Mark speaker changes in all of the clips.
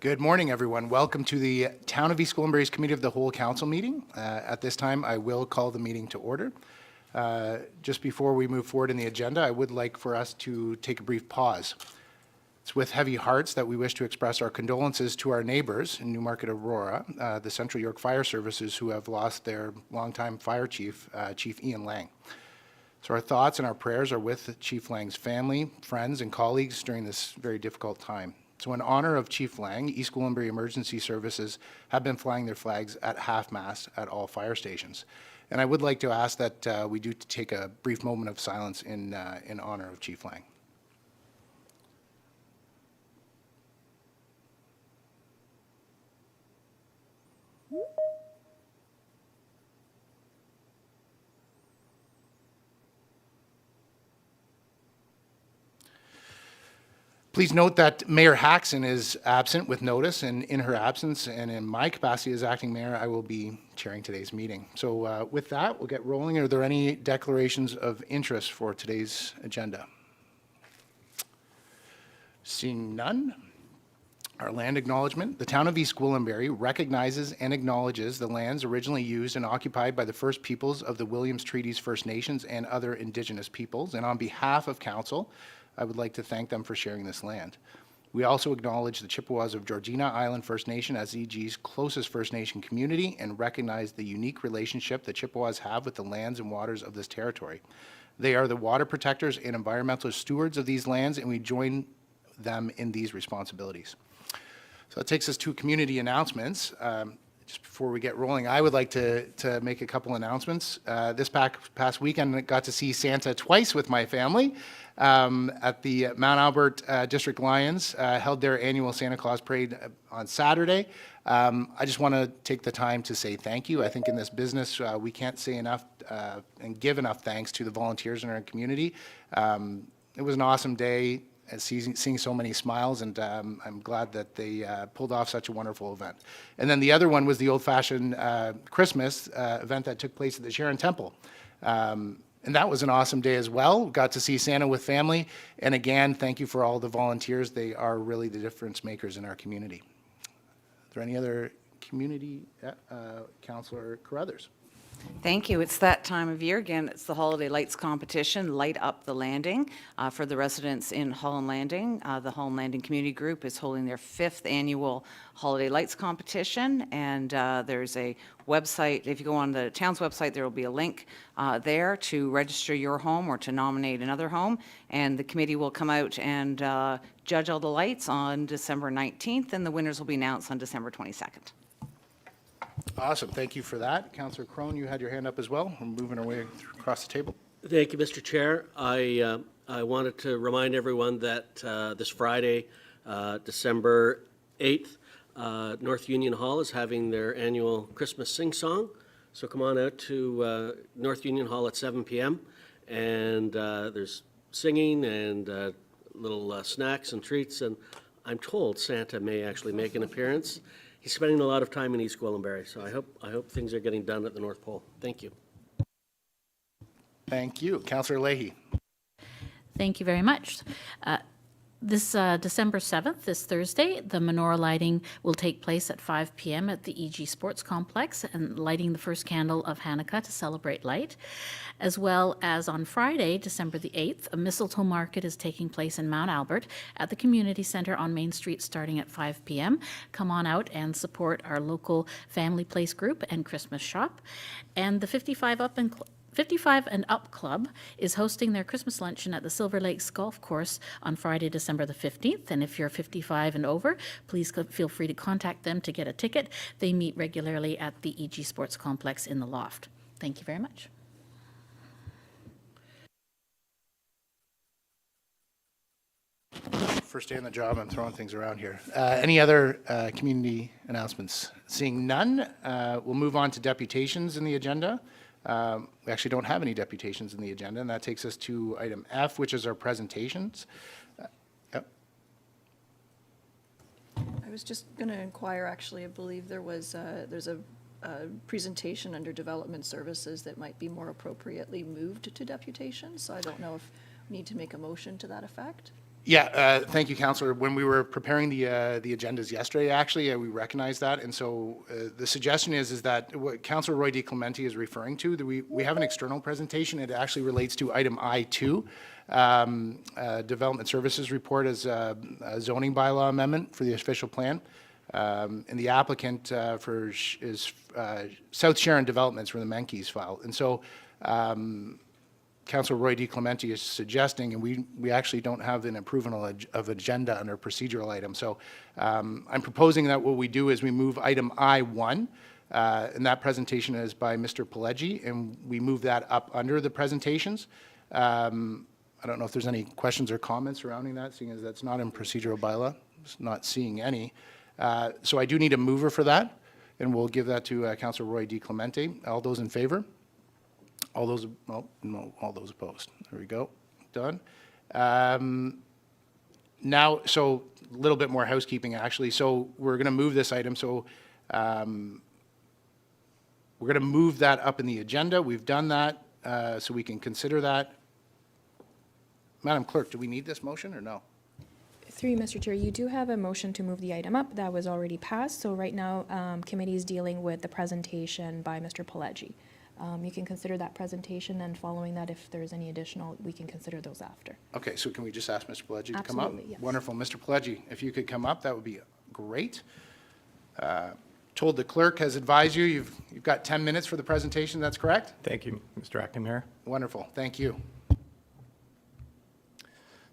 Speaker 1: Good morning, everyone. Welcome to the Town of East Gwillimbury's Committee of the Whole Council meeting. At this time, I will call the meeting to order. Just before we move forward in the agenda, I would like for us to take a brief pause. It's with heavy hearts that we wish to express our condolences to our neighbors in Newmarket, Aurora, the Central York Fire Services, who have lost their longtime fire chief, Chief Ian Lang. So our thoughts and our prayers are with Chief Lang's family, friends, and colleagues during this very difficult time. So in honor of Chief Lang, East Gwillimbury Emergency Services have been flying their flags at half-mast at all fire stations. And I would like to ask that we do take a brief moment of silence in honor of Chief Lang. Please note that Mayor Howson is absent with notice, and in her absence and in my capacity as acting mayor, I will be chairing today's meeting. So with that, we'll get rolling. Are there any declarations of interest for today's agenda? Seeing none. Our land acknowledgement. The Town of East Gwillimbury recognizes and acknowledges the lands originally used and occupied by the First Peoples of the Williams Treaties First Nations and other Indigenous peoples. And on behalf of Council, I would like to thank them for sharing this land. We also acknowledge the Chippewas of Georgina Island First Nation as EG's closest First Nation community and recognize the unique relationship the Chippewas have with the lands and waters of this territory. They are the water protectors and environmental stewards of these lands, and we join them in these responsibilities. So that takes us to community announcements. Just before we get rolling, I would like to make a couple announcements. This past weekend, I got to see Santa twice with my family at the Mount Albert District Lions, held their annual Santa Claus Parade on Saturday. I just want to take the time to say thank you. I think in this business, we can't say enough and give enough thanks to the volunteers in our community. It was an awesome day. Seeing so many smiles, and I'm glad that they pulled off such a wonderful event. And then the other one was the old-fashioned Christmas event that took place at the Sharon Temple. And that was an awesome day as well. Got to see Santa with family. And again, thank you for all the volunteers. They are really the difference makers in our community. Are there any other community, Councillor Carruthers?
Speaker 2: Thank you. It's that time of year. Again, it's the Holiday Lights Competition, Light Up the Landing. For the residents in Holland Landing, the Holland Landing Community Group is holding their 5th annual Holiday Lights Competition, and there's a website. If you go on the town's website, there will be a link there to register your home or to nominate another home, and the committee will come out and judge all the lights on December 19th, and the winners will be announced on December 22nd.
Speaker 1: Awesome. Thank you for that. Councillor Crone, you had your hand up as well. We're moving our way across the table.
Speaker 3: Thank you, Mr. Chair. I wanted to remind everyone that this Friday, December 8th, North Union Hall is having their annual Christmas sing-song. So come on out to North Union Hall at 7 p.m. And there's singing and little snacks and treats. And I'm told Santa may actually make an appearance. He's spending a lot of time in East Gwillimbury, so I hope things are getting done at the North Pole. Thank you.
Speaker 1: Thank you. Councillor Lahey.
Speaker 4: Thank you very much. This December 7th, this Thursday, the menorah lighting will take place at 5 p.m. at the EG Sports Complex, and lighting the first candle of Hanukkah to celebrate light. As well as on Friday, December the 8th, a mistletoe market is taking place in Mount Albert at the Community Centre on Main Street starting at 5 p.m. Come on out and support our local Family Place group and Christmas shop. And the 55 and Up Club is hosting their Christmas luncheon at the Silver Lakes Golf Course on Friday, December the 15th. And if you're 55 and over, please feel free to contact them to get a ticket. They meet regularly at the EG Sports Complex in the Loft. Thank you very much.
Speaker 1: First day on the job, I'm throwing things around here. Any other community announcements? Seeing none, we'll move on to deputations in the agenda. We actually don't have any deputations in the agenda, and that takes us to item F, which is our presentations. Yep.
Speaker 5: I was just going to inquire, actually. I believe there's a presentation under development services that might be more appropriately moved to deputation, so I don't know if we need to make a motion to that effect.
Speaker 1: Yeah, thank you, Councillor. When we were preparing the agendas yesterday, actually, we recognized that. And so the suggestion is that what Councillor Roy-DiClemente is referring to, that we have an external presentation. It actually relates to item I2, Development Services Report as a zoning bylaw amendment for the official plan. And the applicant is South Sharon Developments for the Menkes file. And so Councillor Roy-DiClemente is suggesting, and we actually don't have an approval of agenda under procedural items. So I'm proposing that what we do is we move item I1, and that presentation is by Mr. Pileggi, and we move that up under the presentations. I don't know if there's any questions or comments surrounding that, seeing as that's not in procedural bylaw. Just not seeing any. So I do need a mover for that, and we'll give that to Councillor Roy-DiClemente. All those in favor? All those, oh, no, all those opposed. There we go. Done. Now, so a little bit more housekeeping, actually. So we're going to move this item. So we're going to move that up in the agenda. We've done that, so we can consider that. Madam Clerk, do we need this motion or no?
Speaker 6: Through you, Mr. Chair, you do have a motion to move the item up. That was already passed. So right now, committee is dealing with the presentation by Mr. Pileggi. You can consider that presentation, and following that, if there's any additional, we can consider those after.
Speaker 1: Okay, so can we just ask Mr. Pileggi to come up?
Speaker 6: Absolutely, yes.
Speaker 1: Wonderful. Mr. Pileggi, if you could come up, that would be great. Told the clerk has advised you, you've got 10 minutes for the presentation, that's correct?
Speaker 7: Thank you, Mr. Acting Mayor.
Speaker 1: Wonderful, thank you.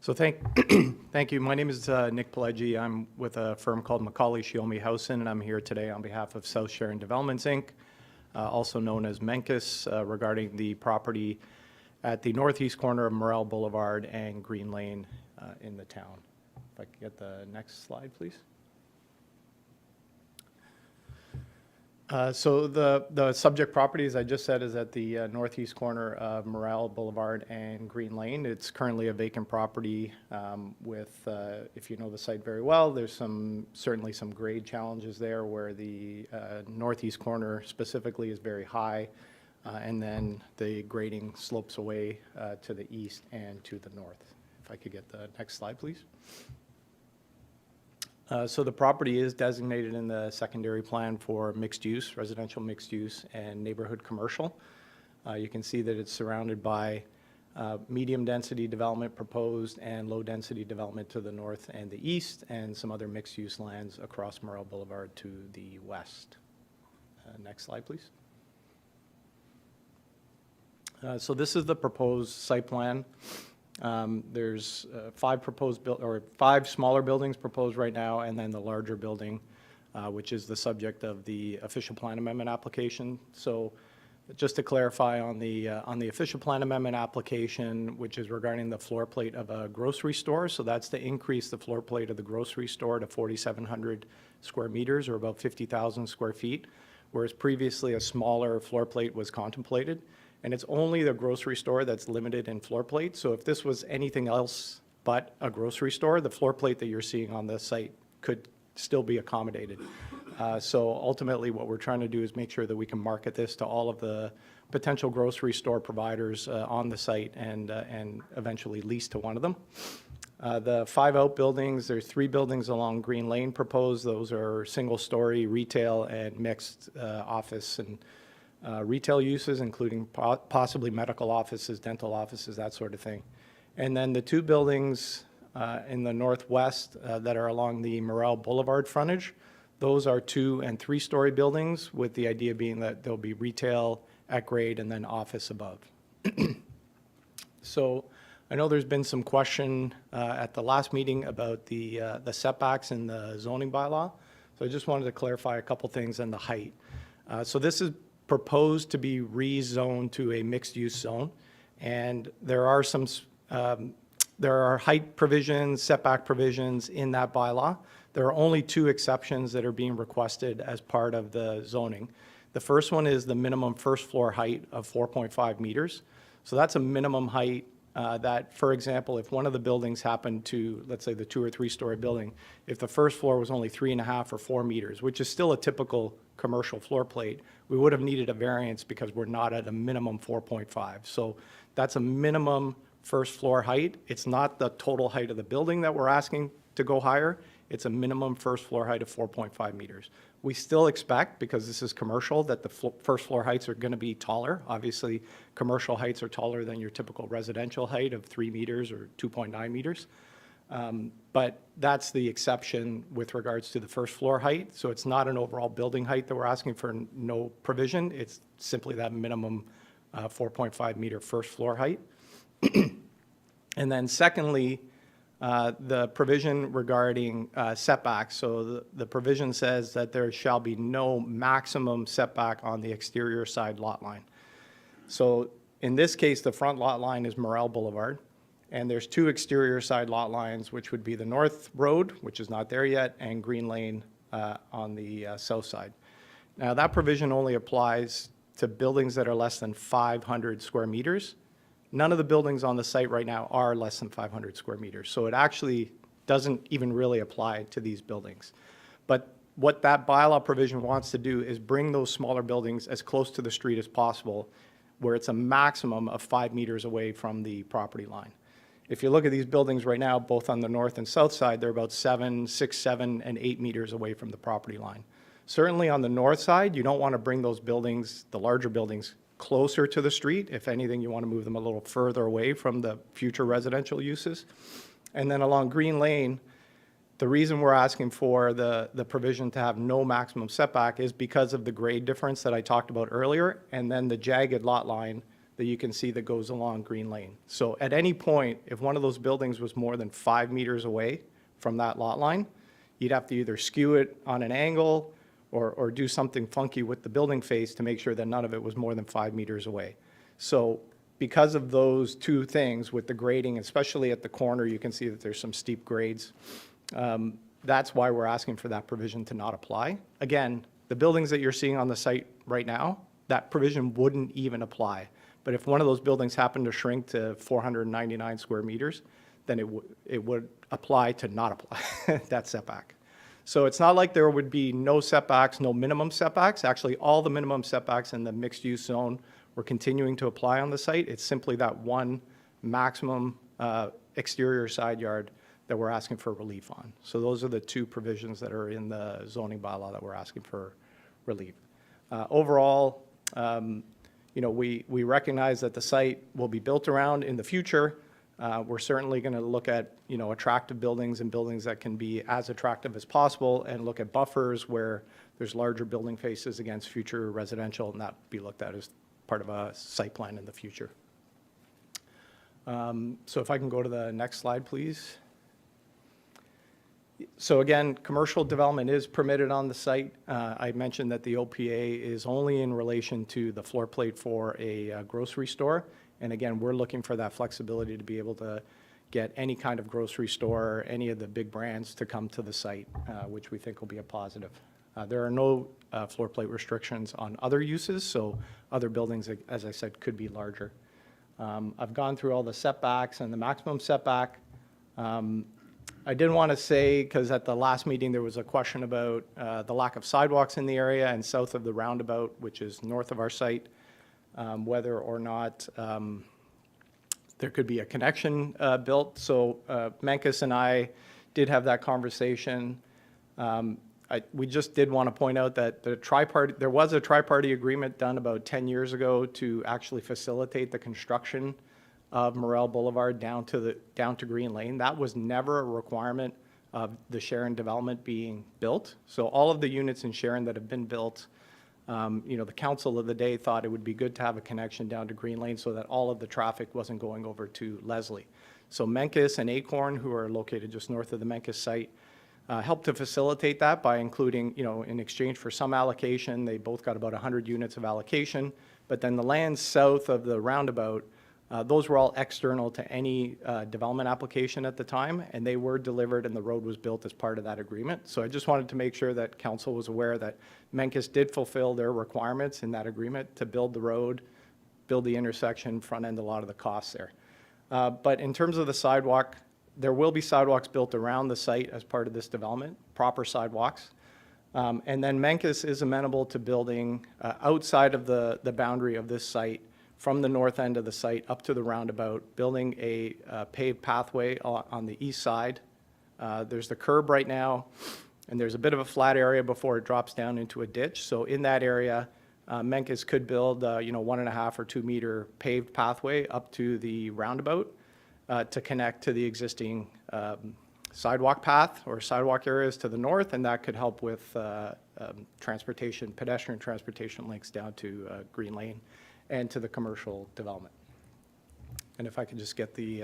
Speaker 7: So thank you. My name is Nick Pileggi. I'm with a firm called Macaulay, Shiomi, Howson, and I'm here today on behalf of South Sharon Developments, Inc., also known as Menkes, regarding the property at the northeast corner of Morel Boulevard and Green Lane in the town. If I could get the next slide, please. So the subject property, as I just said, is at the northeast corner of Morel Boulevard and Green Lane. It's currently a vacant property with, if you know the site very well, there's certainly some grade challenges there where the northeast corner specifically is very high, and then the grading slopes away to the east and to the north. If I could get the next slide, please. So the property is designated in the secondary plan for mixed use, residential mixed use, and neighborhood commercial. You can see that it's surrounded by medium density development proposed and low density development to the north and the east, and some other mixed use lands across Morel Boulevard to the west. Next slide, please. So this is the proposed site plan. There's five smaller buildings proposed right now, and then the larger building, which is the subject of the official plan amendment application. So just to clarify on the official plan amendment application, which is regarding the floor plate of a grocery store. So that's to increase the floor plate of the grocery store to 4,700 square meters, or about 50,000 square feet, whereas previously a smaller floor plate was contemplated. And it's only the grocery store that's limited in floor plate. So if this was anything else but a grocery store, the floor plate that you're seeing on the site could still be accommodated. So ultimately, what we're trying to do is make sure that we can market this to all of the potential grocery store providers on the site, and eventually lease to one of them. The 5 outbuildings, there's 3 buildings along Green Lane proposed. Those are single-story retail and mixed office and retail uses, including possibly medical offices, dental offices, that sort of thing. And then the 2 buildings in the northwest that are along the Morel Boulevard frontage, those are 2- and 3-story buildings, with the idea being that there'll be retail at grade and then office above. So I know there's been some question at the last meeting about the setbacks in the zoning bylaw. So I just wanted to clarify a couple things on the height. So this is proposed to be rezoned to a mixed-use zone, and there are some height provisions, setback provisions in that bylaw. There are only 2 exceptions that are being requested as part of the zoning. The first one is the minimum first floor height of 4.5 meters. So that's a minimum height that, for example, if one of the buildings happened to, let's say the 2- or 3-story building, if the first floor was only 3.5 or 4 meters, which is still a typical commercial floor plate, we would have needed a variance because we're not at a minimum 4.5. So that's a minimum first floor height. It's not the total height of the building that we're asking to go higher. It's a minimum first floor height of 4.5 meters. We still expect, because this is commercial, that the first floor heights are going to be taller. Obviously, commercial heights are taller than your typical residential height of 3 meters or 2.9 meters. But that's the exception with regards to the first floor height. So it's not an overall building height that we're asking for no provision. It's simply that minimum 4.5 meter first floor height. And then secondly, the provision regarding setbacks. So the provision says that there shall be no maximum setback on the exterior side lot line. So in this case, the front lot line is Morel Boulevard, and there's two exterior side lot lines, which would be the North Road, which is not there yet, and Green Lane on the south side. Now, that provision only applies to buildings that are less than 500 square meters. None of the buildings on the site right now are less than 500 square meters, so it actually doesn't even really apply to these buildings. But what that bylaw provision wants to do is bring those smaller buildings as close to the street as possible, where it's a maximum of 5 meters away from the property line. If you look at these buildings right now, both on the north and south side, they're about 6, 7, and 8 meters away from the property line. Certainly on the north side, you don't want to bring those buildings, the larger buildings, closer to the street. If anything, you want to move them a little further away from the future residential uses. And then along Green Lane, the reason we're asking for the provision to have no maximum setback is because of the grade difference that I talked about earlier, and then the jagged lot line that you can see that goes along Green Lane. So at any point, if one of those buildings was more than 5 meters away from that lot line, you'd have to either skew it on an angle or do something funky with the building face to make sure that none of it was more than 5 meters away. So because of those two things with the grading, especially at the corner, you can see that there's some steep grades. That's why we're asking for that provision to not apply. Again, the buildings that you're seeing on the site right now, that provision wouldn't even apply. But if one of those buildings happened to shrink to 499 square meters, then it would apply to not apply that setback. So it's not like there would be no setbacks, no minimum setbacks. Actually, all the minimum setbacks in the mixed-use zone we're continuing to apply on the site. It's simply that one maximum exterior side yard that we're asking for relief on. So those are the two provisions that are in the zoning bylaw that we're asking for relief. Overall, we recognize that the site will be built around in the future. We're certainly going to look at, attractive buildings and buildings that can be as attractive as possible, and look at buffers where there's larger building faces against future residential, and that be looked at as part of a site plan in the future. So if I can go to the next slide, please. So again, commercial development is permitted on the site. I mentioned that the OPA is only in relation to the floor plate for a grocery store. And again, we're looking for that flexibility to be able to get any kind of grocery store, any of the big brands to come to the site, which we think will be a positive. There are no floor plate restrictions on other uses, so other buildings, as I said, could be larger. I've gone through all the setbacks and the maximum setback. I did want to say, because at the last meeting there was a question about the lack of sidewalks in the area and south of the roundabout, which is north of our site, whether or not there could be a connection built. So Menkes and I did have that conversation. We just did want to point out that there was a tri-party agreement done about 10 years ago to actually facilitate the construction of Morel Boulevard down to Green Lane. That was never a requirement of the Sharon development being built. So all of the units in Sharon that have been built, the council of the day thought it would be good to have a connection down to Green Lane so that all of the traffic wasn't going over to Leslie. So Menkes and Acorn, who are located just north of the Menkes site, helped to facilitate that by including, in exchange for some allocation, they both got about 100 units of allocation, but then the lands south of the roundabout, those were all external to any development application at the time, and they were delivered and the road was built as part of that agreement. So I just wanted to make sure that council was aware that Menkes did fulfill their requirements in that agreement to build the road, build the intersection, front end a lot of the costs there. But in terms of the sidewalk, there will be sidewalks built around the site as part of this development, proper sidewalks. And then Menkes is amenable to building outside of the boundary of this site from the north end of the site up to the roundabout, building a paved pathway on the east side. There's the curb right now, and there's a bit of a flat area before it drops down into a ditch. So in that area, Menkes could build, 1.5 or 2 meter paved pathway up to the roundabout to connect to the existing sidewalk path or sidewalk areas to the north, and that could help with transportation, pedestrian transportation links down to Green Lane and to the commercial development. And if I could just get the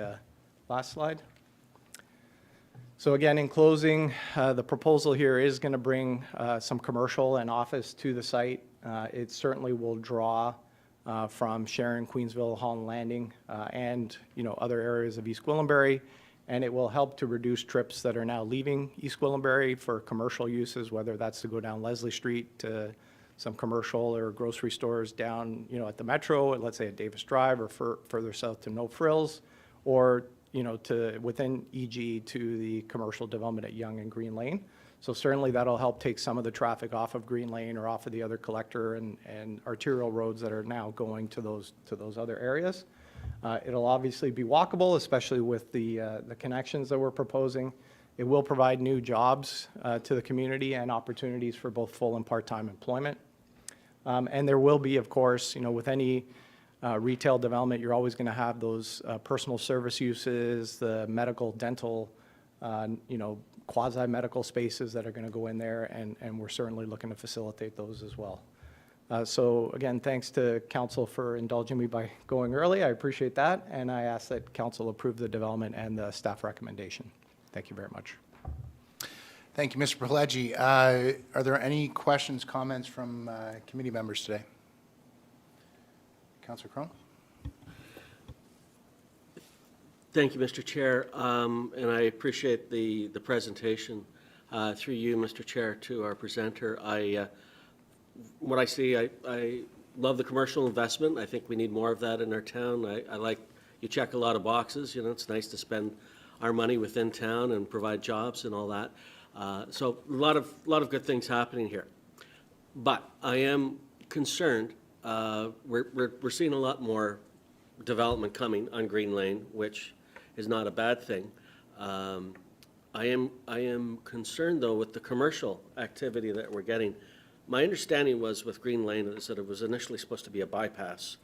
Speaker 7: last slide. So again, in closing, the proposal here is going to bring some commercial and office to the site. It certainly will draw from Sharon, Queensville, Holland Landing, and other areas of East Gwillimbury, and it will help to reduce trips that are now leaving East Gwillimbury for commercial uses, whether that's to go down Leslie Street to some commercial or grocery stores down, at the Metro, let's say at Davis Drive, or further south to No Frills, or to within EG to the commercial development at Yonge and Green Lane. So certainly that'll help take some of the traffic off of Green Lane or off of the other collector and arterial roads that are now going to those other areas. It'll obviously be walkable, especially with the connections that we're proposing. It will provide new jobs to the community and opportunities for both full and part-time employment. And there will be, of course, with any retail development, you're always going to have those personal service uses, the medical, dental, quasi-medical spaces that are going to go in there, and we're certainly looking to facilitate those as well. So again, thanks to council for indulging me by going early. I appreciate that, and I ask that council approve the development and the staff recommendation. Thank you very much.
Speaker 1: Thank you, Mr. Pileggi. Are there any questions, comments from committee members today? Councillor Crone?
Speaker 3: Thank you, Mr. Chair, and I appreciate the presentation. Through you, Mr. Chair, to our presenter. What I see, I love the commercial investment. I think we need more of that in our town. I like, you check a lot of boxes, it's nice to spend our money within town and provide jobs and all that. So a lot of good things happening here. But I am concerned, we're seeing a lot more development coming on Green Lane, which is not a bad thing. I am concerned, though, with the commercial activity that we're getting. My understanding was with Green Lane is that it was initially supposed to be a bypass.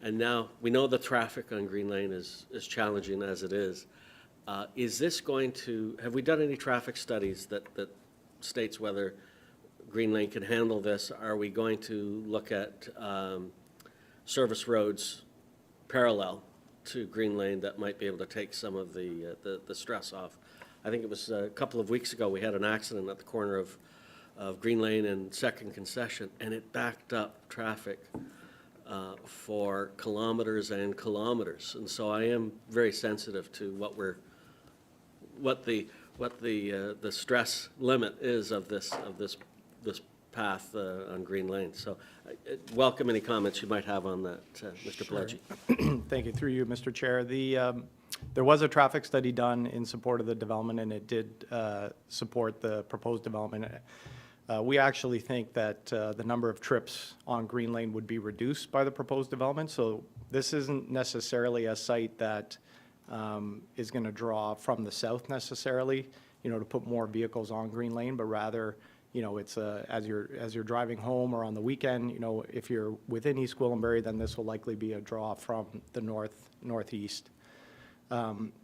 Speaker 3: And now we know the traffic on Green Lane is challenging as it is. Is this going to, have we done any traffic studies that states whether Green Lane can handle this? Are we going to look at service roads parallel to Green Lane that might be able to take some of the stress off? I think it was a couple of weeks ago we had an accident at the corner of Green Lane and Second Concession, and it backed up traffic for kilometers and kilometers. And so I am very sensitive to what the stress limit is of this path on Green Lane. So welcome any comments you might have on that, Mr. Pileggi.
Speaker 7: Thank you. Through you, Mr. Chair. There was a traffic study done in support of the development, and it did support the proposed development. We actually think that the number of trips on Green Lane would be reduced by the proposed development. So this isn't necessarily a site that is going to draw from the south necessarily, to put more vehicles on Green Lane, but rather, it's as you're driving home or on the weekend, if you're within East Gwillimbury, then this will likely be a draw from the northeast.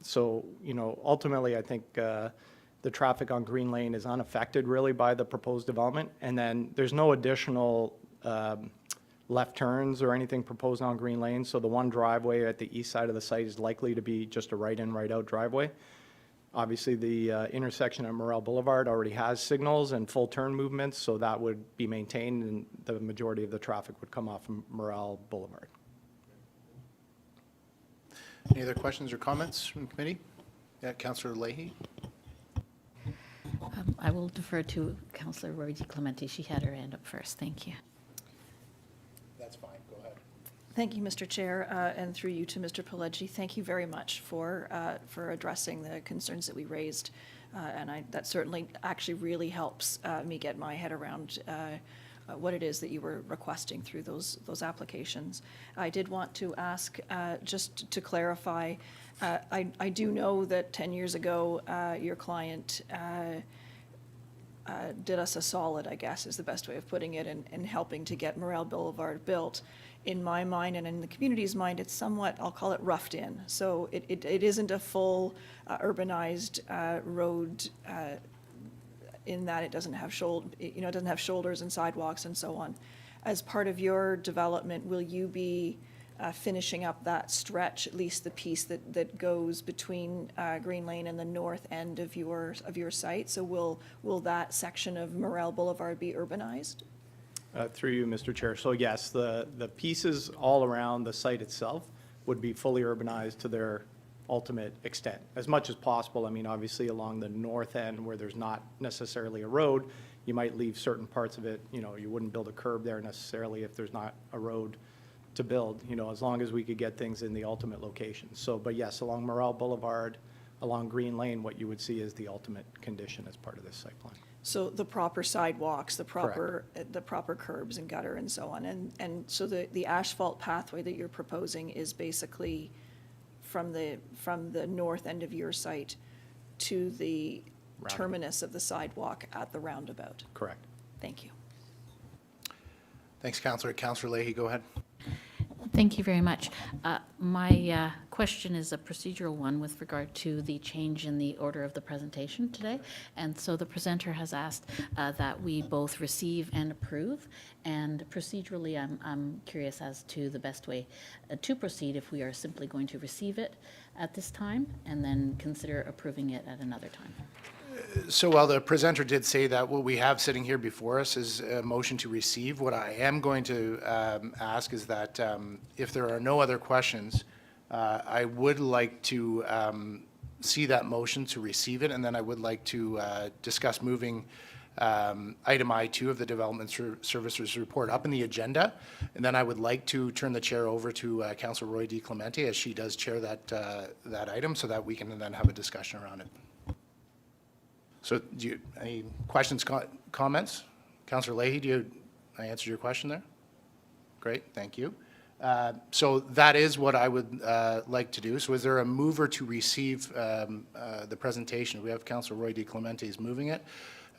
Speaker 7: So, ultimately, I think the traffic on Green Lane is unaffected really by the proposed development. And then there's no additional left turns or anything proposed on Green Lane. So the one driveway at the east side of the site is likely to be just a right-in, right-out driveway. Obviously, the intersection at Morel Boulevard already has signals and full turn movements, so that would be maintained, and the majority of the traffic would come off from Morel Boulevard.
Speaker 1: Any other questions or comments from the committee? Yeah, Councillor Lahey?
Speaker 4: I will defer to Councillor Roy-DiClemente. She had her hand up first. Thank you.
Speaker 1: That's fine. Go ahead.
Speaker 5: Thank you, Mr. Chair, and through you to Mr. Pileggi. Thank you very much for addressing the concerns that we raised, and that certainly actually really helps me get my head around what it is that you were requesting through those applications. I did want to ask, just to clarify, I do know that 10 years ago, your client did us a solid, I guess, is the best way of putting it, in helping to get Morel Boulevard built. In my mind and in the community's mind, it's somewhat, I'll call it roughed in. So it isn't a full urbanized road in that it doesn't have it doesn't have shoulders and sidewalks and so on. As part of your development, will you be finishing up that stretch, at least the piece that goes between Green Lane and the north end of your site? So will that section of Morel Boulevard be urbanized?
Speaker 7: Through you, Mr. Chair. So yes, the pieces all around the site itself would be fully urbanized to their ultimate extent, as much as possible. I mean, obviously along the north end where there's not necessarily a road, you might leave certain parts of it, you wouldn't build a curb there necessarily if there's not a road to build, as long as we could get things in the ultimate location. So, but yes, along Morel Boulevard, along Green Lane, what you would see is the ultimate condition as part of this site plan.
Speaker 5: So the proper sidewalks, the proper curbs and gutter and so on. And so the asphalt pathway that you're proposing is basically from the north end of your site to the terminus of the sidewalk at the roundabout.
Speaker 7: Correct.
Speaker 5: Thank you.
Speaker 1: Thanks, Councillor. Councillor Lahey, go ahead.
Speaker 4: Thank you very much. My question is a procedural one with regard to the change in the order of the presentation today. And so the presenter has asked that we both receive and approve. And procedurally, I'm curious as to the best way to proceed if we are simply going to receive it at this time and then consider approving it at another time.
Speaker 1: So while the presenter did say that what we have sitting here before us is a motion to receive, what I am going to ask is that if there are no other questions, I would like to see that motion to receive it, and then I would like to discuss moving item I2 of the Development Services Report up in the agenda. And then I would like to turn the chair over to Councillor Roy-DiClemente, as she does chair that item, so that we can then have a discussion around it. So any questions, comments? Councillor Lahey, I answered your question there? Great, thank you. So that is what I would like to do. So is there a mover to receive the presentation? We have Councillor Roy-DiClemente is moving it.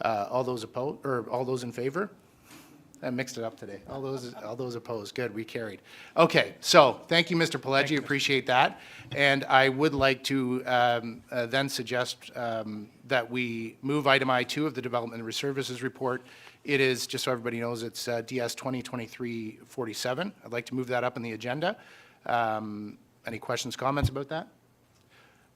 Speaker 1: All those opposed, or all those in favor? I mixed it up today. All those opposed. Good, we carried. Okay, so thank you, Mr. Pileggi. Appreciate that. And I would like to then suggest that we move item I2 of the Development and Services Report. It is, just so everybody knows, it's DS 2023-47. I'd like to move that up in the agenda. Any questions, comments about that?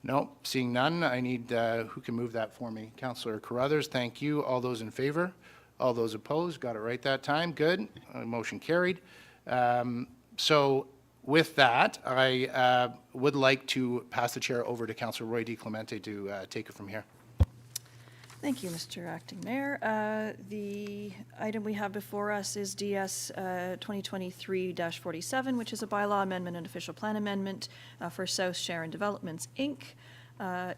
Speaker 1: No, seeing none, I need, who can move that for me? Councillor Carruthers, thank you. All those in favor? All those opposed? Got it right that time. Good. Motion carried. So with that, I would like to pass the chair over to Councillor Roy-DiClemente to take it from here.
Speaker 5: Thank you, Mr. Acting Mayor. The item we have before us is DS 2023-47, which is a bylaw amendment and official plan amendment for South Sharon Developments, Inc.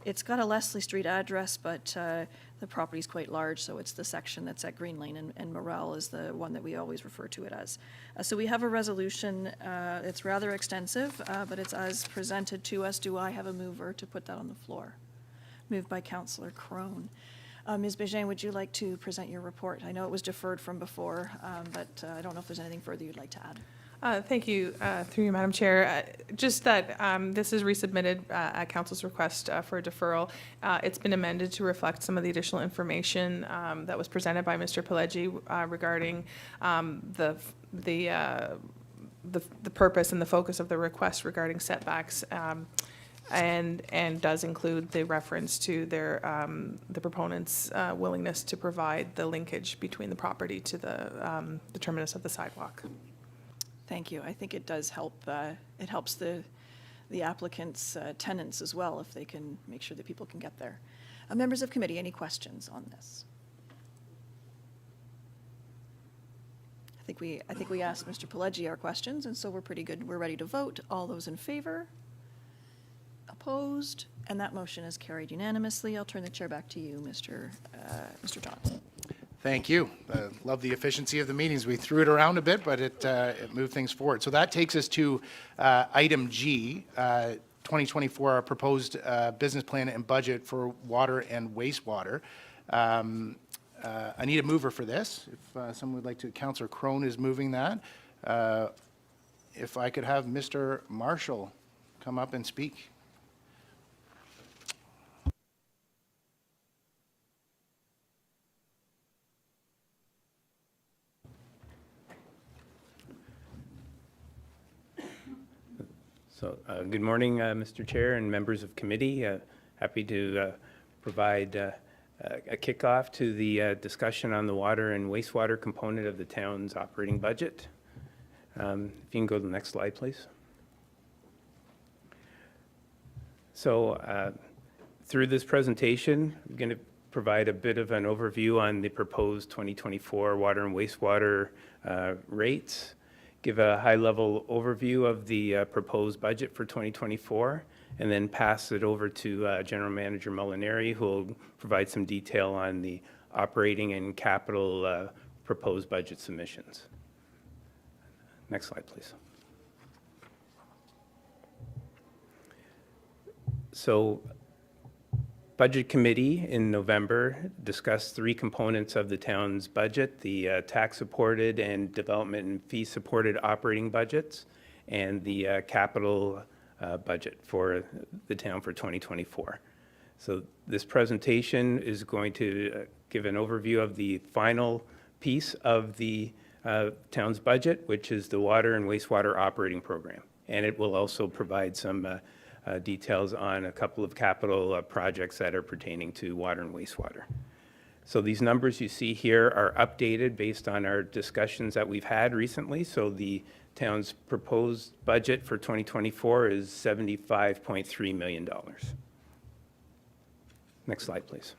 Speaker 5: It's got a Leslie Street address, but the property is quite large, so it's the section that's at Green Lane, and Morel is the one that we always refer to it as. So we have a resolution. It's rather extensive, but it's as presented to us. Do I have a mover to put that on the floor? Moved by Councillor Crone. Ms. Bégin, would you like to present your report? I know it was deferred from before, but I don't know if there's anything further you'd like to add.
Speaker 8: Thank you, through you, Madam Chair. Just that this is resubmitted at Council's request for a deferral. It's been amended to reflect some of the additional information that was presented by Mr. Pileggi regarding the purpose and the focus of the request regarding setbacks, and does include the reference to their the proponent's willingness to provide the linkage between the property to the terminus of the sidewalk.
Speaker 5: Thank you. I think it does help. It helps the applicant's tenants as well, if they can make sure that people can get there. Members of committee, any questions on this? I think we asked Mr. Pileggi our questions, and so we're pretty good. We're ready to vote. All those in favor? Opposed? And that motion is carried unanimously. I'll turn the chair back to you, Mr. Johnson.
Speaker 1: Thank you. Love the efficiency of the meetings. We threw it around a bit, but it moved things forward. So that takes us to item G, 2024, our proposed business plan and budget for water and wastewater. I need a mover for this. If someone would like to, Councillor Crone is moving that. If I could have Mr. Marshall come up and speak.
Speaker 9: So, good morning, Mr. Chair and members of committee. Happy to provide a kickoff to the discussion on the water and wastewater component of the town's operating budget. If you can go to the next slide, please. So, through this presentation, I'm going to provide a bit of an overview on the proposed 2024 water and wastewater rates, give a high-level overview of the proposed budget for 2024, and then pass it over to General Manager Molinari, who will provide some detail on the operating and capital proposed budget submissions. Next slide, please. So, Budget Committee in November discussed three components of the town's budget: the tax-supported and development and fee-supported operating budgets, and the capital budget for the town for 2024. So this presentation is going to give an overview of the final piece of the town's budget, which is the water and wastewater operating program. And it will also provide some details on a couple of capital projects that are pertaining to water and wastewater. So these numbers you see here are updated based on our discussions that we've had recently. So the town's proposed budget for 2024 is $75.3 million. Next slide, please.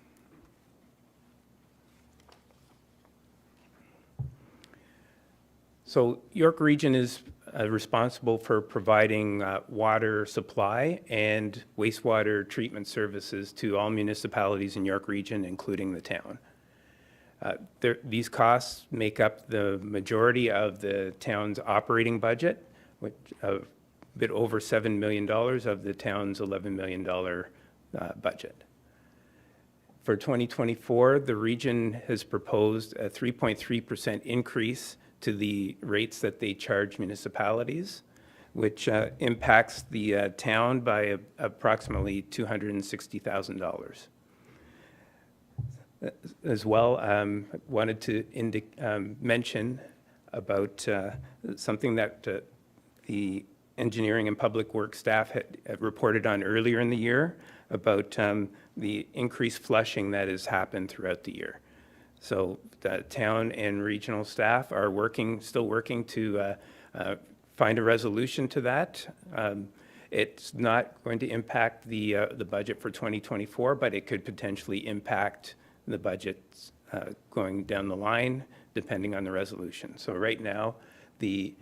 Speaker 9: So York Region is responsible for providing water supply and wastewater treatment services to all municipalities in York Region, including the town. These costs make up the majority of the town's operating budget, which a bit over $7 million of the town's $11 million budget. For 2024, the region has proposed a 3.3% increase to the rates that they charge municipalities, which impacts the town by approximately $260,000. As well, wanted to mention about something that the engineering and public works staff had reported on earlier in the year about the increased flushing that has happened throughout the year. So the town and regional staff are still working to find a resolution to that. It's not going to impact the budget for 2024, but it could potentially impact the budgets going down the line, depending on the resolution. So right now, the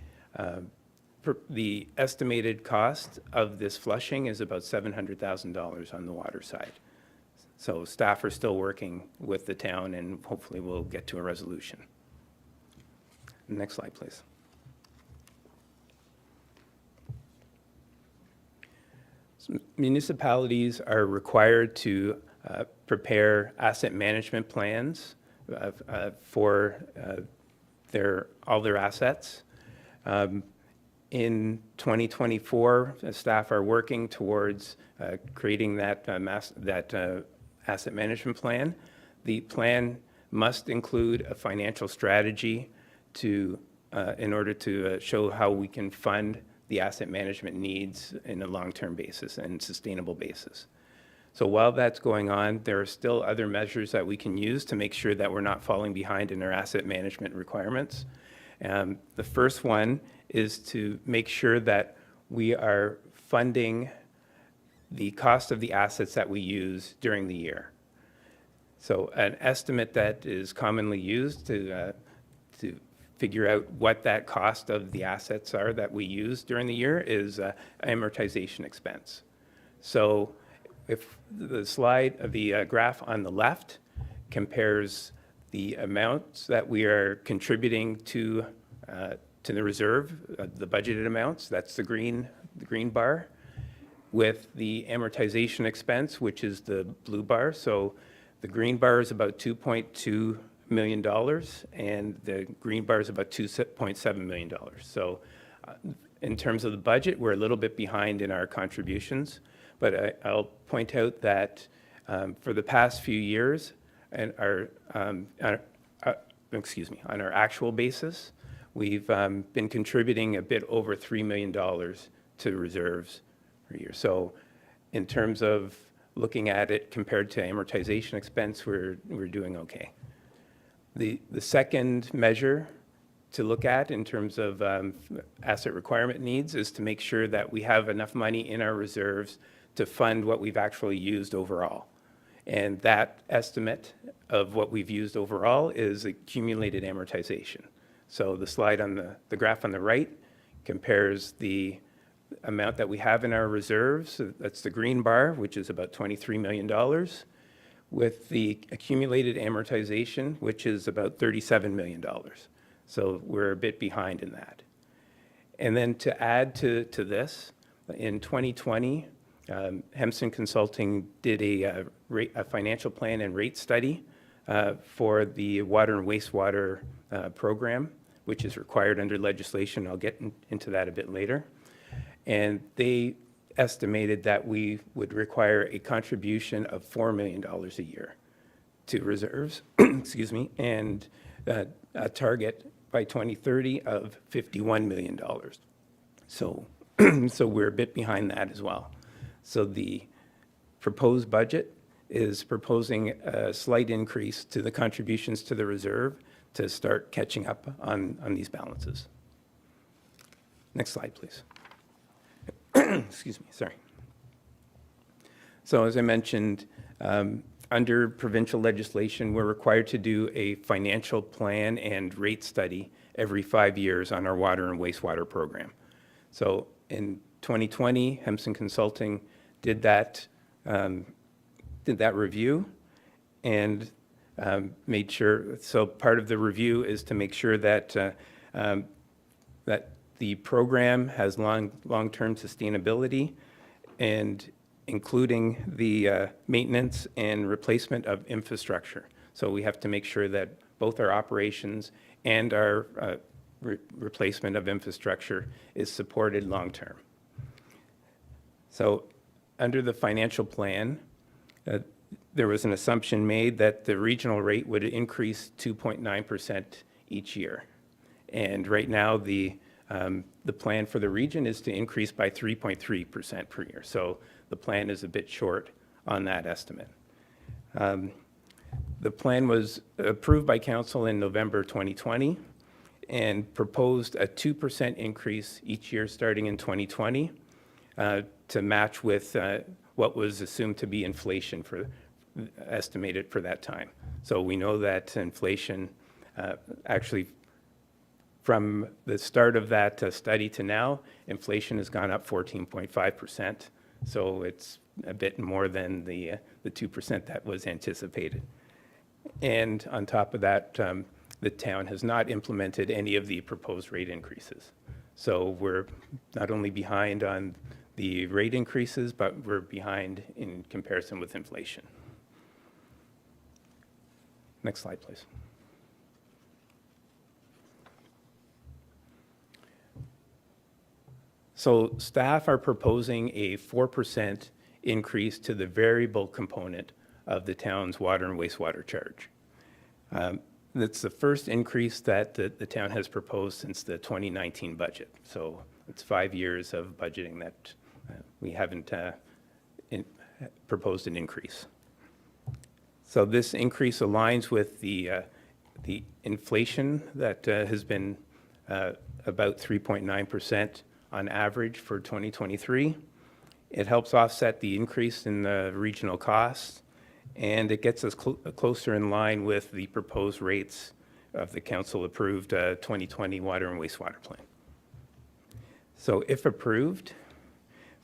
Speaker 9: estimated cost of this flushing is about $700,000 on the water side. So staff are still working with the town, and hopefully we'll get to a resolution. Next slide, please. So municipalities are required to prepare asset management plans for all their assets. In 2024, staff are working towards creating that asset management plan. The plan must include a financial strategy in order to show how we can fund the asset management needs in a long-term basis and sustainable basis. So while that's going on, there are still other measures that we can use to make sure that we're not falling behind in our asset management requirements. The first one is to make sure that we are funding the cost of the assets that we use during the year. So an estimate that is commonly used to figure out what that cost of the assets are that we use during the year is amortization expense. So if the graph on the left compares The amounts that we are contributing to the reserve, the budgeted amounts, that's the green bar, with the amortization expense, which is the blue bar. So the green bar is about $2.2 million, and the green bar is about $2.7 million. So in terms of the budget, we're a little bit behind in our contributions, but I'll point out that for the past few years, and on our actual basis, we've been contributing a bit over $3 million to reserves per year. So in terms of looking at it compared to amortization expense, we're doing okay. The second measure to look at in terms of asset requirement needs is to make sure that we have enough money in our reserves to fund what we've actually used overall. And that estimate of what we've used overall is accumulated amortization. So the slide on the graph on the right compares the amount that we have in our reserves, that's the green bar, which is about $23 million, with the accumulated amortization, which is about $37 million. So we're a bit behind in that. And then to add to this, in 2020, Howson Consulting did a financial plan and rate study for the water and wastewater program, which is required under legislation. I'll get into that a bit later. And they estimated that we would require a contribution of $4 million a year to reserves, excuse me, and a target by 2030 of $51 million. So we're a bit behind that as well. So the proposed budget is proposing a slight increase to the contributions to the reserve to start catching up on these balances. Next slide, please. Excuse me, sorry. So as I mentioned, under provincial legislation, we're required to do a financial plan and rate study every 5 years on our water and wastewater program. So in 2020, Howson Consulting did that review and made sure, so part of the review is to make sure that that the program has long-term sustainability, and including the maintenance and replacement of infrastructure. So we have to make sure that both our operations and our replacement of infrastructure is supported long-term. So under the financial plan, there was an assumption made that the regional rate would increase 2.9% each year. And right now, the plan for the region is to increase by 3.3% per year. So the plan is a bit short on that estimate. The plan was approved by council in November 2020 and proposed a 2% increase each year starting in 2020 to match with what was assumed to be inflation estimated for that time. So we know that inflation actually from the start of that study to now, inflation has gone up 14.5%. So it's a bit more than the 2% that was anticipated. And on top of that, the town has not implemented any of the proposed rate increases. So we're not only behind on the rate increases, but we're behind in comparison with inflation. Next slide, please. So staff are proposing a 4% increase to the variable component of the town's water and wastewater charge. That's the first increase that the town has proposed since the 2019 budget. So it's 5 years of budgeting that we haven't proposed an increase. So this increase aligns with the inflation that has been about 3.9% on average for 2023. It helps offset the increase in the regional costs, and it gets us closer in line with the proposed rates of the council-approved 2020 water and wastewater plan. So if approved,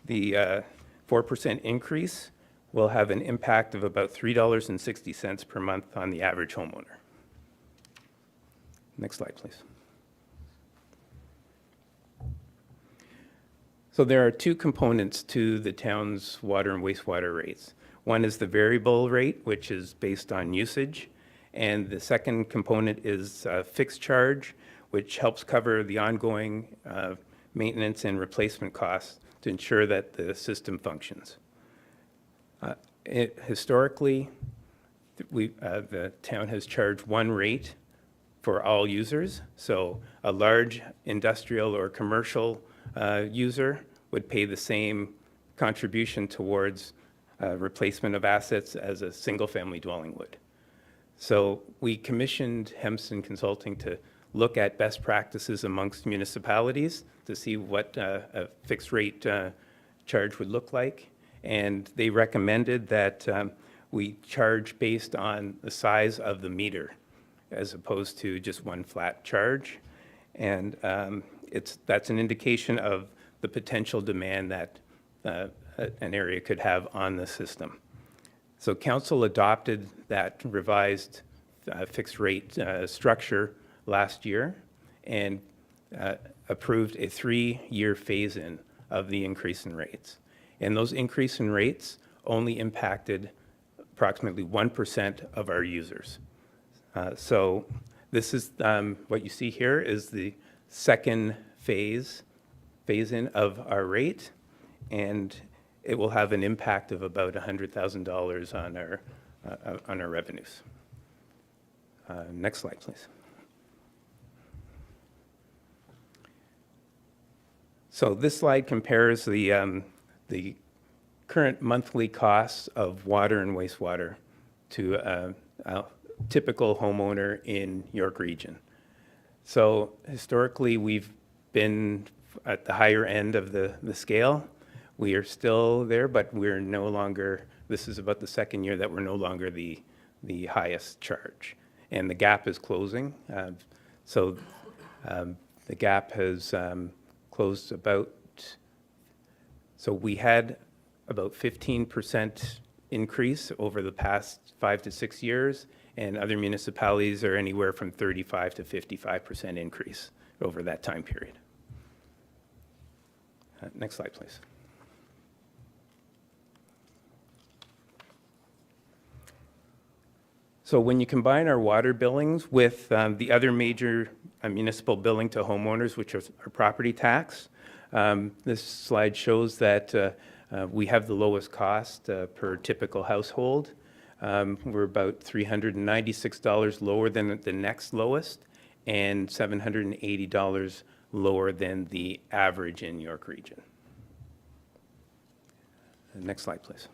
Speaker 9: the 4% increase will have an impact of about $3.60 per month on the average homeowner. Next slide, please. So there are two components to the town's water and wastewater rates. One is the variable rate, which is based on usage, and the second component is fixed charge, which helps cover the ongoing maintenance and replacement costs to ensure that the system functions. Historically, the town has charged one rate for all users. So a large industrial or commercial user would pay the same contribution towards replacement of assets as a single-family dwelling would. So we commissioned Howson Consulting to look at best practices amongst municipalities to see what a fixed rate charge would look like. And they recommended that we charge based on the size of the meter as opposed to just one flat charge. And that's an indication of the potential demand that an area could have on the system. So council adopted that revised fixed rate structure last year and approved a 3-year phase-in of the increase in rates. And those increase in rates only impacted approximately 1% of our users. So this is what you see here is the second phase-in of our rate, and it will have an impact of about $100,000 on our revenues. Next slide, please. So this slide compares the current monthly costs of water and wastewater to a typical homeowner in York Region. So historically, we've been at the higher end of the scale. We are still there, but we're no longer, this is about the second year that we're no longer the highest charge. And the gap is closing. So the gap has closed about, so we had about 15% increase over the past 5 to 6 years, and other municipalities are anywhere from 35 to 55% increase over that time period. Next slide, please. So when you combine our water billings with the other major municipal billing to homeowners, which are our property tax, this slide shows that we have the lowest cost per typical household. We're about $396 lower than the next lowest and $780 lower than the average in York Region. Next slide, please.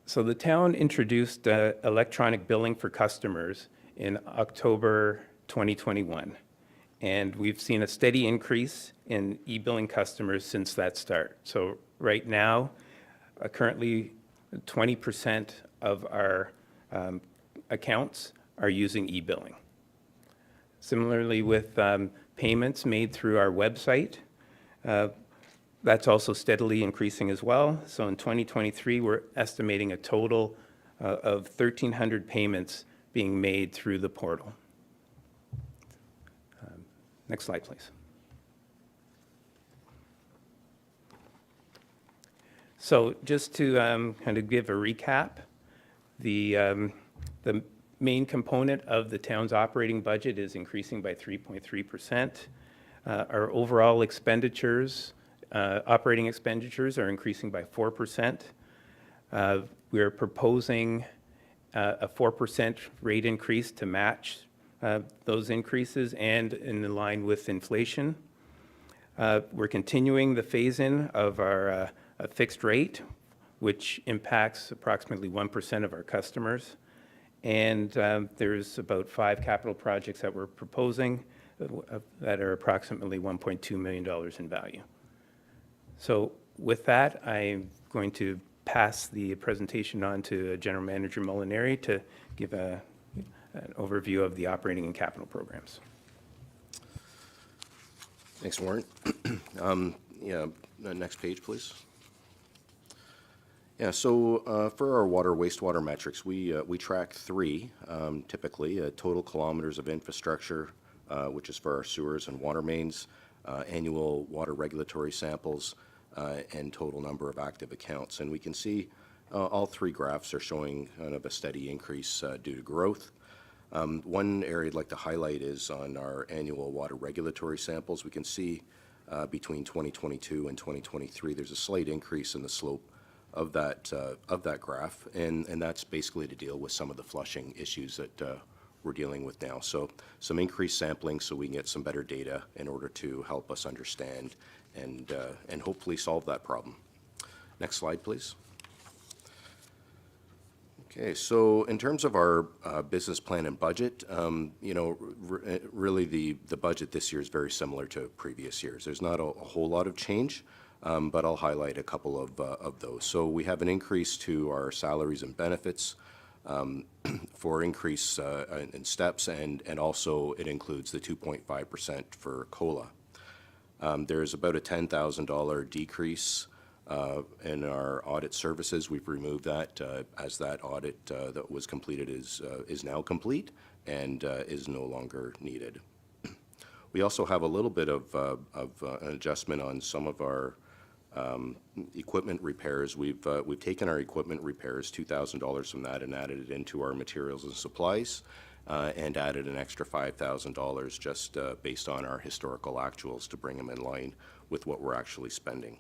Speaker 9: So the town introduced electronic billing for customers in October 2021. And we've seen a steady increase in e-billing customers since that start. So right now, currently 20% of our accounts are using e-billing. Similarly with payments made through our website, that's also steadily increasing as well. So in 2023, we're estimating a total of 1,300 payments being made through the portal. Next slide, please. So just to kind of give a recap, the main component of the town's operating budget is increasing by 3.3%. Our overall expenditures, operating expenditures are increasing by 4%. We're proposing a 4% rate increase to match those increases and in line with inflation. We're continuing the phase-in of our fixed rate, which impacts approximately 1% of our customers. And there's about 5 capital projects that we're proposing that are approximately $1.2 million in value. So with that, I'm going to pass the presentation on to General Manager Molinari to give an overview of the operating and capital programs.
Speaker 10: Thanks, Warren. Yeah, next page, please. Yeah, so for our water wastewater metrics, we track three typically: total kilometers of infrastructure, which is for our sewers and water mains, annual water regulatory samples, and total number of active accounts. And we can see all three graphs are showing kind of a steady increase due to growth. One area I'd like to highlight is on our annual water regulatory samples. We can see between 2022 and 2023, there's a slight increase in the slope of that graph, and that's basically to deal with some of the flushing issues that we're dealing with now. So some increased sampling so we can get some better data in order to help us understand and hopefully solve that problem. Next slide, please. Okay, so in terms of our business plan and budget, you know, really the budget this year is very similar to previous years. There's not a whole lot of change, but I'll highlight a couple of those. So we have an increase to our salaries and benefits for increase in steps, and also it includes the 2.5% for COLA. There's about a $10,000 decrease in our audit services. We've removed that as that audit that was completed is now complete and is no longer needed. We also have a little bit of an adjustment on some of our equipment repairs. We've taken our equipment repairs, $2,000 from that, and added it into our materials and supplies, and added an extra $5,000 just based on our historical actuals to bring them in line with what we're actually spending.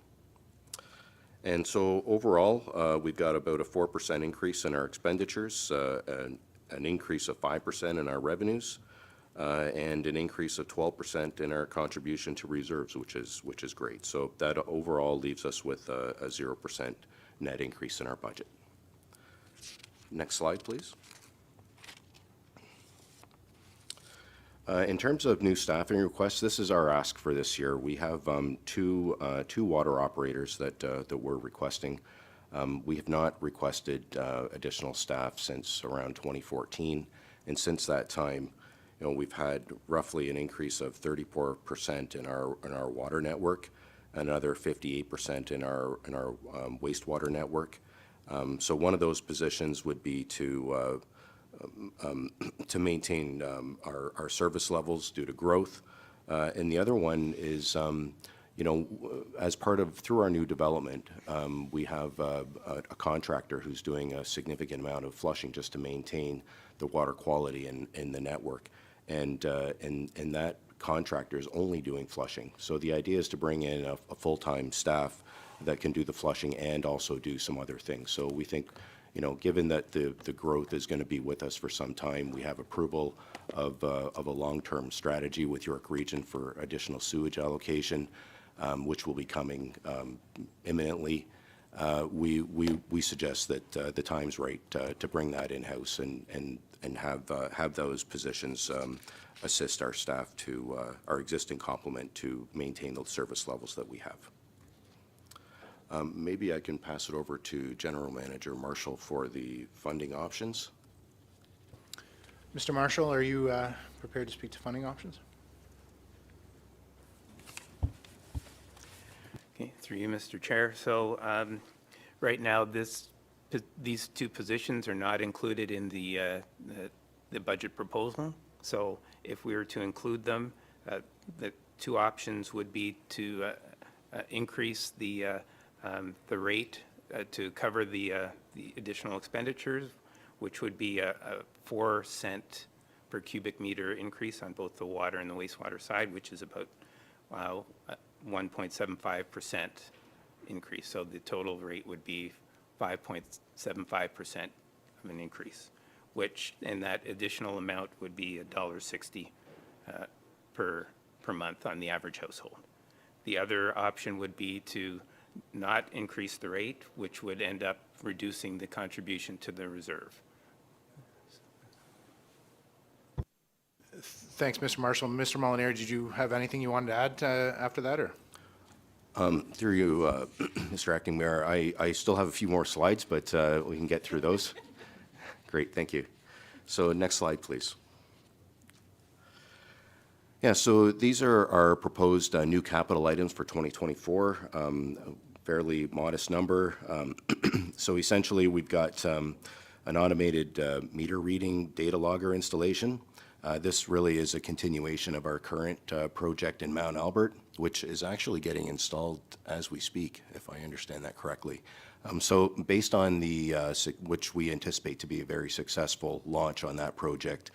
Speaker 10: And so overall, we've got about a 4% increase in our expenditures, an increase of 5% in our revenues, and an increase of 12% in our contribution to reserves, which is great. So that overall leaves us with a 0% net increase in our budget. Next slide, please. In terms of new staffing requests, this is our ask for this year. We have two water operators that we're requesting. We have not requested additional staff since around 2014, and since that time, you know, we've had roughly an increase of 34% in our water network, another 58% in our wastewater network. So one of those positions would be to maintain our service levels due to growth. And the other one is, you know, through our new development, we have a contractor who's doing a significant amount of flushing just to maintain the water quality in the network. And that contractor is only doing flushing. So the idea is to bring in a full-time staff that can do the flushing and also do some other things. So we think, you know, given that the growth is going to be with us for some time, we have approval of a long-term strategy with York Region for additional sewage allocation, which will be coming imminently. We suggest that the time's right to bring that in-house and have those positions assist our staff to our existing complement to maintain the service levels that we have. Maybe I can pass it over to General Manager Marshall for the funding options.
Speaker 1: Mr. Marshall, are you prepared to speak to funding options?
Speaker 9: Okay, through you, Mr. Chair. So right now, these two positions are not included in the budget proposal. So if we were to include them, the two options would be to increase the rate to cover the additional expenditures, which would be a 4-cent per cubic meter increase on both the water and the wastewater side, which is about 1.75% increase. So the total rate would be 5.75% of an increase, and that additional amount would be $1.60 per month on the average household. The other option would be to not increase the rate, which would end up reducing the contribution to the reserve.
Speaker 1: Thanks, Mr. Marshall. Mr. Molinari, did you have anything you wanted to add after that, or?
Speaker 10: Through you, Mr. Acting Mayor, I still have a few more slides, but we can get through those. Great, thank you. So next slide, please. Yeah, so these are our proposed new capital items for 2024. fairly modest number. So essentially, we've got an automated meter reading data logger installation. This really is a continuation of our current project in Mount Albert, which is actually getting installed as we speak, if I understand that correctly. So based on which we anticipate to be a very successful launch on that project,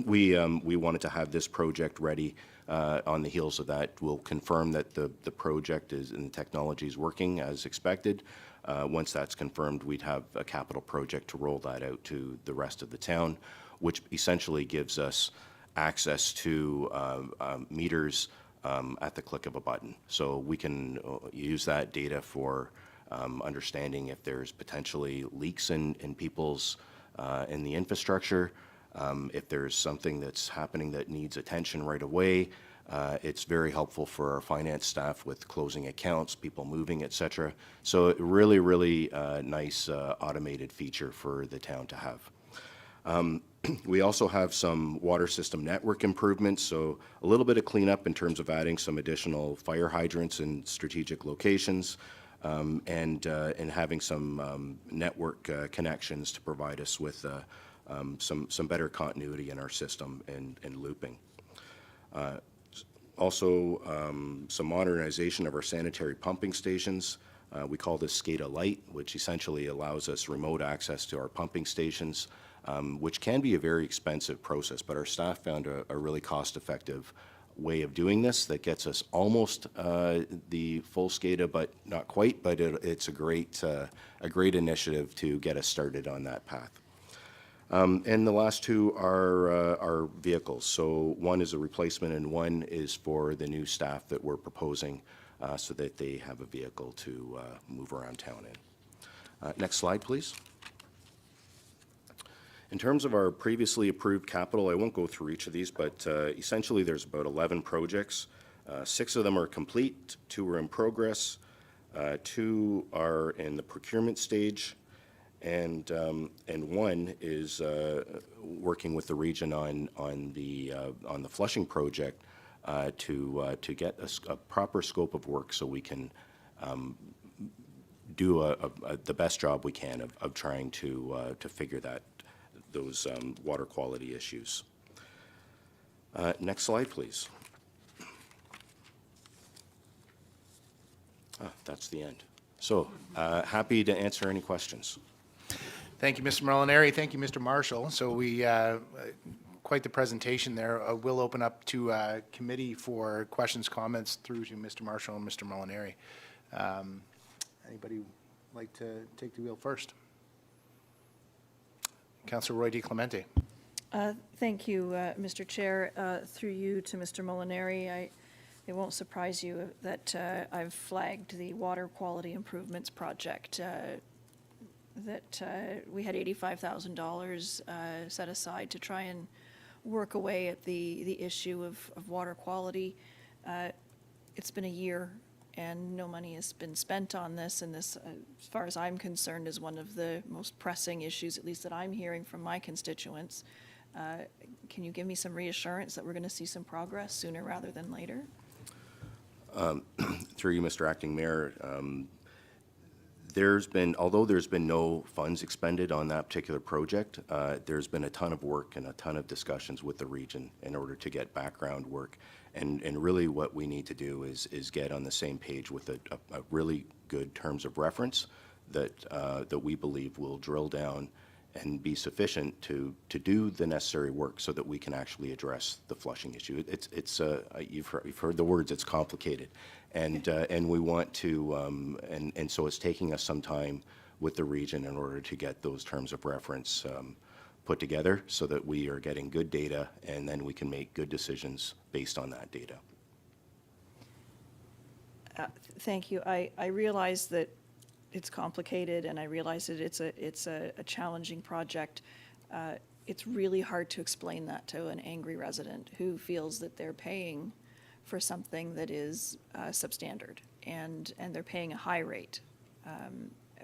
Speaker 10: we wanted to have this project ready on the heels of that. We'll confirm that the project is and the technology is working as expected. Once that's confirmed, we'd have a capital project to roll that out to the rest of the town, which essentially gives us access to meters at the click of a button. So we can use that data for understanding if there's potentially leaks in people's in the infrastructure, if there's something that's happening that needs attention right away. It's very helpful for our finance staff with closing accounts, people moving, et cetera. So really, really nice automated feature for the town to have. We also have some water system network improvements, so a little bit of cleanup in terms of adding some additional fire hydrants in strategic locations, and having some network connections to provide us with some better continuity in our system and looping. Also, some modernization of our sanitary pumping stations. We call this SCADA Lite, which essentially allows us remote access to our pumping stations, which can be a very expensive process, but our staff found a really cost-effective way of doing this that gets us almost the full SCADA, but not quite, but it's a great initiative to get us started on that path. And the last two are vehicles. So one is a replacement and one is for the new staff that we're proposing so that they have a vehicle to move around town in. Next slide, please. In terms of our previously approved capital, I won't go through each of these, but essentially there's about 11 projects. 6 of them are complete, 2 are in progress, 2 are in the procurement stage, and 1 is working with the region on the flushing project to get a proper scope of work so we can do the best job we can of trying to figure those water quality issues. Next slide, please. That's the end. So happy to answer any questions.
Speaker 1: Thank you, Mr. Molinari. Thank you, Mr. Marshall. So we, quite the presentation there. We'll open up to committee for questions, comments through to Mr. Marshall and Mr. Molinari. Anybody like to take the wheel first? Councillor Roy-DiClemente.
Speaker 5: Thank you, Mr. Chair. Through you to Mr. Molinari, it won't surprise you that I've flagged the water quality improvements project, that we had $85,000 set aside to try and work away at the issue of water quality. It's been a year and no money has been spent on this, and this, as far as I'm concerned, is one of the most pressing issues, at least that I'm hearing from my constituents. Can you give me some reassurance that we're going to see some progress sooner rather than later?
Speaker 10: Through you, Mr. Acting Mayor, although there's been no funds expended on that particular project, there's been a ton of work and a ton of discussions with the region in order to get background work. And really what we need to do is get on the same page with a really good terms of reference that we believe will drill down and be sufficient to do the necessary work so that we can actually address the flushing issue. You've heard the words, it's complicated. And we want to, and so it's taking us some time with the region in order to get those terms of reference put together so that we are getting good data and then we can make good decisions based on that data.
Speaker 5: Thank you. I realize that it's complicated and I realize that it's a challenging project. It's really hard to explain that to an angry resident who feels that they're paying for something that is substandard and they're paying a high rate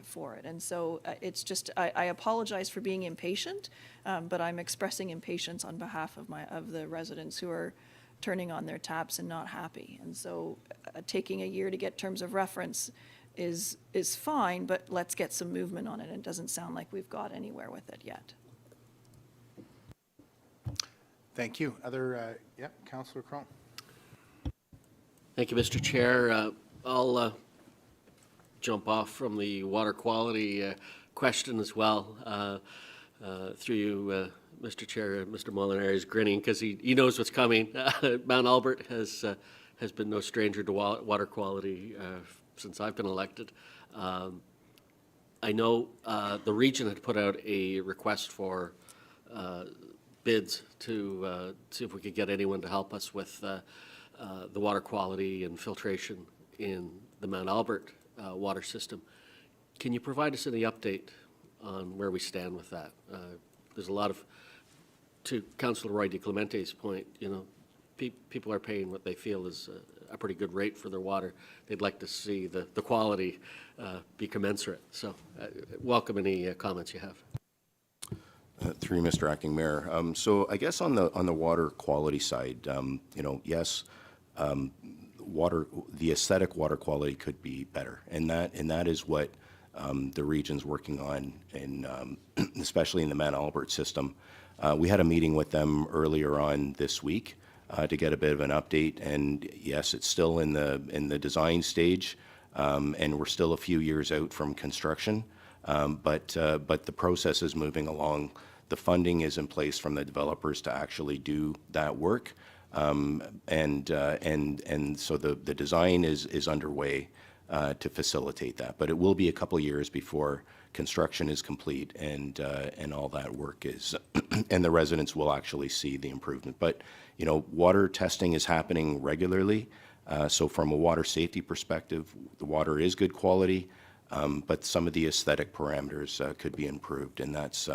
Speaker 5: for it. And so it's just, I apologize for being impatient, but I'm expressing impatience on behalf of the residents who are turning on their taps and not happy. And so taking a year to get terms of reference is fine, but let's get some movement on it. It doesn't sound like we've got anywhere with it yet.
Speaker 1: Thank you. Other, yeah, Councillor Crone.
Speaker 3: Thank you, Mr. Chair. I'll jump off from the water quality question as well. Through you, Mr. Chair, Mr. Molinari is grinning because he knows what's coming. Mount Albert has been no stranger to water quality since I've been elected. I know the region had put out a request for bids to see if we could get anyone to help us with the water quality and filtration in the Mount Albert water system. Can you provide us any update on where we stand with that? There's a lot of, to Councillor Roy-DiClemente's point, you know, people are paying what they feel is a pretty good rate for their water. They'd like to see the quality be commensurate. So welcome any comments you have.
Speaker 10: Through you, Mr. Acting Mayor. So I guess on the water quality side, you know, yes, the aesthetic water quality could be better, and that is what the region's working on, especially in the Mount Albert system. We had a meeting with them earlier on this week to get a bit of an update, and yes, it's still in the design stage, and we're still a few years out from construction, but the process is moving along. The funding is in place from the developers to actually do that work, and so the design is underway to facilitate that. But it will be a couple years before construction is complete and all that work is, and the residents will actually see the improvement. But you know, water testing is happening regularly. So from a water safety perspective, the water is good quality, but some of the aesthetic parameters could be improved, and that's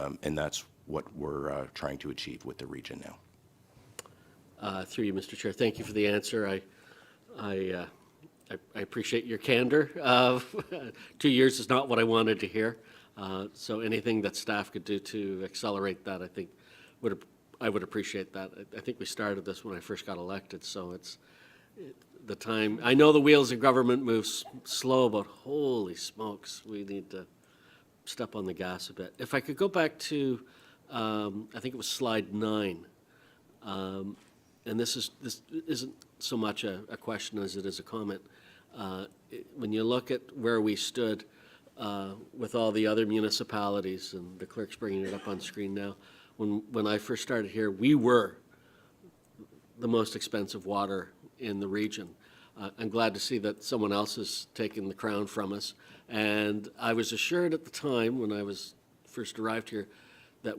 Speaker 10: what we're trying to achieve with the region now.
Speaker 3: Through you, Mr. Chair. Thank you for the answer. I appreciate your candor. 2 years is not what I wanted to hear. So anything that staff could do to accelerate that, I think, I would appreciate that. I think we started this when I first got elected, so the time. I know the wheels of government move slow, but holy smokes, we need to step on the gas a bit. If I could go back to, I think it was slide 9. And this isn't so much a question as it is a comment. When you look at where we stood with all the other municipalities, and the clerk's bringing it up on screen now, when I first started here, we were the most expensive water in the region. I'm glad to see that someone else has taken the crown from us. And I was assured at the time when I was first arrived here that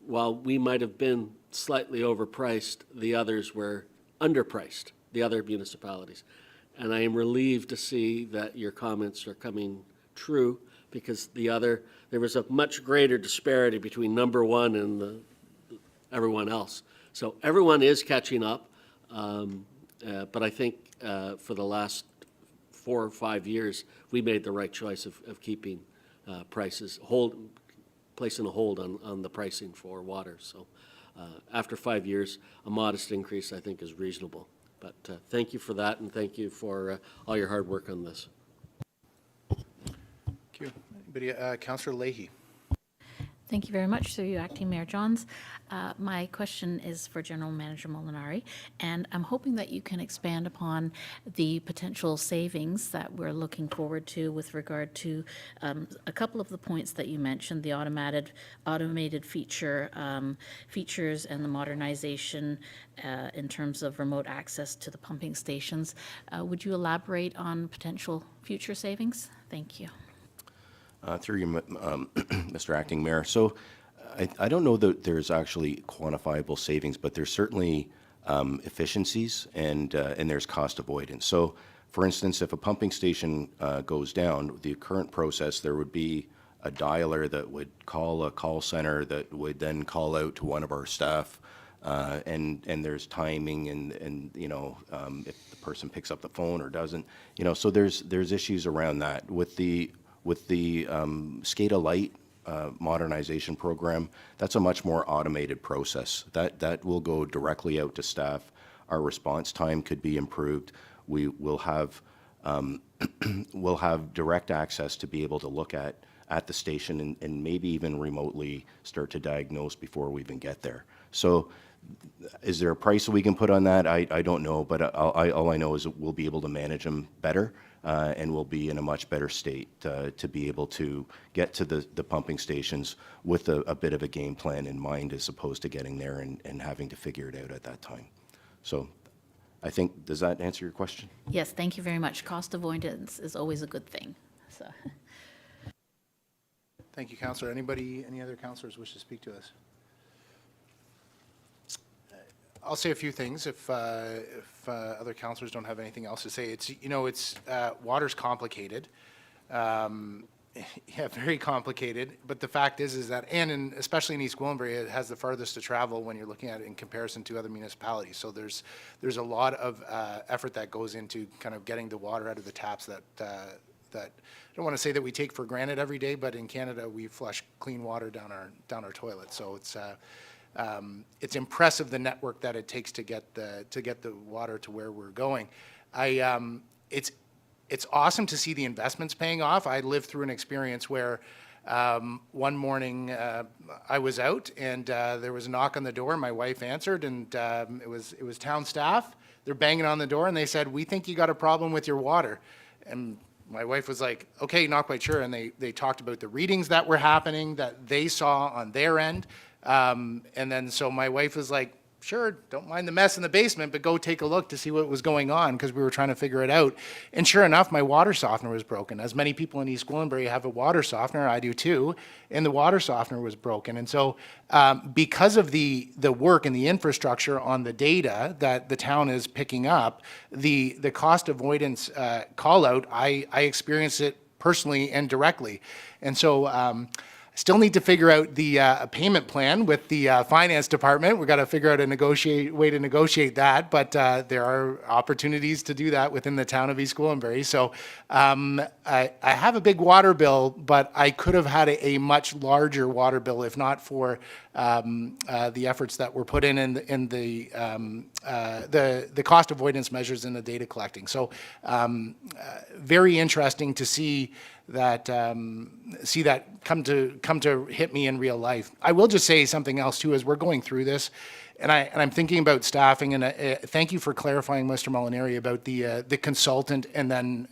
Speaker 3: while we might have been slightly overpriced, the others were underpriced, the other municipalities. And I am relieved to see that your comments are coming true, because there was a much greater disparity between number one and everyone else. So everyone is catching up, but I think for the last 4 or 5 years, we made the right choice of keeping prices, placing a hold on the pricing for water. So after 5 years, a modest increase, I think, is reasonable. But thank you for that, and thank you for all your hard work on this.
Speaker 1: Thank you. Anybody, Councillor Lahey.
Speaker 4: Thank you very much, through you, Acting Mayor Johns. My question is for General Manager Molinari, and I'm hoping that you can expand upon the potential savings that we're looking forward to with regard to a couple of the points that you mentioned, the automated features and the modernization in terms of remote access to the pumping stations. Would you elaborate on potential future savings? Thank you.
Speaker 10: Through you, Mr. Acting Mayor. So I don't know that there's actually quantifiable savings, but there's certainly efficiencies and there's cost avoidance. So, for instance, if a pumping station goes down, the current process, there would be a dialer that would call a call center that would then call out to one of our staff, and there's timing and you know, if the person picks up the phone or doesn't, you know, so there's issues around that. With the SCADA Lite modernization program, that's a much more automated process. That will go directly out to staff. Our response time could be improved. We will have will have direct access to be able to look at the station and maybe even remotely start to diagnose before we even get there. So is there a price that we can put on that? I don't know, but all I know is that we'll be able to manage them better, and we'll be in a much better state to be able to get to the pumping stations with a bit of a game plan in mind, as opposed to getting there and having to figure it out at that time. So I think, does that answer your question?
Speaker 4: Yes, thank you very much. Cost avoidance is always a good thing, so.
Speaker 1: Thank you, Councillor. Any other councillors wish to speak to this? I'll say a few things if other councillors don't have anything else to say. Water's complicated. Yeah, very complicated. But the fact is that, especially in East Gwillimbury, it has the farthest to travel when you're looking at it in comparison to other municipalities. So there's a lot of effort that goes into kind of getting the water out of the taps that I don't want to say that we take for granted every day, but in Canada we flush clean water down our toilet. So it's impressive the network that it takes to get the water to where we're going. It's awesome to see the investments paying off. I lived through an experience where one morning I was out and there was a knock on the door. My wife answered, and it was town staff. They're banging on the door and they said, "We think you got a problem with your water." And my wife was like, "Okay, not quite sure." And they talked about the readings that were happening that they saw on their end. And then so my wife was like, "Sure, don't mind the mess in the basement, but go take a look to see what was going on," because we were trying to figure it out. And sure enough, my water softener was broken. As many people in East Gwillimbury have a water softener, I do too, and the water softener was broken. And so because of the work and the infrastructure on the data that the town is picking up, the cost avoidance call out, I experienced it personally and directly. And so still need to figure out the payment plan with the finance department. We've got to figure out a way to negotiate that, but there are opportunities to do that within the town of East Gwillimbury. So I have a big water bill, but I could have had a much larger water bill if not for the efforts that were put in the cost avoidance measures in the data collecting. So very interesting to see that come to hit me in real life. I will just say something else too as we're going through this, and I'm thinking about staffing. And thank you for clarifying, Mr. Molinari, about the consultant and then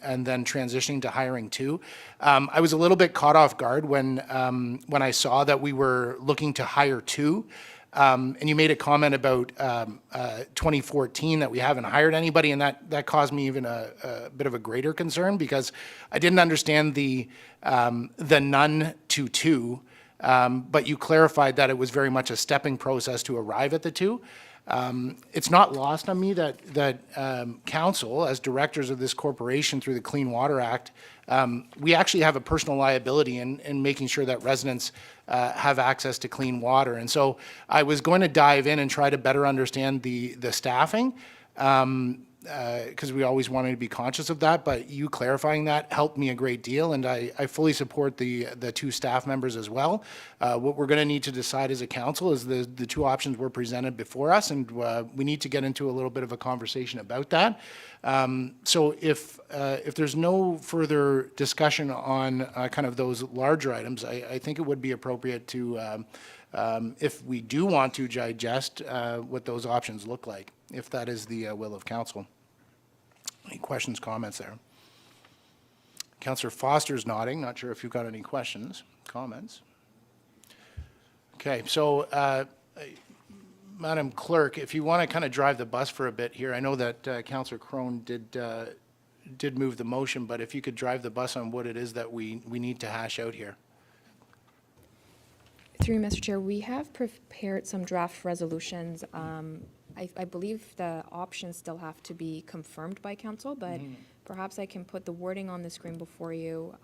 Speaker 1: transitioning to hiring two. I was a little bit caught off guard when I saw that we were looking to hire two. And you made a comment about 2014 that we haven't hired anybody, and that caused me even a bit of a greater concern because I didn't understand the none to two, but you clarified that it was very much a stepping process to arrive at the two. It's not lost on me that council, as directors of this corporation through the Clean Water Act, we actually have a personal liability in making sure that residents have access to clean water. And so I was going to dive in and try to better understand the staffing, because we always wanted to be conscious of that, but you clarifying that helped me a great deal, and I fully support the two staff members as well. What we're going to need to decide as a council is the two options were presented before us, and we need to get into a little bit of a conversation about that. So if there's no further discussion on kind of those larger items, I think it would be appropriate to, if we do want to digest what those options look like, if that is the will of council. Any questions, comments there? Councillor Foster's nodding. Not sure if you've got any questions, comments. Okay, so Madam Clerk, if you want to kind of drive the bus for a bit here, I know that Councillor Crone did move the motion, but if you could drive the bus on what it is that we need to hash out here.
Speaker 6: Through you, Mr. Chair, we have prepared some draft resolutions. I believe the options still have to be confirmed by council, but perhaps I can put the wording on the screen before you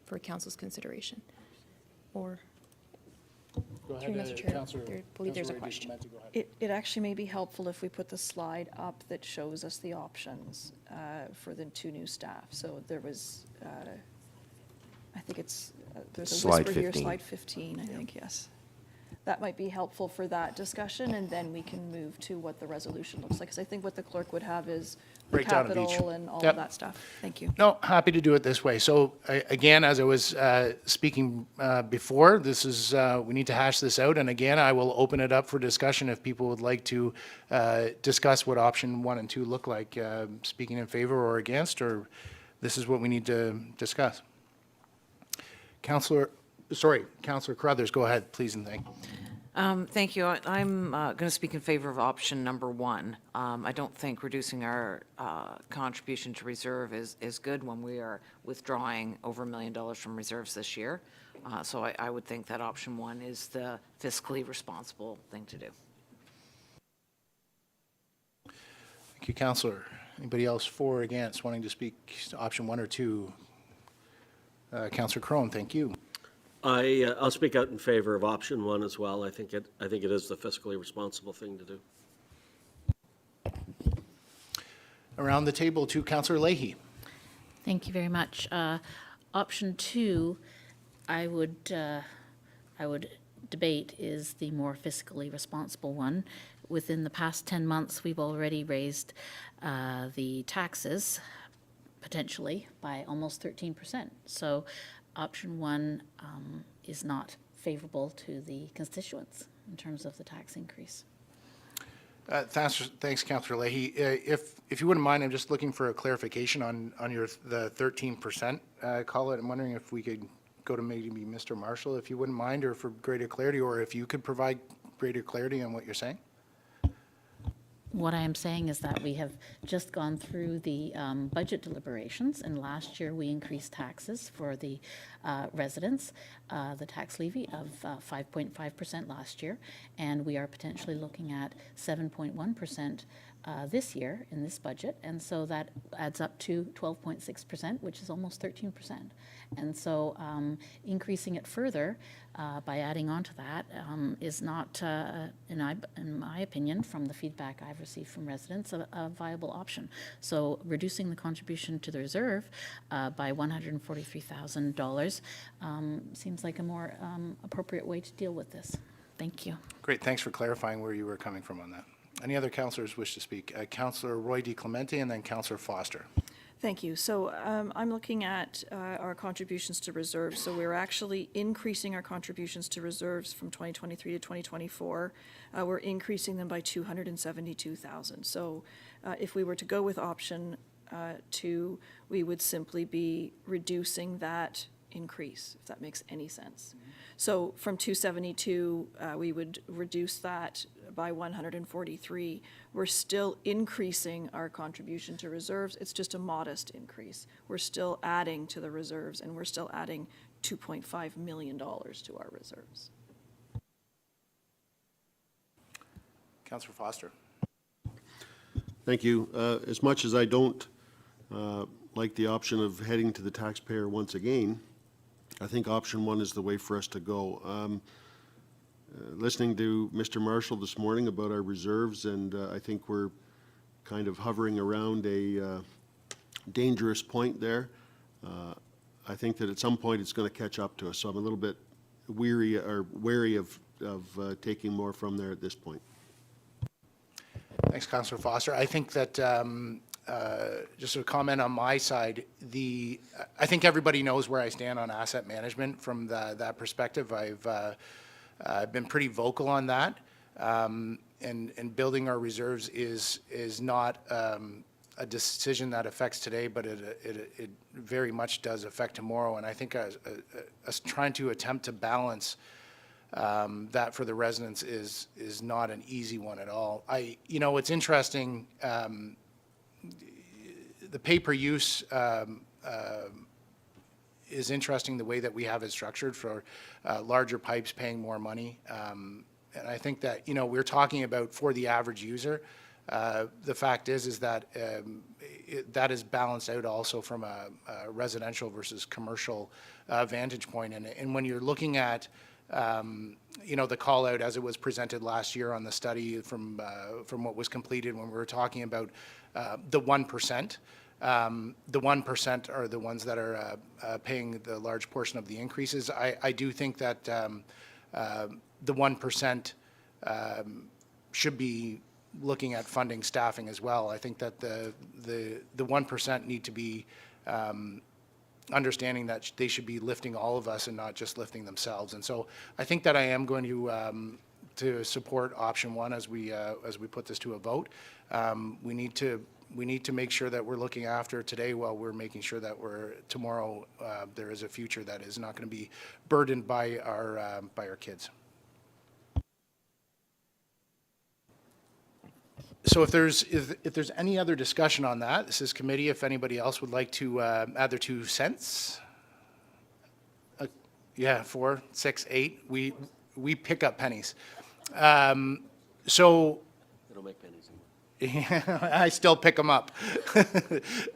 Speaker 6: for council's consideration. Or,
Speaker 1: Go
Speaker 6: through you,
Speaker 1: ahead,
Speaker 6: Mr. Chair,
Speaker 1: Councillor.
Speaker 6: I believe there's a
Speaker 1: Councillor
Speaker 6: question.
Speaker 1: Roy-DiClemente, go ahead.
Speaker 5: It actually may be helpful if we put the slide up that shows us the options for the two new staff. So there was, I think it's, there's a
Speaker 10: Slide
Speaker 5: whisper here,
Speaker 10: 15.
Speaker 5: slide 15, I think, yes. that might be helpful for that discussion, and then we can move to what the resolution looks like. Because I think what the clerk would have is the
Speaker 1: Breakdown of each.
Speaker 5: capital and all
Speaker 1: Yep.
Speaker 5: of that stuff. Thank you.
Speaker 1: No, happy to do it this way. So again, as I was speaking before, this is, we need to hash this out. And again, I will open it up for discussion if people would like to discuss what option 1 and 2 look like, speaking in favor or against, or this is what we need to discuss. Councillor Carruthers, go ahead, please and thank you.
Speaker 2: Thank you. I'm going to speak in favor of option number 1. I don't think reducing our contribution to reserve is good when we are withdrawing over $1 million from reserves this year. So I would think that option 1 is the fiscally responsible thing to do.
Speaker 1: Thank you, Councillor. Anybody else for or against wanting to speak to option 1 or 2? Councillor Crone, thank you.
Speaker 3: I'll speak out in favor of option 1 as well. I think it is the fiscally responsible thing to do.
Speaker 1: Around the table to Councillor Lahey.
Speaker 4: Thank you very much. Option 2, I would debate is the more fiscally responsible one. Within the past 10 months, we've already raised the taxes potentially by almost 13%. So option 1 is not favorable to the constituents in terms of the tax increase.
Speaker 1: Thanks, Councillor Lahey. If you wouldn't mind, I'm just looking for a clarification on the 13% call it. I'm wondering if we could go to maybe Mr. Marshall, if you wouldn't mind, or for greater clarity, or if you could provide greater clarity on what you're saying.
Speaker 4: What I am saying is that we have just gone through the budget deliberations, and last year we increased taxes for the residents, the tax levy of 5.5% last year, and we are potentially looking at 7.1% this year in this budget, and so that adds up to 12.6%, which is almost 13%. And so increasing it further by adding on to that is not, in my opinion, from the feedback I've received from residents, a viable option. So reducing the contribution to the reserve by $143,000 seems like a more appropriate way to deal with this. Thank you.
Speaker 1: Great, thanks for clarifying where you were coming from on that. Any other councillors wish to speak? Councillor Roy-DiClemente and then Councillor Foster.
Speaker 5: Thank you. So I'm looking at our contributions to reserves. So we're actually increasing our contributions to reserves from 2023 to 2024. We're increasing them by $272,000. So if we were to go with option 2, we would simply be reducing that increase, if that makes any sense. So from 272, we would reduce that by 143. We're still increasing our contribution to reserves. It's just a modest increase. We're still adding to the reserves, and we're still adding $2.5 million to our reserves.
Speaker 1: Councillor Foster.
Speaker 11: Thank you. As much as I don't like the option of heading to the taxpayer once again, I think option 1 is the way for us to go. Listening to Mr. Marshall this morning about our reserves, and I think we're kind of hovering around a dangerous point there. I think that at some point it's going to catch up to us, so I'm a little bit wary of taking more from there at this point.
Speaker 1: Thanks, Councillor Foster. I think that just a comment on my side, I think everybody knows where I stand on asset management from that perspective. I've been pretty vocal on that, and building our reserves is not a decision that affects today, but it very much does affect tomorrow. And I think trying to attempt to balance that for the residents is not an easy one at all. It's interesting. The pay-per-use is interesting, the way that we have it structured for larger pipes paying more money. And I think that, we're talking about for the average user. The fact is that that is balanced out also from a residential versus commercial vantage point. And when you're looking at, the call out as it was presented last year on the study from what was completed when we were talking about the 1%. The 1% are the ones that are paying the large portion of the increases. I do think that the 1% should be looking at funding staffing as well. I think that the 1% need to be understanding that they should be lifting all of us and not just lifting themselves. And so I think that I am going to support option one as we put this to a vote. We need to make sure that we're looking after today while we're making sure that tomorrow there is a future that is not going to be burdened by our kids. So if there's any other discussion on that, this is committee. If anybody else would like to add their 2 cents. Yeah, 4, 6, 8. We pick up pennies. So
Speaker 3: They don't make pennies anymore.
Speaker 1: I still pick them up.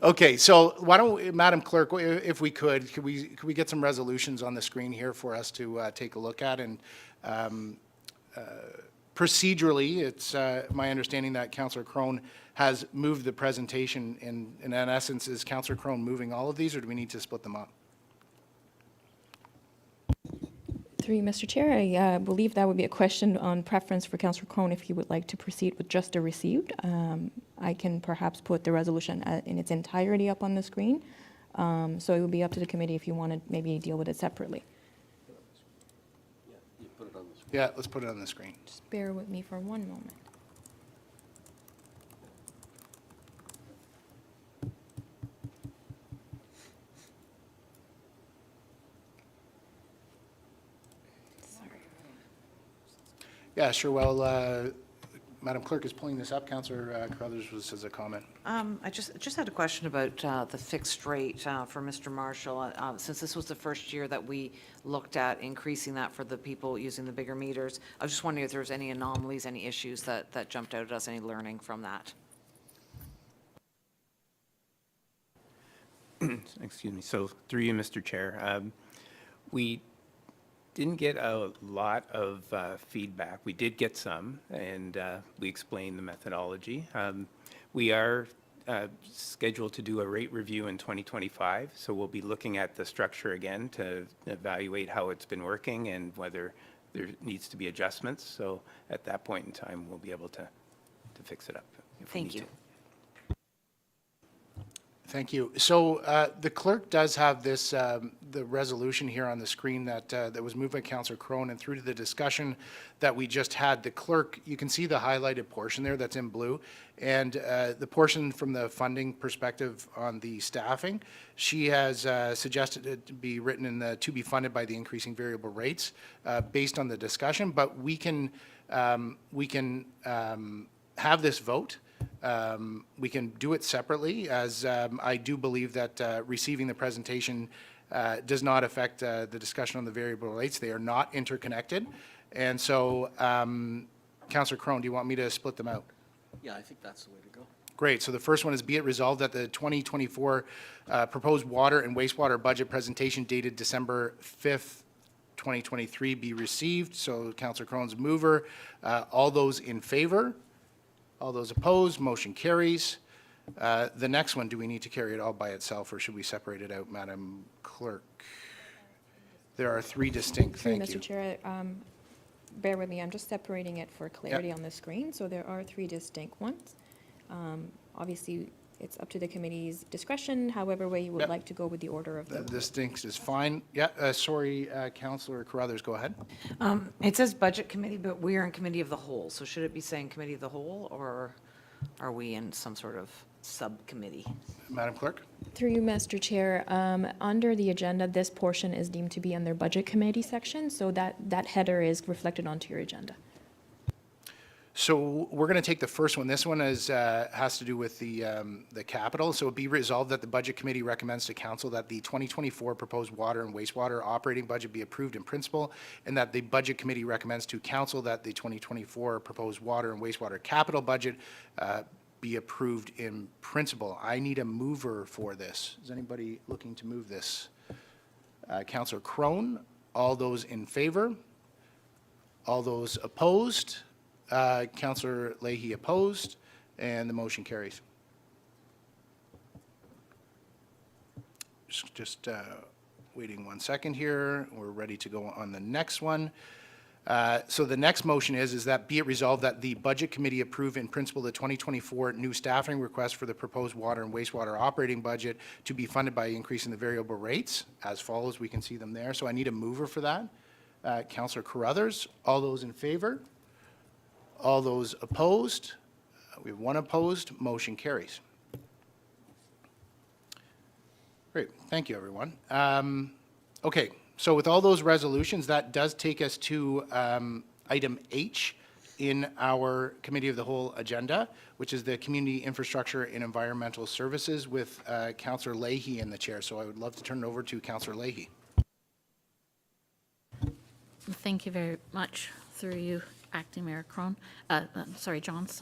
Speaker 1: Okay, so why don't we, Madam Clerk, if we could we get some resolutions on the screen here for us to take a look at? And procedurally, it's my understanding that Councillor Crone has moved the presentation, and in essence, is Councillor Crone moving all of these, or do we need to split them up?
Speaker 6: Through you, Mr. Chair, I believe that would be a question on preference for Councillor Crone if he would like to proceed with just a received. I can perhaps put the resolution in its entirety up on the screen. So it would be up to the committee if you want to maybe deal with it separately.
Speaker 3: You put it on the screen.
Speaker 1: Yeah, let's put it on the screen.
Speaker 6: Just bear with me for one moment.
Speaker 1: Yeah, sure. Well, Madam Clerk is pulling this up. Councillor Carruthers has a comment.
Speaker 2: I just had a question about the fixed rate for Mr. Marshall. Since this was the first year that we looked at increasing that for the people using the bigger meters, I was just wondering if there was any anomalies, any issues that jumped out at us, any learning from that?
Speaker 9: Excuse me. So through you, Mr. Chair, we didn't get a lot of feedback. We did get some, and we explained the methodology. We are scheduled to do a rate review in 2025, so we'll be looking at the structure again to evaluate how it's been working and whether there needs to be adjustments. So at that point in time, we'll be able to fix it up if we
Speaker 2: Thank
Speaker 9: need
Speaker 2: you.
Speaker 9: to.
Speaker 1: Thank you. So the clerk does have this, the resolution here on the screen that was moved by Councillor Crone, and through to the discussion that we just had, the clerk, you can see the highlighted portion there that's in blue, and the portion from the funding perspective on the staffing, she has suggested it to be written in the to be funded by the increasing variable rates based on the discussion, but we can have this vote. We can do it separately, as I do believe that receiving the presentation does not affect the discussion on the variable rates. They are not interconnected. And so, Councillor Crone, do you want me to split them out?
Speaker 3: Yeah, I think that's the way to go.
Speaker 1: Great. So the first one is, be it resolved that the 2024 proposed water and wastewater budget presentation dated December 5th, 2023 be received. So Councillor Crone's mover. All those in favor? All those opposed? Motion carries. The next one, do we need to carry it all by itself, or should we separate it out, Madam Clerk? There are three distinct,
Speaker 6: Through
Speaker 1: thank you.
Speaker 6: Mr. Chair, bear with me, I'm just separating it for clarity on the screen. So there are three distinct ones. Obviously, it's up to the committee's discretion, however way you would
Speaker 1: Yep.
Speaker 6: like to go with the order of
Speaker 1: The
Speaker 6: the.
Speaker 1: distinct is fine. Yeah, sorry, Councillor Carruthers, go ahead.
Speaker 2: It says Budget Committee, but we are in Committee of the Whole, so should it be saying Committee of the Whole, or are we in some sort of subcommittee?
Speaker 1: Madam Clerk?
Speaker 6: Through you, Mr. Chair, under the agenda, this portion is deemed to be in their Budget Committee section, so that header is reflected onto your agenda.
Speaker 1: So we're going to take the first one. This one is, has to do with the capital. So it be resolved that the Budget Committee recommends to Council that the 2024 proposed water and wastewater operating budget be approved in principle, and that the Budget Committee recommends to Council that the 2024 proposed water and wastewater capital budget be approved in principle. I need a mover for this. Is anybody looking to move this? Councillor Crone, all those in favor? All those opposed? Councillor Lahey opposed, and the motion carries. Just waiting 1 second here. We're ready to go on the next one. So the next motion is that be it resolved that the Budget Committee approve in principle the 2024 new staffing request for the proposed water and wastewater operating budget to be funded by increasing the variable rates as follows. We can see them there. So I need a mover for that. Councillor Carruthers. All those in favor? All those opposed? We have one opposed. Motion carries. Great. Thank you, everyone. Okay. So with all those resolutions, that does take us to item H in our Committee of the Whole agenda, which is the Community Infrastructure and Environmental Services with Councillor Lahey in the chair. So I would love to turn it over to Councillor Lahey.
Speaker 4: Thank you very much, through you, Acting Mayor Crone. Johns.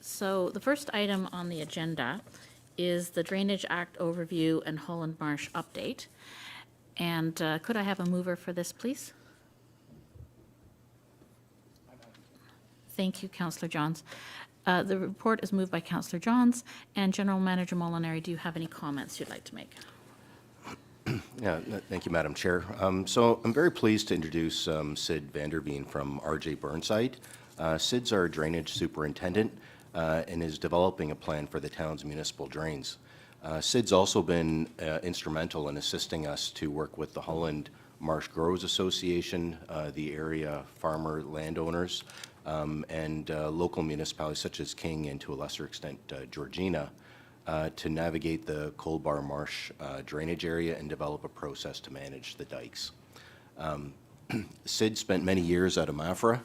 Speaker 4: So the first item on the agenda is the Drainage Act overview and Holland Marsh update. And could I have a mover for this, please? Thank you, Councillor Johns. The report is moved by Councillor Johns, and General Manager Molinari, do you have any comments you'd like to make?
Speaker 10: Yeah, thank you, Madam Chair. So I'm very pleased to introduce Sid Vanderveen from RJ Burnside. Sid's our drainage superintendent and is developing a plan for the town's municipal drains. Sid's also been instrumental in assisting us to work with the Holland Marsh Growers Association, the area farmer landowners, and local municipalities such as King and to a lesser extent Georgina, to navigate the Cold Bar Marsh drainage area and develop a process to manage the dikes. Sid spent many years at Amafra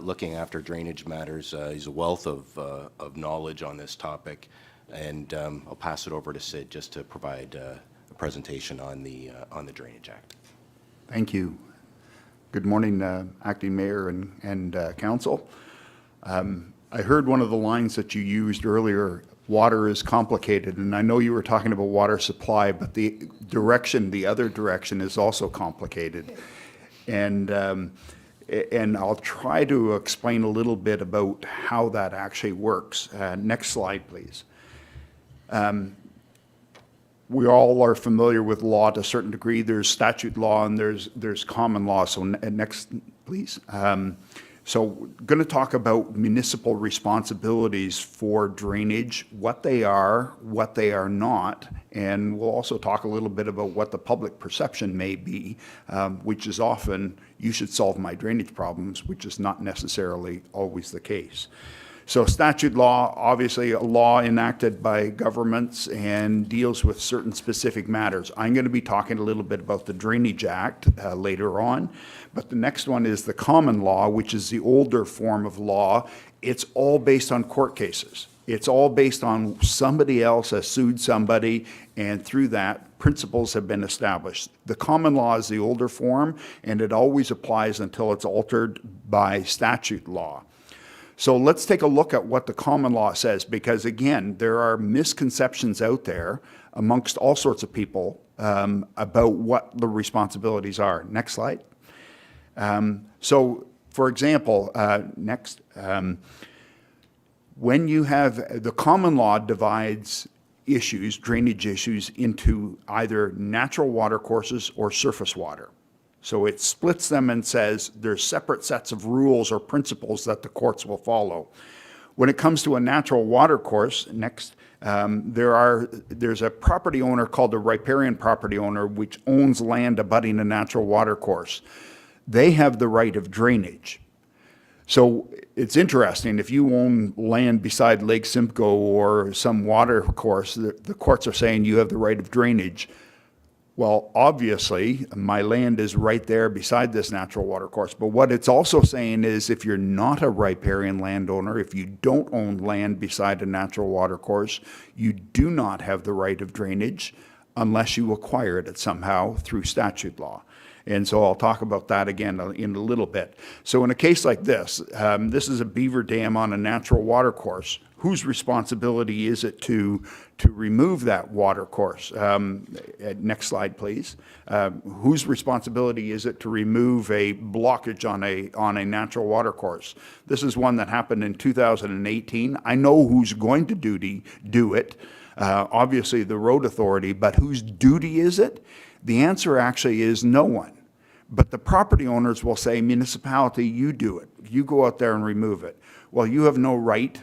Speaker 10: looking after drainage matters. He's a wealth of knowledge on this topic, and I'll pass it over to Sid just to provide a presentation on the Drainage Act.
Speaker 12: Thank you. Good morning, Acting Mayor and Council. I heard one of the lines that you used earlier, water is complicated, and I know you were talking about water supply, but the other direction is also complicated. And I'll try to explain a little bit about how that actually works. Next slide, please. We all are familiar with law to a certain degree. There's statute law and there's common law. So next, please. So going to talk about municipal responsibilities for drainage, what they are not, and we'll also talk a little bit about what the public perception may be, which is often, you should solve my drainage problems, which is not necessarily always the case. So statute law, obviously a law enacted by governments and deals with certain specific matters. I'm going to be talking a little bit about the Drainage Act later on, but the next one is the common law, which is the older form of law. It's all based on court cases. It's all based on somebody else has sued somebody, and through that, principles have been established. The common law is the older form, and it always applies until it's altered by statute law. So let's take a look at what the common law says, because again, there are misconceptions out there amongst all sorts of people about what the responsibilities are. Next slide. So for example, next, when you have, the common law divides issues, drainage issues, into either natural water courses or surface water. So it splits them and says there's separate sets of rules or principles that the courts will follow. When it comes to a natural water course, next, there's a property owner called a riparian property owner which owns land abutting a natural water course. They have the right of drainage. So it's interesting, if you own land beside Lake Simcoe or some water course, the courts are saying you have the right of drainage. Well, obviously, my land is right there beside this natural water course. But what it's also saying is if you're not a riparian landowner, if you don't own land beside a natural water course, you do not have the right of drainage unless you acquire it somehow through statute law. And so I'll talk about that again in a little bit. So in a case like this, this is a beaver dam on a natural water course. Whose responsibility is it to remove that water course? Next slide, please. Whose responsibility is it to remove a blockage on a natural water course? This is one that happened in 2018. I know who's going to do it. Obviously, the road authority, but whose duty is it? The answer actually is no one. But the property owners will say, municipality, you do it. You go out there and remove it. Well, you have no right.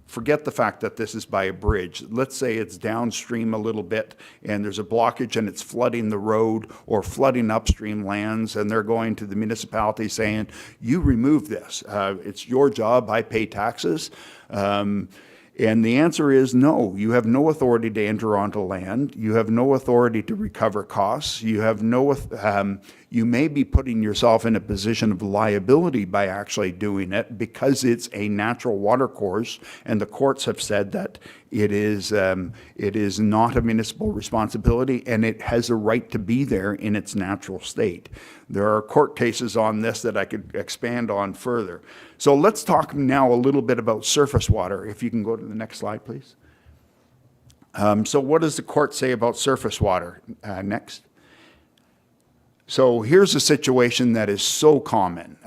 Speaker 12: Forget the fact that this is by a bridge. Let's say it's downstream a little bit and there's a blockage and it's flooding the road or flooding upstream lands, and they're going to the municipality saying, you remove this. It's your job. I pay taxes. And the answer is no. You have no authority to enter onto land. You have no authority to recover costs. You have no. You may be putting yourself in a position of liability by actually doing it because it's a natural water course, and the courts have said that it is not a municipal responsibility, and it has a right to be there in its natural state. There are court cases on this that I could expand on further. So let's talk now a little bit about surface water. If you can go to the next slide, please. So what does the court say about surface water? Next. So here's a situation that is so common.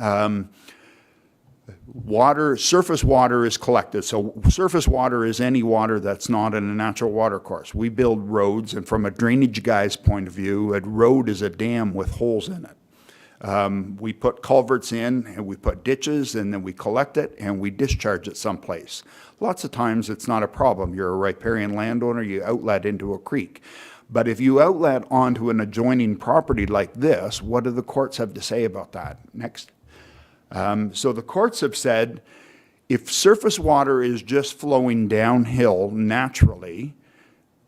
Speaker 12: Surface water is collected. So surface water is any water that's not in a natural water course. We build roads, and from a drainage guy's point of view, a road is a dam with holes in it. We put culverts in, and we put ditches, and then we collect it, and we discharge it someplace. Lots of times it's not a problem. You're a riparian landowner, you outlet into a creek. But if you outlet onto an adjoining property like this, what do the courts have to say about that? Next. So the courts have said, if surface water is just flowing downhill naturally,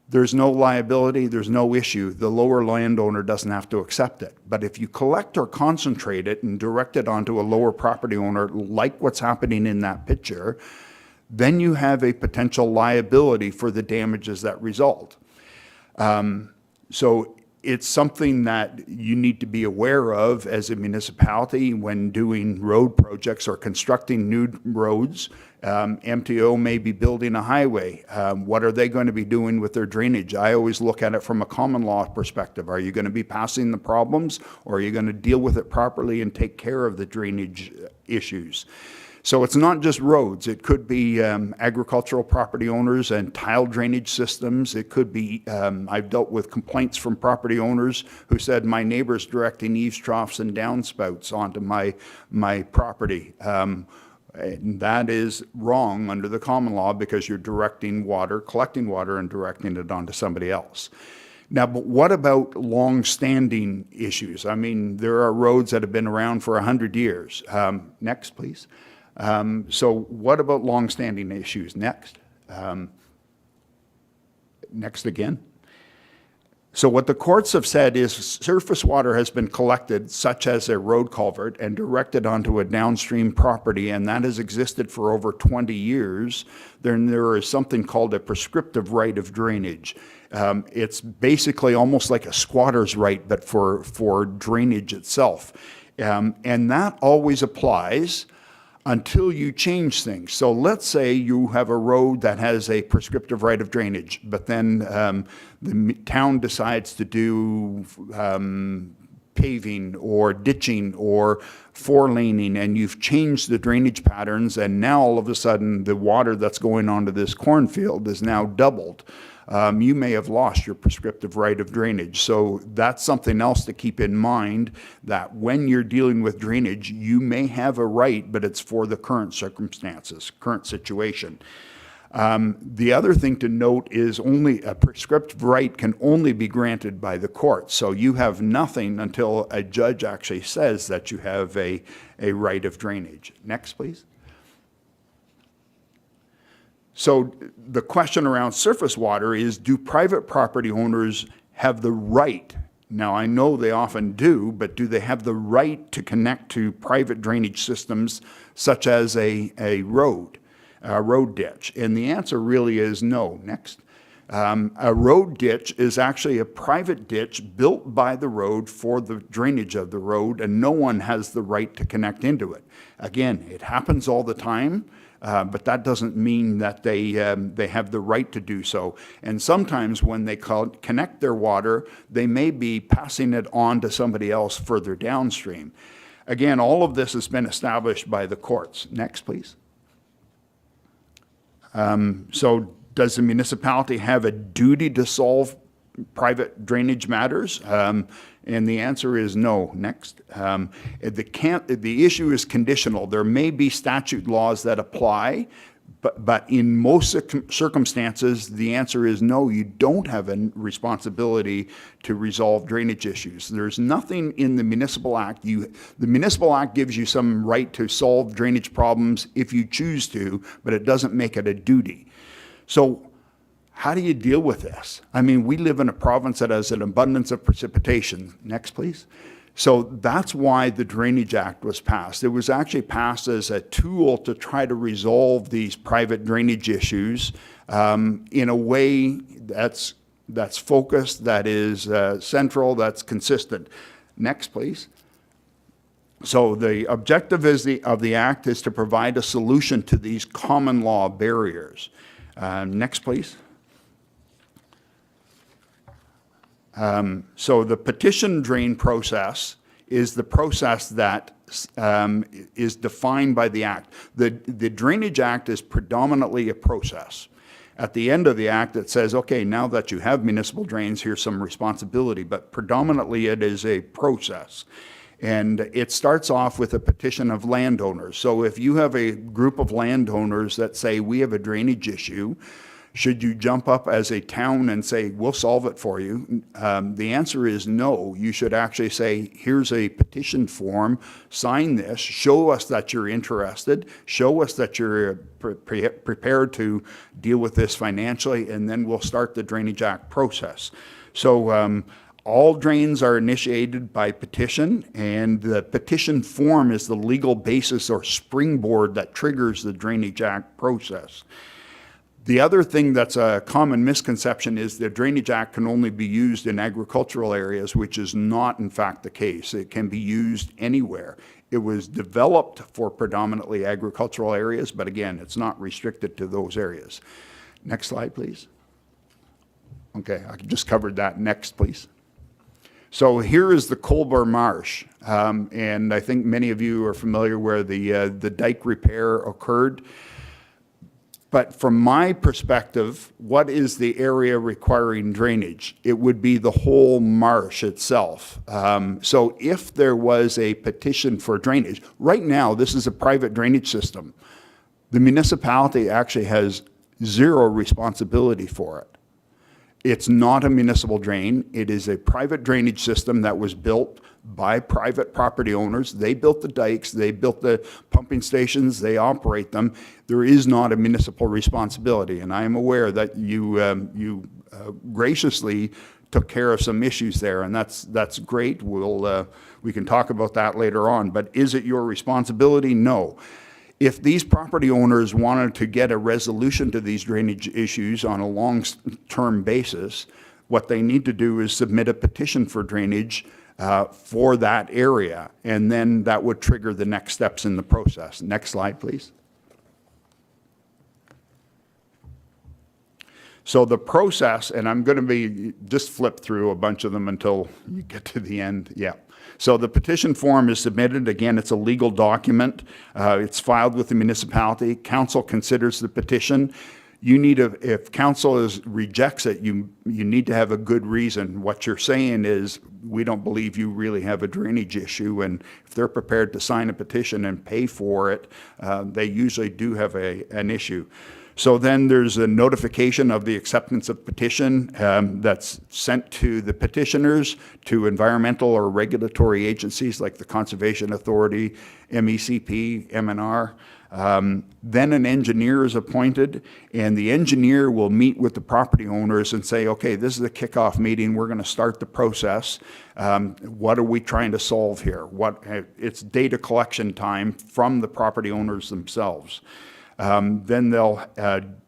Speaker 12: there's no liability, there's no issue. The lower landowner doesn't have to accept it. But if you collect or concentrate it and direct it onto a lower property owner, like what's happening in that picture, then you have a potential liability for the damages that result. So it's something that you need to be aware of as a municipality when doing road projects or constructing new roads. MTO may be building a highway. What are they going to be doing with their drainage? I always look at it from a common law perspective. Are you going to be passing the problems, or are you going to deal with it properly and take care of the drainage issues? So it's not just roads. It could be agricultural property owners and tile drainage systems. It could be, I've dealt with complaints from property owners who said, my neighbor's directing eaves troughs and downspouts onto my property. And that is wrong under the common law because you're directing water, collecting water and directing it onto somebody else. Now, but what about long-standing issues? I mean, there are roads that have been around for 100 years. Next, please. So what about long-standing issues? Next. Next again. So what the courts have said is surface water has been collected, such as a road culvert, and directed onto a downstream property, and that has existed for over 20 years. Then there is something called a prescriptive right of drainage. It's basically almost like a squatter's right, but for drainage itself. And that always applies until you change things. So let's say you have a road that has a prescriptive right of drainage, but then the town decides to do paving or ditching or four-laning, and you've changed the drainage patterns, and now all of a sudden the water that's going onto this cornfield is now doubled. You may have lost your prescriptive right of drainage. So that's something else to keep in mind, that when you're dealing with drainage, you may have a right, but it's for the current circumstances, current situation. The other thing to note is only a prescriptive right can only be granted by the court. So you have nothing until a judge actually says that you have a right of drainage. Next, please. So the question around surface water is, do private property owners have the right? Now, I know they often do, but do they have the right to connect to private drainage systems such as a road ditch? And the answer really is no. Next. A road ditch is actually a private ditch built by the road for the drainage of the road, and no one has the right to connect into it. Again, it happens all the time. But that doesn't mean that they have the right to do so. And sometimes when they connect their water, they may be passing it on to somebody else further downstream. Again, all of this has been established by the courts. Next, please. So does the municipality have a duty to solve private drainage matters? And the answer is no. Next. The issue is conditional. There may be statute laws that apply, but in most circumstances, the answer is no, you don't have a responsibility to resolve drainage issues. There's nothing in the Municipal Act. The Municipal Act gives you some right to solve drainage problems if you choose to, but it doesn't make it a duty. So how do you deal with this? I mean, we live in a province that has an abundance of precipitation. Next, please. So that's why the Drainage Act was passed. It was actually passed as a tool to try to resolve these private drainage issues in a way that's focused, that is central, that's consistent. Next, please. So the objective of the Act is to provide a solution to these common law barriers. Next, please. So the petition drain process is the process that is defined by the Act. The Drainage Act is predominantly a process. At the end of the Act, it says, okay, now that you have municipal drains, here's some responsibility, but predominantly it is a process. And it starts off with a petition of landowners. So if you have a group of landowners that say, we have a drainage issue, should you jump up as a town and say, we'll solve it for you? The answer is no. You should actually say, here's a petition form, sign this, show us that you're interested, show us that you're prepared to deal with this financially, and then we'll start the Drainage Act process. So all drains are initiated by petition, and the petition form is the legal basis or springboard that triggers the Drainage Act process. The other thing that's a common misconception is the Drainage Act can only be used in agricultural areas, which is not in fact the case. It can be used anywhere. It was developed for predominantly agricultural areas, but again, it's not restricted to those areas. Next slide, please. Okay, I just covered that. Next, please. So here is the Colbert Marsh, and I think many of you are familiar where the dike repair occurred. But from my perspective, what is the area requiring drainage? It would be the whole marsh itself. So if there was a petition for drainage, right now this is a private drainage system. The municipality actually has zero responsibility for it. It's not a municipal drain. It is a private drainage system that was built by private property owners. They built the dikes, they built the pumping stations, they operate them. There is not a municipal responsibility, and I am aware that you graciously took care of some issues there, and that's great. We can talk about that later on, but is it your responsibility? No. If these property owners wanted to get a resolution to these drainage issues on a long-term basis, what they need to do is submit a petition for drainage for that area, and then that would trigger the next steps in the process. Next slide, please. So the process, and I'm going to just flip through a bunch of them until you get to the end. Yeah. So the petition form is submitted. Again, it's a legal document. It's filed with the municipality. Council considers the petition. If council rejects it, you need to have a good reason. What you're saying is, we don't believe you really have a drainage issue, and if they're prepared to sign a petition and pay for it, they usually do have an issue. So then there's a notification of the acceptance of petition that's sent to the petitioners, to environmental or regulatory agencies like the Conservation Authority, MECP, MNR. Then an engineer is appointed, and the engineer will meet with the property owners and say, okay, this is the kickoff meeting, we're going to start the process. What are we trying to solve here? It's data collection time from the property owners themselves. Then they'll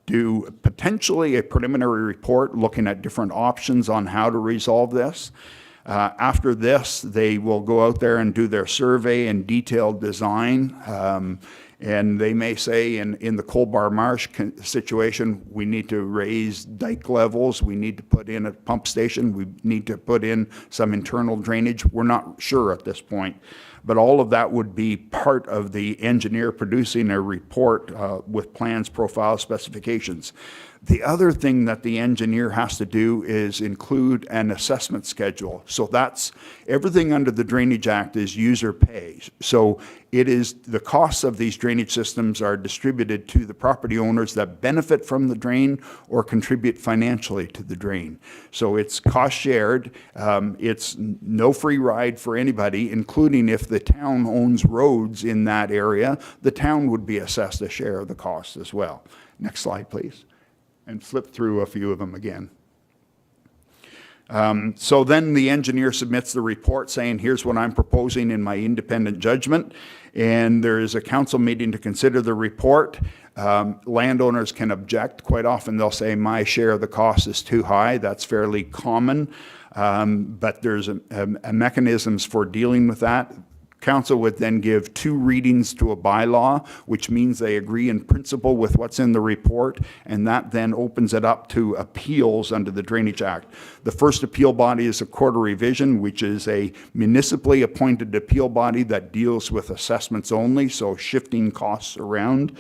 Speaker 12: do potentially a preliminary report looking at different options on how to resolve this. After this, they will go out there and do their survey and detailed design. And they may say in the Colbert Marsh situation, we need to raise dike levels, we need to put in a pump station, we need to put in some internal drainage. We're not sure at this point. But all of that would be part of the engineer producing a report with plans, profiles, specifications. The other thing that the engineer has to do is include an assessment schedule. So that's, everything under the Drainage Act is user pay. So it is, the costs of these drainage systems are distributed to the property owners that benefit from the drain or contribute financially to the drain. So it's cost shared. It's no free ride for anybody, including if the town owns roads in that area, the town would be assessed a share of the cost as well. Next slide, please. And flip through a few of them again. So then the engineer submits the report saying, here's what I'm proposing in my independent judgment. And there is a council meeting to consider the report. Landowners can object. Quite often they'll say, my share of the cost is too high. That's fairly common. But there's a mechanisms for dealing with that. Council would then give 2 readings to a bylaw, which means they agree in principle with what's in the report, and that then opens it up to appeals under the Drainage Act. The first appeal body is a Court of Revision, which is a municipally appointed appeal body that deals with assessments only, so shifting costs around.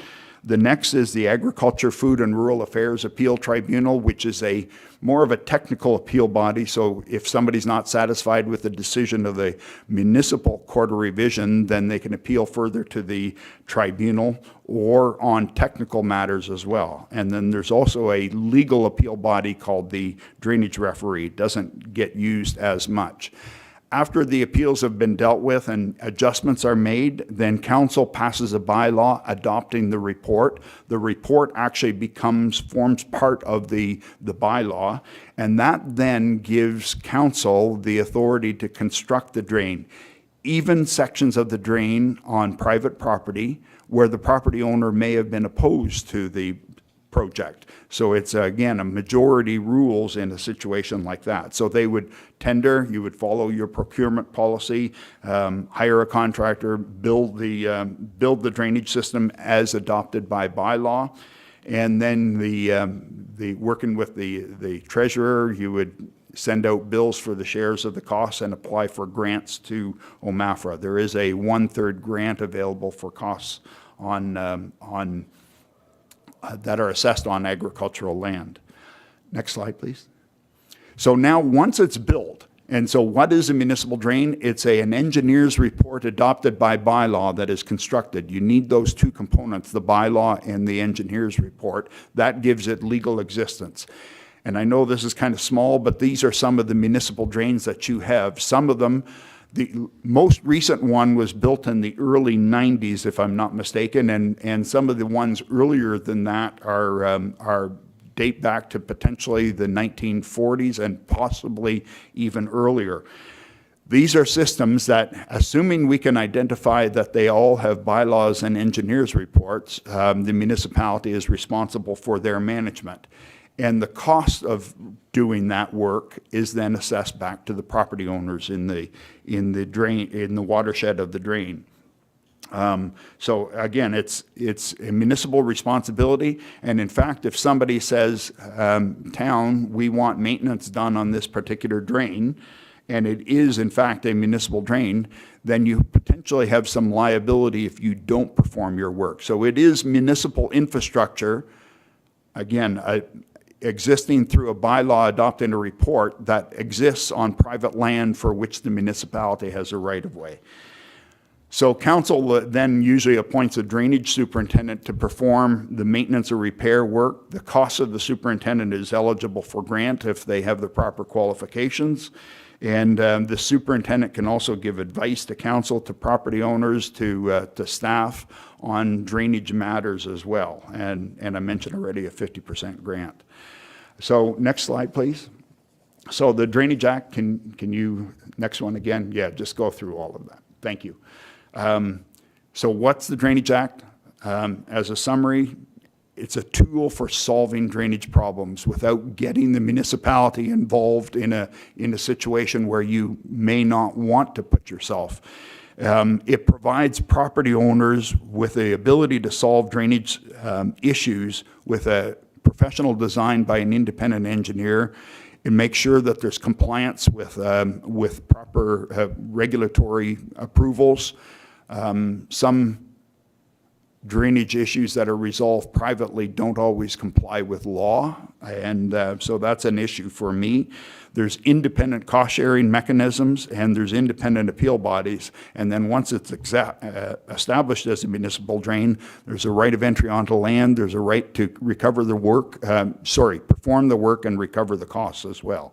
Speaker 12: The next is the Agriculture, Food and Rural Affairs Appeal Tribunal, which is a more of a technical appeal body. So if somebody's not satisfied with the decision of the municipal court of revision, then they can appeal further to the tribunal or on technical matters as well. And then there's also a legal appeal body called the Drainage Referee. It doesn't get used as much. After the appeals have been dealt with and adjustments are made, then council passes a bylaw adopting the report. The report actually forms part of the bylaw, and that then gives council the authority to construct the drain. Even sections of the drain on private property where the property owner may have been opposed to the project. So it's, again, a majority rules in a situation like that. So they would tender, you would follow your procurement policy, hire a contractor, build the drainage system as adopted by bylaw, and then the working with the treasurer, you would send out bills for the shares of the costs and apply for grants to OMAFRA. There is a 1/3 grant available for costs that are assessed on agricultural land. Next slide, please. So now once it's built, and so what is a municipal drain? It's an engineer's report adopted by bylaw that is constructed. You need those 2 components, the bylaw and the engineer's report. That gives it legal existence. And I know this is kind of small, but these are some of the municipal drains that you have. Some of them, the most recent one was built in the early 90s, if I'm not mistaken, and some of the ones earlier than that are date back to potentially the 1940s and possibly even earlier. These are systems that, assuming we can identify that they all have bylaws and engineers' reports, the municipality is responsible for their management. And the cost of doing that work is then assessed back to the property owners in the watershed of the drain. So again, it's a municipal responsibility. And in fact, if somebody says, town, we want maintenance done on this particular drain, and it is in fact a municipal drain, then you potentially have some liability if you don't perform your work. So it is municipal infrastructure, again, existing through a bylaw adopting a report that exists on private land for which the municipality has a right-of-way. So council then usually appoints a drainage superintendent to perform the maintenance or repair work. The cost of the superintendent is eligible for grant if they have the proper qualifications. And the superintendent can also give advice to council, to property owners, to staff on drainage matters as well. And I mentioned already a 50% grant. So next slide, please. So the Drainage Act, can you, next one again? Yeah, just go through all of that. Thank you. So what's the Drainage Act? As a summary, it's a tool for solving drainage problems without getting the municipality involved in a situation where you may not want to put yourself. It provides property owners with the ability to solve drainage issues with a professional design by an independent engineer and make sure that there's compliance with proper regulatory approvals. Some drainage issues that are resolved privately don't always comply with law, and so that's an issue for me. There's independent cost-sharing mechanisms, and there's independent appeal bodies, and then once it's established as a municipal drain, there's a right of entry onto land, there's a right to recover the work, perform the work and recover the costs as well.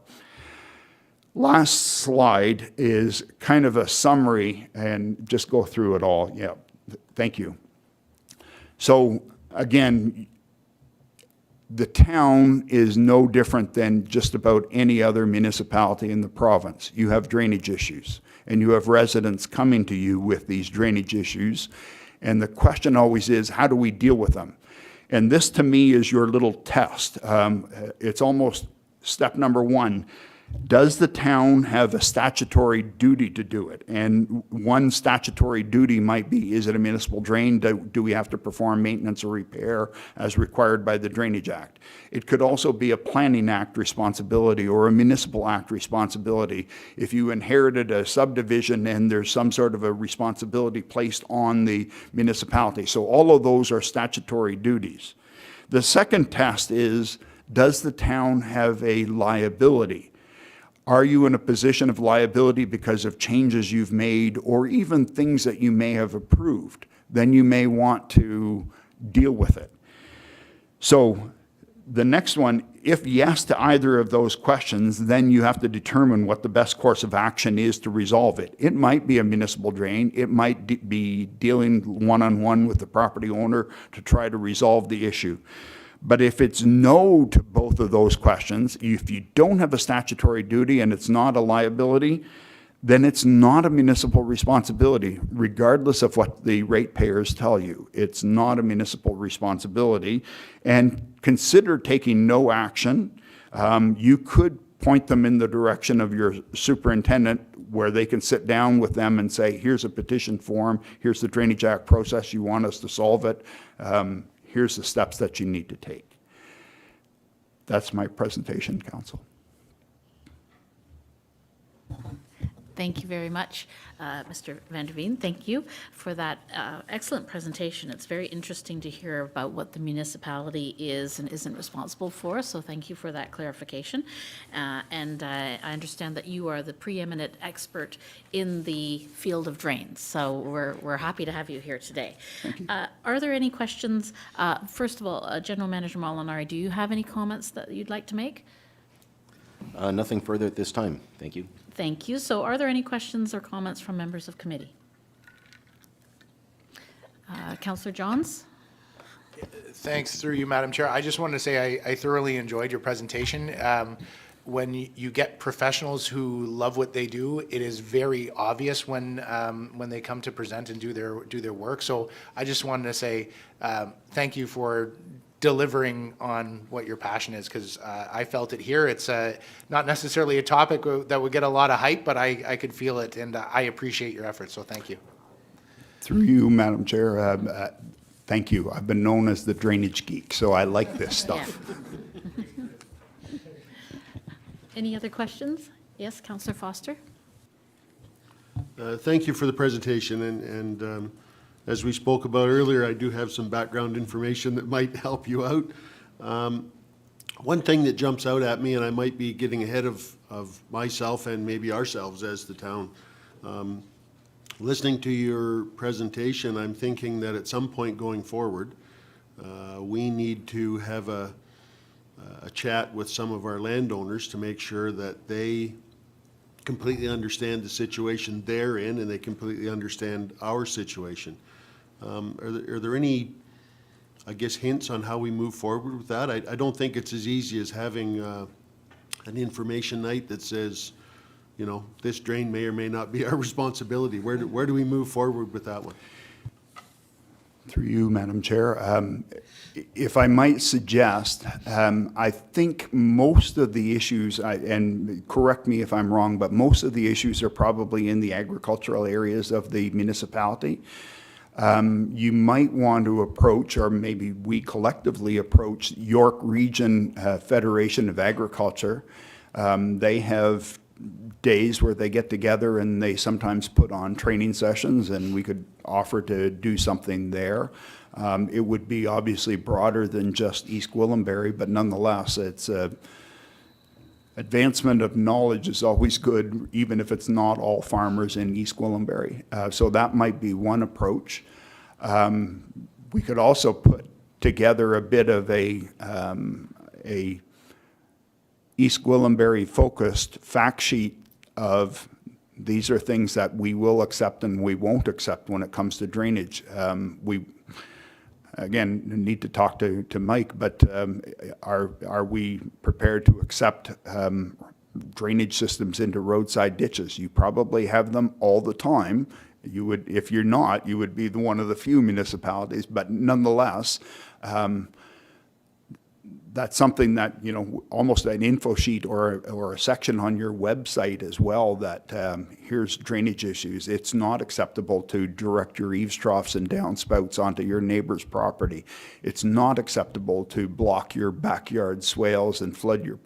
Speaker 12: Last slide is kind of a summary, and just go through it all. Yeah, thank you. So again, the town is no different than just about any other municipality in the province. You have drainage issues, and you have residents coming to you with these drainage issues, and the question always is, how do we deal with them? And this, to me, is your little test. It's almost step number one. Does the town have a statutory duty to do it? And one statutory duty might be, is it a municipal drain? Do we have to perform maintenance or repair as required by the Drainage Act? It could also be a Planning Act responsibility or a Municipal Act responsibility. If you inherited a subdivision and there's some sort of a responsibility placed on the municipality. So all of those are statutory duties. The second test is, does the town have a liability? Are you in a position of liability because of changes you've made or even things that you may have approved? Then you may want to deal with it. So the next one, if yes to either of those questions, then you have to determine what the best course of action is to resolve it. It might be a municipal drain. It might be dealing one-on-one with the property owner to try to resolve the issue. But if it's no to both of those questions, if you don't have a statutory duty and it's not a liability, then it's not a municipal responsibility, regardless of what the ratepayers tell you. It's not a municipal responsibility. And consider taking no action. You could point them in the direction of your superintendent where they can sit down with them and say, here's a petition form, here's the Drainage Act process, you want us to solve it. Here's the steps that you need to take. That's my presentation, Council.
Speaker 4: Thank you very much, Mr. Van der Veen. Thank you for that excellent presentation. It's very interesting to hear about what the municipality is and isn't responsible for, so thank you for that clarification. And I understand that you are the preeminent expert in the field of drains, so we're happy to have you here today.
Speaker 12: Thank you.
Speaker 4: Are there any questions? First of all, General Manager Molinari, do you have any comments that you'd like to make?
Speaker 10: Nothing further at this time. Thank you.
Speaker 4: Thank you. So are there any questions or comments from members of committee? Councillor Johns?
Speaker 1: Thanks, through you, Madam Chair. I just wanted to say I thoroughly enjoyed your presentation. When you get professionals who love what they do, it is very obvious when they come to present and do their work. So I just wanted to say thank you for delivering on what your passion is, because I felt it here. It's not necessarily a topic that would get a lot of hype, but I could feel it, and I appreciate your efforts, so thank you.
Speaker 12: Through you, Madam Chair, thank you. I've been known as the drainage geek, so I like this stuff.
Speaker 4: Yeah. Any other questions? Yes, Councillor Foster?
Speaker 11: Thank you for the presentation, and as we spoke about earlier, I do have some background information that might help you out. One thing that jumps out at me, and I might be getting ahead of myself and maybe ourselves as the town, listening to your presentation, I'm thinking that at some point going forward, we need to have a chat with some of our landowners to make sure that they completely understand the situation they're in and they completely understand our situation. Are there any, I guess, hints on how we move forward with that? I don't think it's as easy as having an information night that says, you know, this drain may or may not be our responsibility. Where do we move forward with that one?
Speaker 12: Through you, Madam Chair. If I might suggest, I think most of the issues, and correct me if I'm wrong, but most of the issues are probably in the agricultural areas of the municipality. You might want to approach, or maybe we collectively approach, York Region Federation of Agriculture. They have days where they get together and they sometimes put on training sessions, and we could offer to do something there. It would be obviously broader than just East Gwillimbury, but nonetheless, it's advancement of knowledge is always good, even if it's not all farmers in East Gwillimbury. So that might be one approach. We could also put together a bit of a East Gwillimbury focused fact sheet of these are things that we will accept and we won't accept when it comes to drainage. We, again, need to talk to Mike, but are we prepared to accept drainage systems into roadside ditches? You probably have them all the time. You would, if you're not, you would be one of the few municipalities, but nonetheless, that's something that, you know, almost an info sheet or a section on your website as well that here's drainage issues. It's not acceptable to direct your eaves troughs and downspouts onto your neighbor's property. It's not acceptable to block your backyard swales and flood your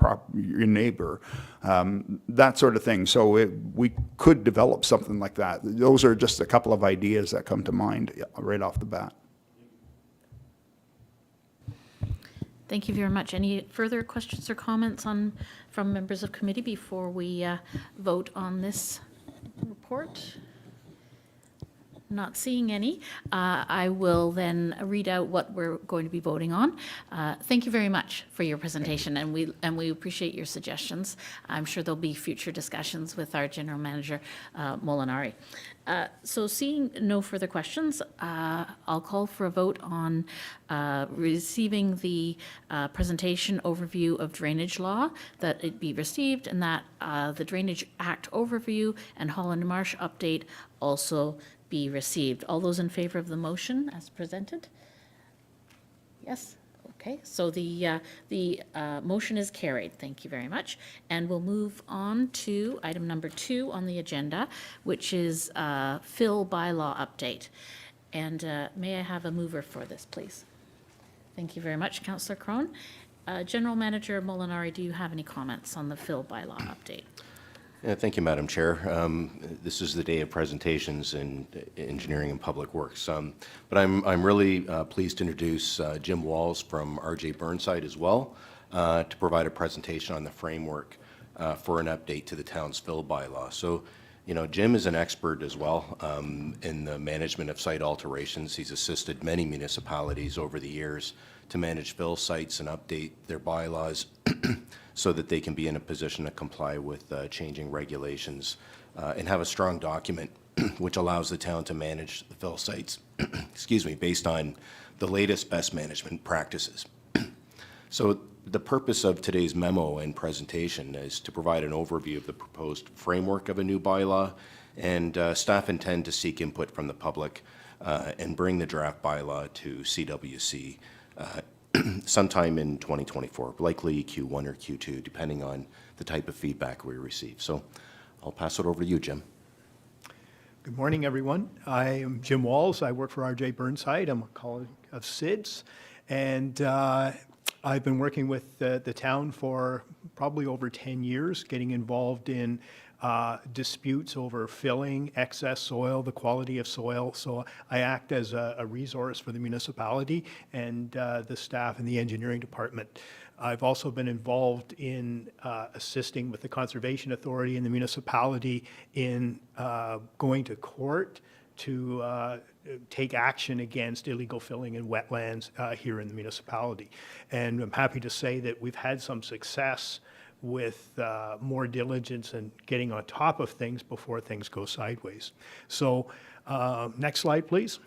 Speaker 12: neighbor, that sort of thing. So we could develop something like that. Those are just a couple of ideas that come to mind right off the bat.
Speaker 4: Thank you very much. Any further questions or comments from members of committee before we vote on this report? Not seeing any. I will then read out what we're going to be voting on. Thank you very much for your presentation, and we appreciate your suggestions. I'm sure there'll be future discussions with our General Manager, Molinari. So seeing no further questions, I'll call for a vote on receiving the presentation overview of drainage law, that it be received, and that the Drainage Act overview and Holland Marsh update also be received. All those in favor of the motion as presented? Yes? Okay, so the motion is carried. Thank you very much. And we'll move on to item number 2 on the agenda, which is fill bylaw update. And may I have a mover for this, please? Thank you very much, Councillor Crone. General Manager Molinari, do you have any comments on the fill bylaw update?
Speaker 10: Yeah, thank you, Madam Chair. This is the day of presentations in engineering and public works. But I'm really pleased to introduce Jim Walls from RJ Burnside as well to provide a presentation on the framework for an update to the town's fill bylaw. So, you know, Jim is an expert as well in the management of site alterations. He's assisted many municipalities over the years to manage fill sites and update their bylaws so that they can be in a position to comply with changing regulations and have a strong document which allows the town to manage the fill sites, excuse me, based on the latest best management practices. So the purpose of today's memo and presentation is to provide an overview of the proposed framework of a new bylaw, and staff intend to seek input from the public and bring the draft bylaw to CWC sometime in 2024, likely Q1 or Q2, depending on the type of feedback we receive. So I'll pass it over to you, Jim.
Speaker 13: Good morning, everyone. I am Jim Walls. I work for RJ Burnside. I'm a colleague of Sid's, and I've been working with the town for probably over 10 years, getting involved in disputes over filling, excess soil, the quality of soil. So I act as a resource for the municipality and the staff in the engineering department. I've also been involved in assisting with the Conservation Authority and the municipality in going to court to take action against illegal filling in wetlands here in the municipality. And I'm happy to say that we've had some success with more diligence and getting on top of things before things go sideways. So next slide, please.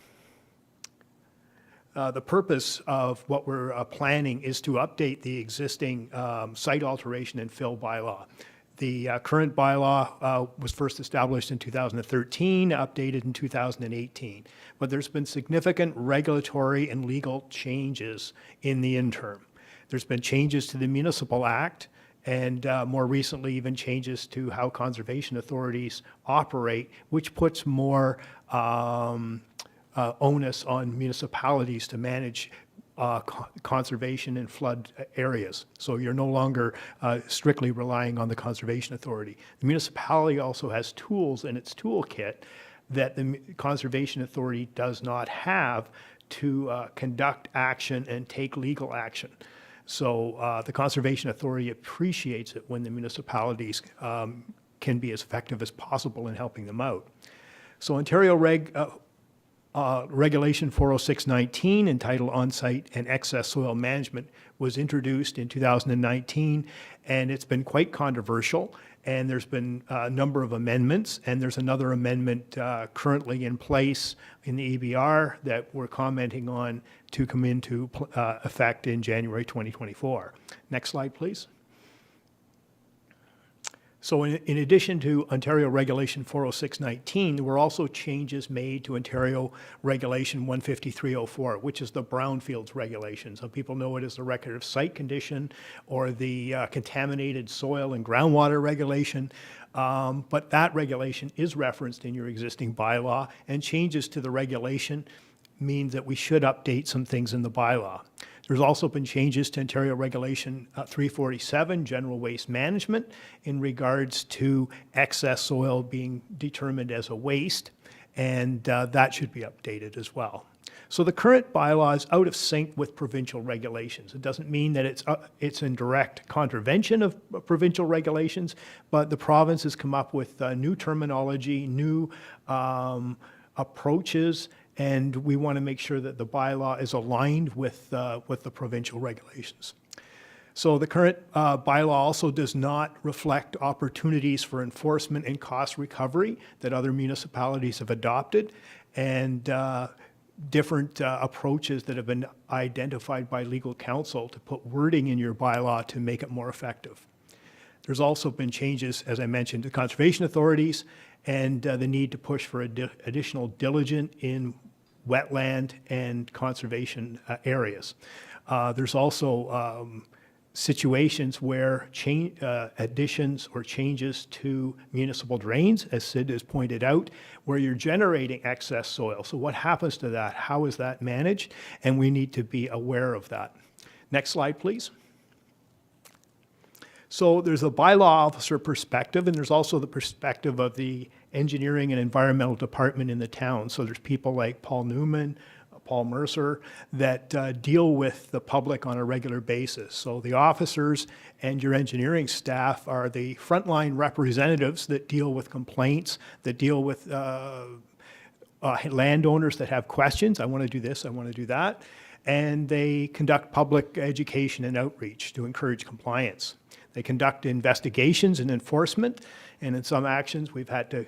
Speaker 13: The purpose of what we're planning is to update the existing site alteration and fill bylaw. The current bylaw was first established in 2013, updated in 2018. But there's been significant regulatory and legal changes in the interim. There's been changes to the Municipal Act, and more recently even changes to how conservation authorities operate, which puts more onus on municipalities to manage conservation in flood areas. So you're no longer strictly relying on the Conservation Authority. The municipality also has tools in its toolkit that the Conservation Authority does not have to conduct action and take legal action. So the Conservation Authority appreciates it when the municipalities can be as effective as possible in helping them out. So Ontario Regulation 40619, entitled On-Site and Excess Soil Management, was introduced in 2019, and it's been quite controversial, and there's been a number of amendments, and there's another amendment currently in place in the EBR that we're commenting on to come into effect in January 2024. Next slide, please. So in addition to Ontario Regulation 40619, there were also changes made to Ontario Regulation 15304, which is the brownfields regulation. Some people know it as the record of site condition or the contaminated soil and groundwater regulation. But that regulation is referenced in your existing bylaw, and changes to the regulation means that we should update some things in the bylaw. There's also been changes to Ontario Regulation 347, General Waste Management, in regards to excess soil being determined as a waste, and that should be updated as well. So the current bylaw is out of sync with provincial regulations. It doesn't mean that it's in direct contravention of provincial regulations, but the province has come up with new terminology, new approaches, and we want to make sure that the bylaw is aligned with the provincial regulations. So the current bylaw also does not reflect opportunities for enforcement and cost recovery that other municipalities have adopted, and different approaches that have been identified by legal counsel to put wording in your bylaw to make it more effective. There's also been changes, as I mentioned, to conservation authorities and the need to push for additional diligence in wetland and conservation areas. There's also situations where additions or changes to municipal drains, as Sid has pointed out, where you're generating excess soil. So what happens to that? How is that managed? And we need to be aware of that. Next slide, please. So there's a bylaw officer perspective, and there's also the perspective of the engineering and environmental department in the town. So there's people like Paul Newman, Paul Mercer, that deal with the public on a regular basis. So the officers and your engineering staff are the frontline representatives that deal with complaints, that deal with landowners that have questions. I want to do this, I want to do that. And they conduct public education and outreach to encourage compliance. They conduct investigations and enforcement, and in some actions, we've had to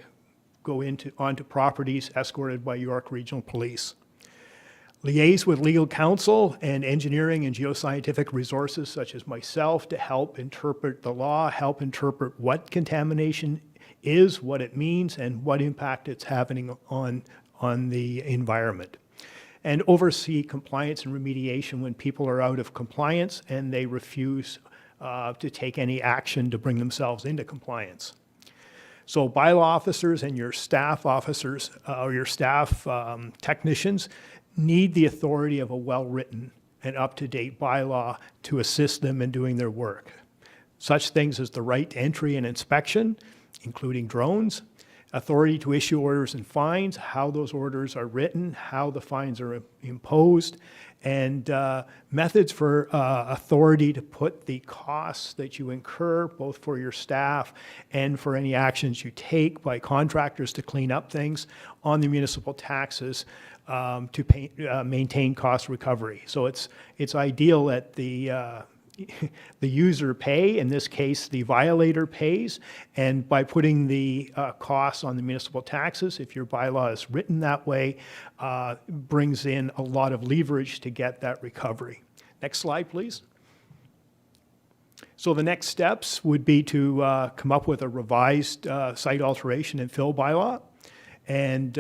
Speaker 13: go onto properties escorted by York Regional Police. Liaise with legal counsel and engineering and geoscientific resources such as myself to help interpret the law, help interpret what contamination is, what it means, and what impact it's having on the environment. And oversee compliance and remediation when people are out of compliance and they refuse to take any action to bring themselves into compliance. So bylaw officers and your staff officers or your staff technicians need the authority of a well-written and up-to-date bylaw to assist them in doing their work. Such things as the right to entry and inspection, including drones, authority to issue orders and fines, how those orders are written, how the fines are imposed, and methods for authority to put the costs that you incur, both for your staff and for any actions you take by contractors to clean up things, on the municipal taxes to maintain cost recovery. So it's ideal that the user pay, in this case, the violator pays, and by putting the costs on the municipal taxes, if your bylaw is written that way, brings in a lot of leverage to get that recovery. Next slide, please. So the next steps would be to come up with a revised site alteration and fill bylaw, and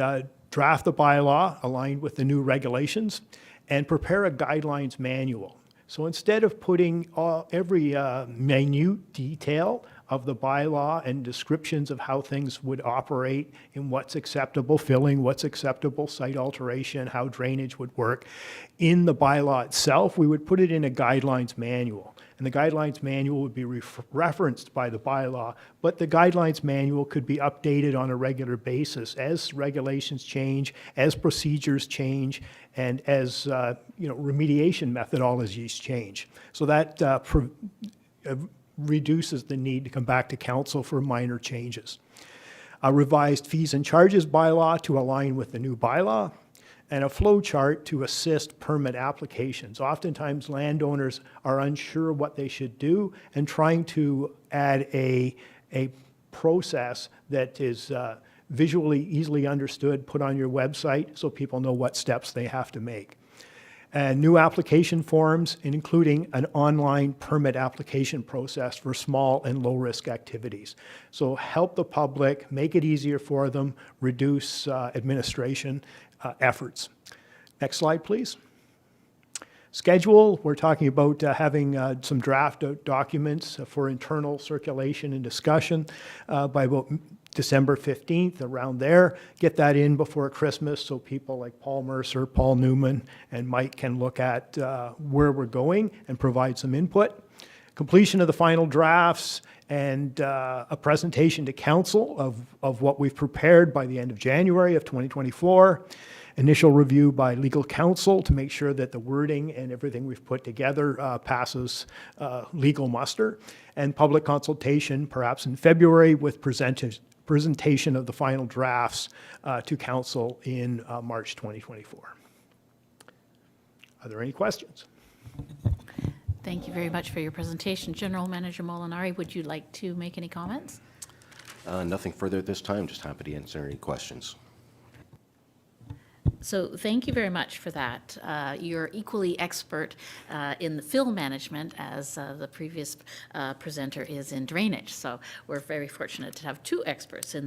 Speaker 13: draft the bylaw aligned with the new regulations, and prepare a guidelines manual. So instead of putting every minute detail of the bylaw and descriptions of how things would operate and what's acceptable filling, what's acceptable site alteration, how drainage would work in the bylaw itself, we would put it in a guidelines manual. and the guidelines manual would be referenced by the bylaw, but the guidelines manual could be updated on a regular basis as regulations change, as procedures change, and as remediation methodologies change. So that reduces the need to come back to council for minor changes. A revised fees and charges bylaw to align with the new bylaw, and a flow chart to assist permit applications. Oftentimes, landowners are unsure what they should do and trying to add a process that is visually easily understood, put on your website so people know what steps they have to make. And new application forms, including an online permit application process for small and low-risk activities. So help the public, make it easier for them, reduce administration efforts. Next slide, please. Schedule, we're talking about having some draft documents for internal circulation and discussion by about December 15th, around there. Get that in before Christmas so people like Paul Mercer, Paul Newman, and Mike can look at where we're going and provide some input. Completion of the final drafts and a presentation to council of what we've prepared by the end of January of 2024. Initial review by legal counsel to make sure that the wording and everything we've put together passes legal muster. And public consultation perhaps in February with presentation of the final drafts to council in March 2024. Are there any questions?
Speaker 4: Thank you very much for your presentation. General Manager Molinari, would you like to make any comments?
Speaker 10: Nothing further at this time. Just happy to answer any questions.
Speaker 4: So thank you very much for that. You're equally expert in the fill management as the previous presenter is in drainage. So we're very fortunate to have two experts in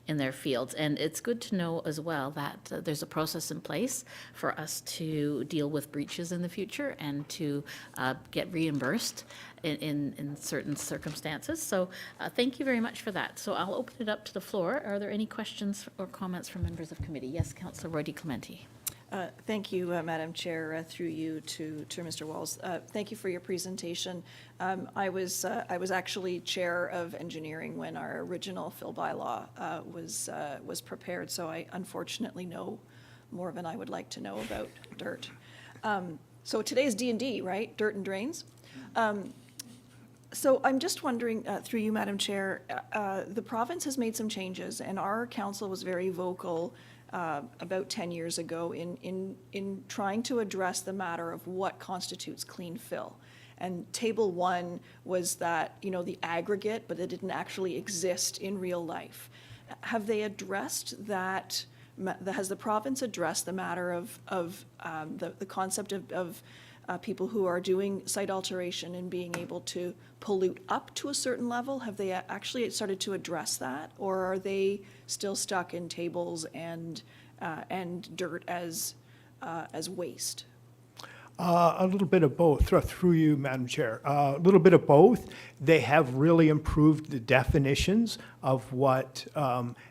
Speaker 4: their fields. And it's good to know as well that there's a process in place for us to deal with breaches in the future and to get reimbursed in certain circumstances. So thank you very much for that. So I'll open it up to the floor. Are there any questions or comments from members of committee? Yes, Councillor Roy-DiClemente.
Speaker 5: Thank you, Madam Chair, through you to Mr. Walls. Thank you for your presentation. I was actually chair of engineering when our original fill bylaw was prepared, so I unfortunately know more than I would like to know about dirt. So today's D&D, right? Dirt and drains. So I'm just wondering, through you, Madam Chair, the province has made some changes, and our council was very vocal about 10 years ago in trying to address the matter of what constitutes clean fill. And table 1 was that, the aggregate, but it didn't actually exist in real life. Have they addressed that? Has the province addressed the matter of the concept of people who are doing site alteration and being able to pollute up to a certain level? Have they actually started to address that, or are they still stuck in tables and dirt as waste?
Speaker 13: A little bit of both, through you, Madam Chair. A little bit of both. They have really improved the definitions of what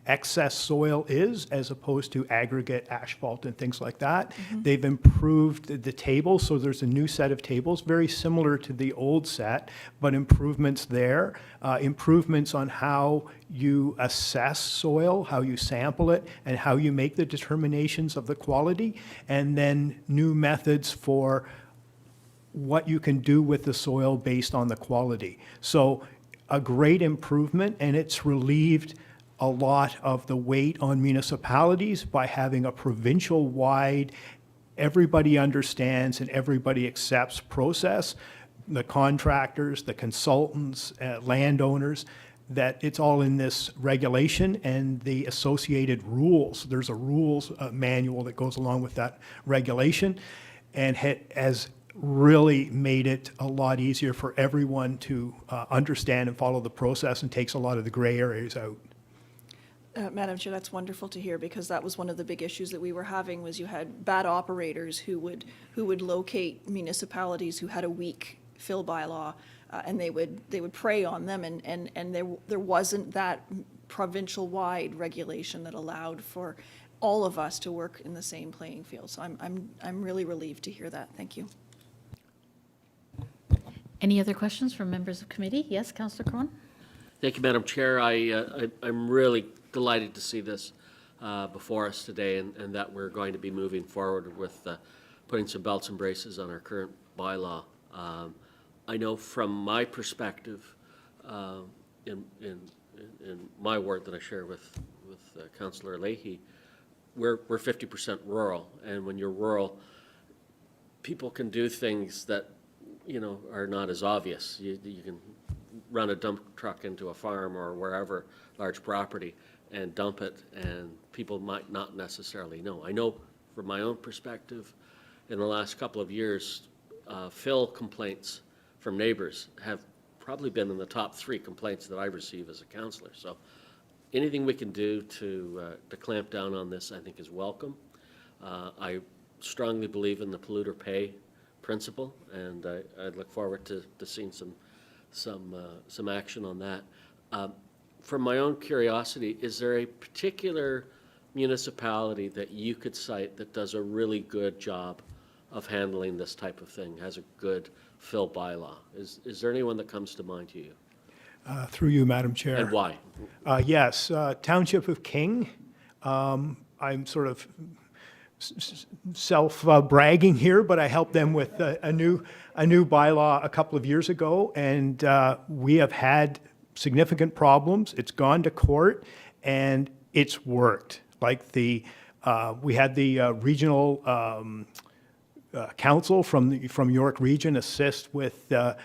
Speaker 13: excess soil is as opposed to aggregate asphalt and things like that. Mm-hmm. They've improved the tables, so there's a new set of tables, very similar to the old set, but improvements there. Improvements on how you assess soil, how you sample it, and how you make the determinations of the quality, and then new methods for what you can do with the soil based on the quality. So a great improvement, and it's relieved a lot of the weight on municipalities by having a provincial-wide, everybody understands and everybody accepts process, the contractors, the consultants, landowners, that it's all in this regulation and the associated rules. There's a rules manual that goes along with that regulation, and has really made it a lot easier for everyone to understand and follow the process, and takes a lot of the gray areas out.
Speaker 5: Madam Chair, that's wonderful to hear, because that was one of the big issues that we were having, was you had bad operators who would locate municipalities who had a weak fill bylaw, and they would prey on them, and there wasn't that provincial-wide regulation that allowed for all of us to work in the same playing field. So I'm really relieved to hear that. Thank you.
Speaker 4: Any other questions from members of committee? Yes, Councillor Cronin?
Speaker 3: Thank you, Madam Chair. I'm really delighted to see this before us today, and that we're going to be moving forward with putting some belts and braces on our current bylaw. I know from my perspective, in my ward that I share with Councillor Lahey, we're 50% rural, and when you're rural, people can do things that, you know, are not as obvious. You can run a dump truck into a farm or wherever, large property, and dump it, and people might not necessarily know. I know from my own perspective, in the last couple of years, fill complaints from neighbors have probably been in the top 3 complaints that I receive as a councillor. So anything we can do to clamp down on this, I think, is welcome. I strongly believe in the polluter pay principle, and I look forward to seeing some action on that. From my own curiosity, is there a particular municipality that you could cite that does a really good job of handling this type of thing, has a good fill bylaw? Is there anyone that comes to mind to you?
Speaker 13: Through you, Madam Chair.
Speaker 3: And why?
Speaker 13: Yes, Township of King. I'm sort of self-bragging here, but I helped them with a new bylaw a couple of years ago, and we have had significant problems. It's gone to court, and it's worked. Like we had the regional council from York Region assist with the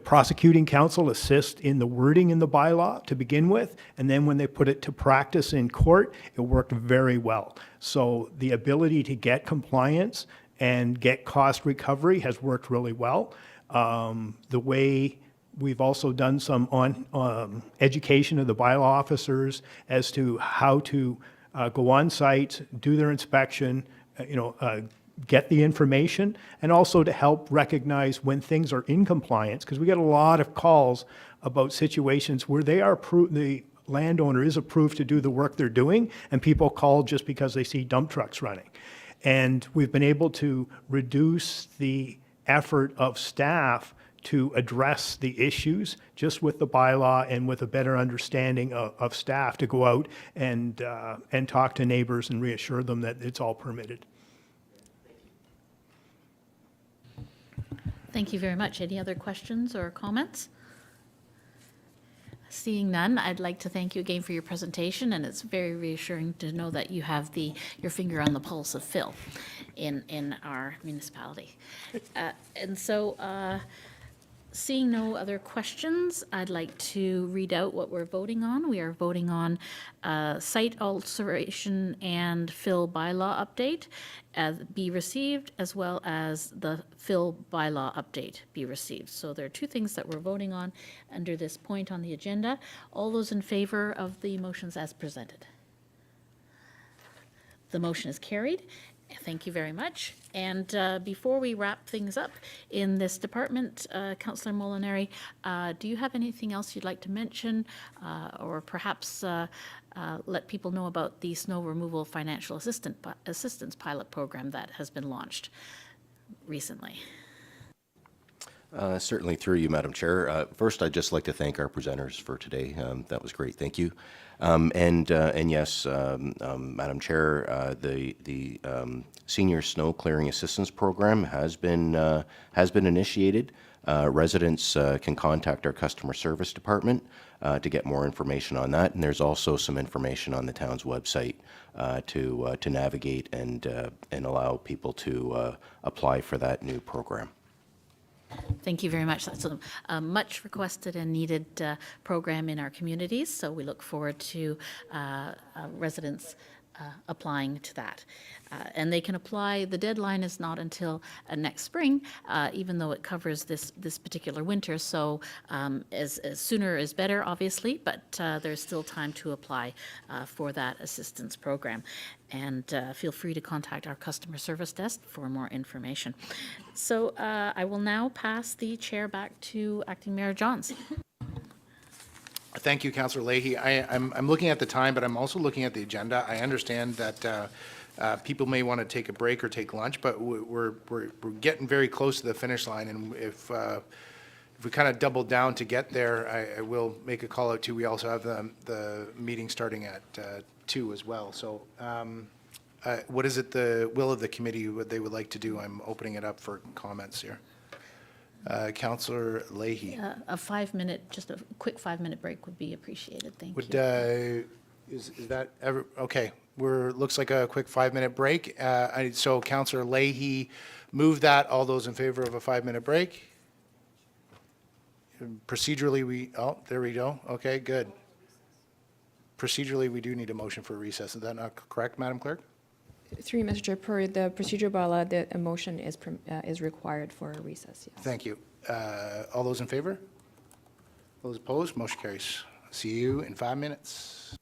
Speaker 13: prosecuting counsel assist in the wording in the bylaw to begin with, and then when they put it to practice in court, it worked very well. So the ability to get compliance and get cost recovery has worked really well. The way we've also done some education of the bylaw officers as to how to go on site, do their inspection, get the information, and also to help recognize when things are in compliance, because we get a lot of calls about situations where the landowner is approved to do the work they're doing, and people call just because they see dump trucks running. And we've been able to reduce the effort of staff to address the issues just with the bylaw and with a better understanding of staff to go out and talk to neighbors and reassure them that it's all permitted.
Speaker 4: Thank you very much. Any other questions or comments? Seeing none, I'd like to thank you again for your presentation, and it's very reassuring to know that you have your finger on the pulse of fill in our municipality. And so, seeing no other questions, I'd like to read out what we're voting on. We are voting on site alteration and fill bylaw update be received, as well as the fill bylaw update be received. So there are 2 things that we're voting on under this point on the agenda. All those in favor of the motions as presented? The motion is carried. Thank you very much. And before we wrap things up in this department, Councillor Molinari, do you have anything else you'd like to mention, or perhaps let people know about the snow removal financial assistance pilot program that has been launched recently?
Speaker 10: Certainly through you, Madam Chair. First, I'd just like to thank our presenters for today. That was great. Thank you. And yes, Madam Chair, the Senior Snow Clearing Assistance Program has been initiated. Residents can contact our customer service department to get more information on that. And there's also some information on the town's website to navigate and allow people to apply for that new program.
Speaker 4: Thank you very much. That's a much requested and needed program in our communities, so we look forward to residents applying to that. And they can apply, the deadline is not until next spring, even though it covers this particular winter, so as sooner is better, obviously, but there's still time to apply for that assistance program. And feel free to contact our customer service desk for more information. So I will now pass the chair back to Acting Mayor Johns.
Speaker 1: Thank you, Councillor Lahey. I'm looking at the time, but I'm also looking at the agenda. I understand that people may want to take a break or take lunch, but we're getting very close to the finish line, and if if we kind of double down to get there, I will make a call out too. We also have the meeting starting at 2 as well. So what is it, the will of the committee, what they would like to do? I'm opening it up for comments here. Councillor Lahey.
Speaker 4: A 5-minute, just a quick 5-minute break would be appreciated. Thank
Speaker 1: Would,
Speaker 4: you.
Speaker 1: is that ever, okay, looks like a quick 5-minute break. So Councillor Lahey moved that. All those in favor of a 5-minute break? Procedurally, there we go. Okay, good. Procedurally, we do need a motion for recess. Is that not correct, Madam Clerk?
Speaker 6: Through you, Mr. Chair, per the procedure bylaw, the motion is required for a recess, yes.
Speaker 1: Thank you. All those in favor? Those opposed? Motion carries. See you in 5 minutes.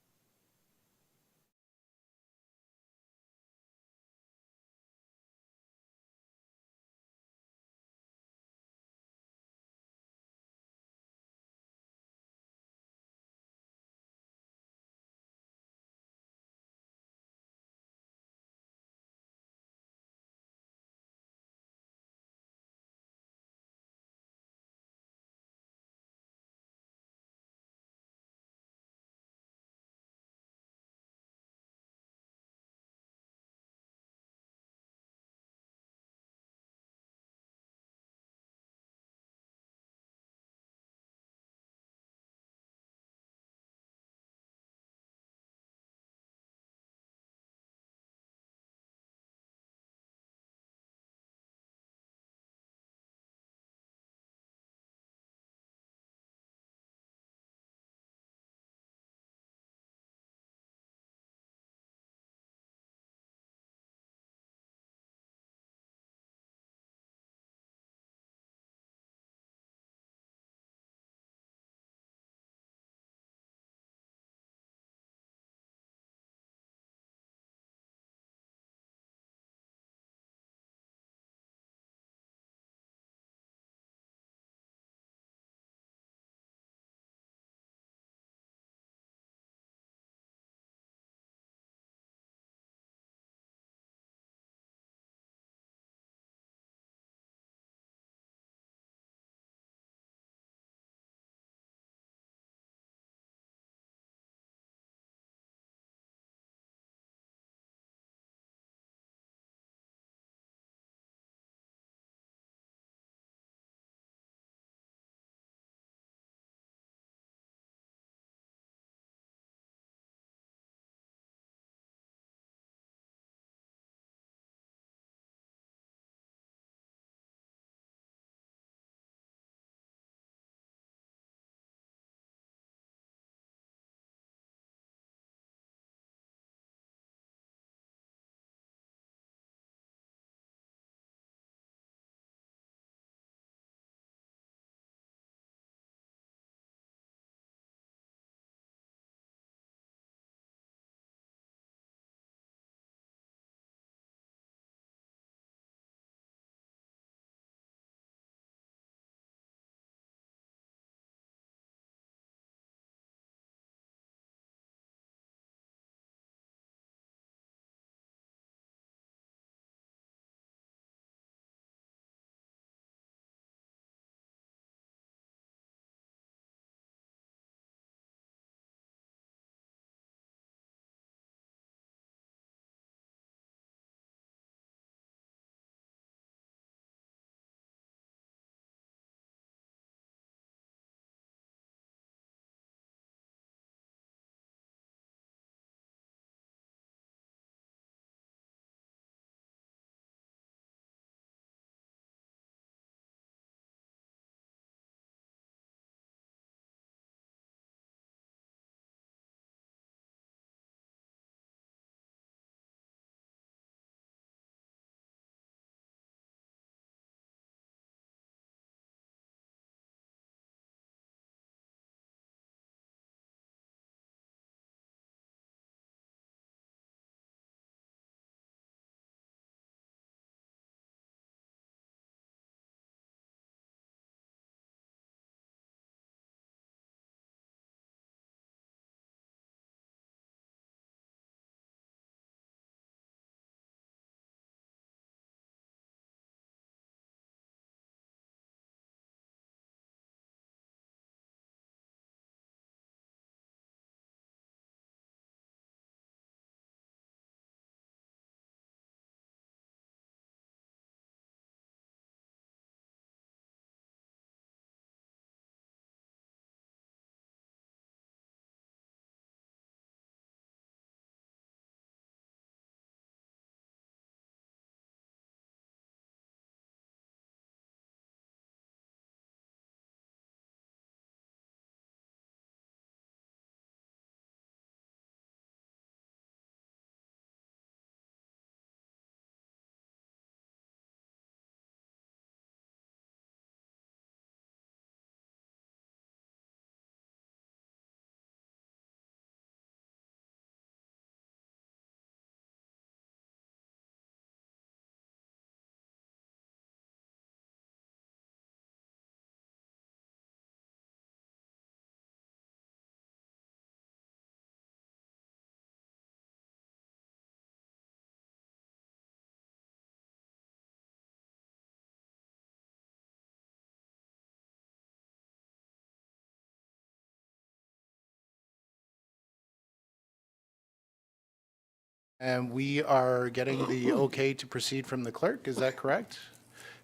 Speaker 1: And we are getting the okay to proceed from the clerk, is that correct?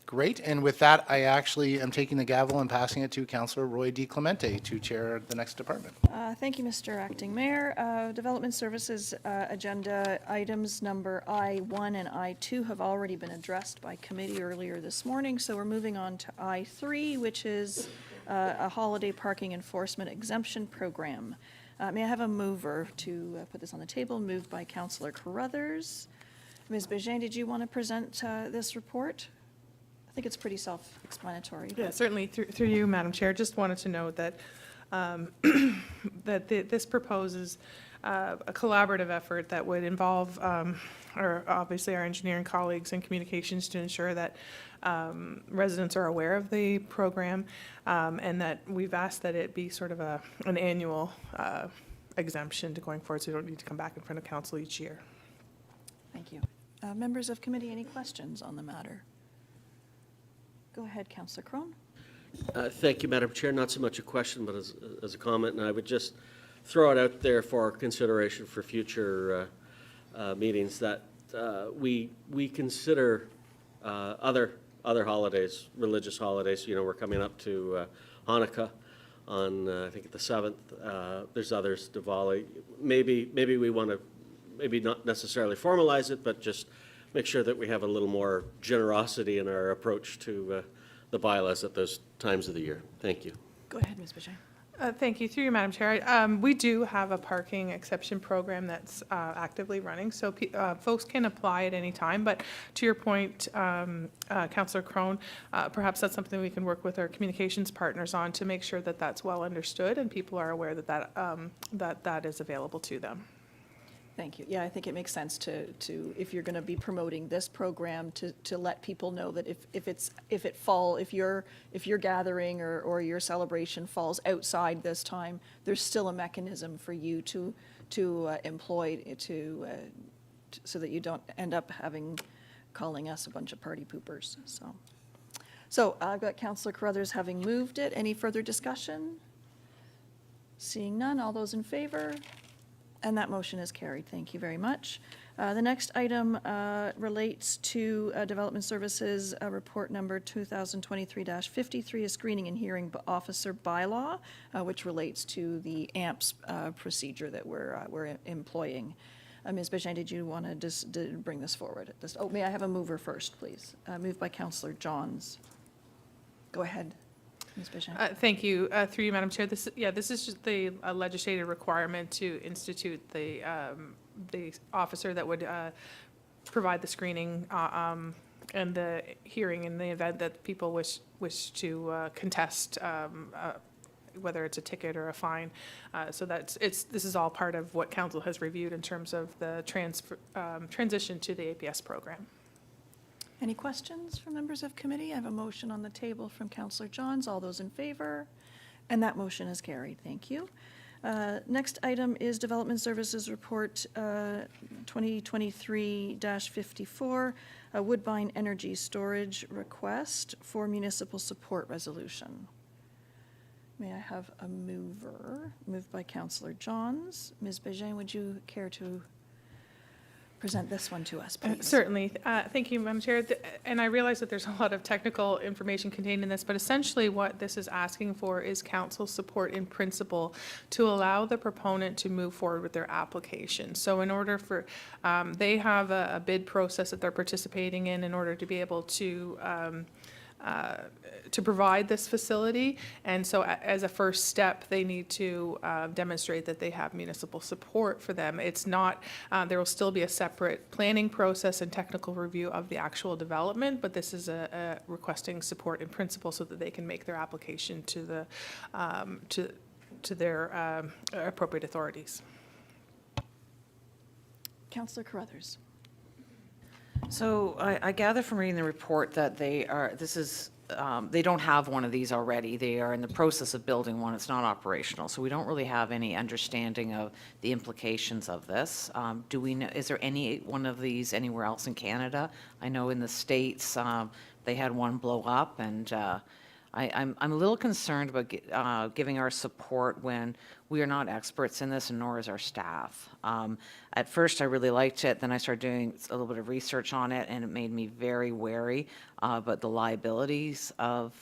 Speaker 1: Great, and with that, I actually am taking the gavel and passing it to Councillor Roy-DiClemente to chair the next department.
Speaker 5: Thank you, Mr. Acting Mayor. Development Services agenda items number I-1 and I-2 have already been addressed by committee earlier this morning, so we're moving on to I-3, which is a holiday parking enforcement exemption program. May I have a mover to put this on the table? Moved by Councillor Carruthers. Ms. Bégin, did you want to present this report? I think it's pretty self-explanatory.
Speaker 8: Yeah, certainly, through you, Madam Chair. Just wanted to note that, this proposes a collaborative effort that would involve obviously our engineering colleagues and communications to ensure that residents are aware of the program, and that we've asked that it be sort of an annual exemption to going forward, so you don't need to come back in front of council each year.
Speaker 5: Thank you. Members of committee, any questions on the matter? Go ahead, Councillor Crone.
Speaker 3: Thank you, Madam Chair. Not so much a question, but as a comment, and I would just throw it out there for consideration for future meetings that we consider other holidays, religious holidays. You know, we're coming up to Hanukkah on I think the 7th. There's others, Diwali. Maybe we want to maybe not necessarily formalize it, but just make sure that we have a little more generosity in our approach to the bylaws at those times of the year. Thank you.
Speaker 5: Go ahead, Ms. Bégin.
Speaker 8: Thank you. Through you, Madam Chair. We do have a parking exception program that's actively running, so folks can apply at any time. But to your point, Councillor Crone, perhaps that's something we can work with our communications partners on to make sure that that's well understood and people are aware that that is available to them.
Speaker 5: Thank you. Yeah, I think it makes sense to if you're going to be promoting this program, to let people know that if your gathering or your celebration falls outside this time, there's still a mechanism for you to employ so that you don't end up calling us a bunch of party poopers. So I've got Councillor Carruthers having moved it. Any further discussion? Seeing none, all those in favor? And that motion is carried. Thank you very much. The next item relates to Development Services Report Number 2023-53, a screening and hearing officer bylaw, which relates to the AMPS procedure that we're employing. Ms. Bégin, did you want to just bring this forward? May I have a mover first, please? Moved by Councillor Johns. Go ahead. Ms. Bégin.
Speaker 8: Thank you. Through you, Madam Chair. This is just the legislative requirement to institute the officer that would provide the screening and the hearing in the event that people wish to contest whether it's a ticket or a fine. So this is all part of what council has reviewed in terms of the transition to the APS program.
Speaker 5: Any questions from members of committee? I have a motion on the table from Councillor Johns. All those in favor? And that motion is carried. Thank you. Next item is Development Services Report 2023-54, a Woodbine Energy Storage Request for Municipal Support Resolution. May I have a mover? Moved by Councillor Johns. Ms. Bégin, would you care to present this one to us, please?
Speaker 8: Certainly. Thank you, Madam Chair. And I realize that there's a lot of technical information contained in this, but essentially what this is asking for is council support in principle to allow the proponent to move forward with their application. So in order for, they have a bid process that they're participating in order to be able to provide this facility, and so as a first step, they need to demonstrate that they have municipal support for them. It's not, there will still be a separate planning process and technical review of the actual development, but this is a requesting support in principle so that they can make their application to the to their appropriate authorities.
Speaker 5: Councillor Carruthers.
Speaker 2: So I gather from reading the report that they don't have one of these already. They are in the process of building one. It's not operational. So we don't really have any understanding of the implications of this. Do we know, is there any one of these anywhere else in Canada? I know in the States, they had one blow up, and I'm a little concerned about giving our support when we are not experts in this, and nor is our staff. At first, I really liked it. Then I started doing a little bit of research on it, and it made me very wary about the liabilities of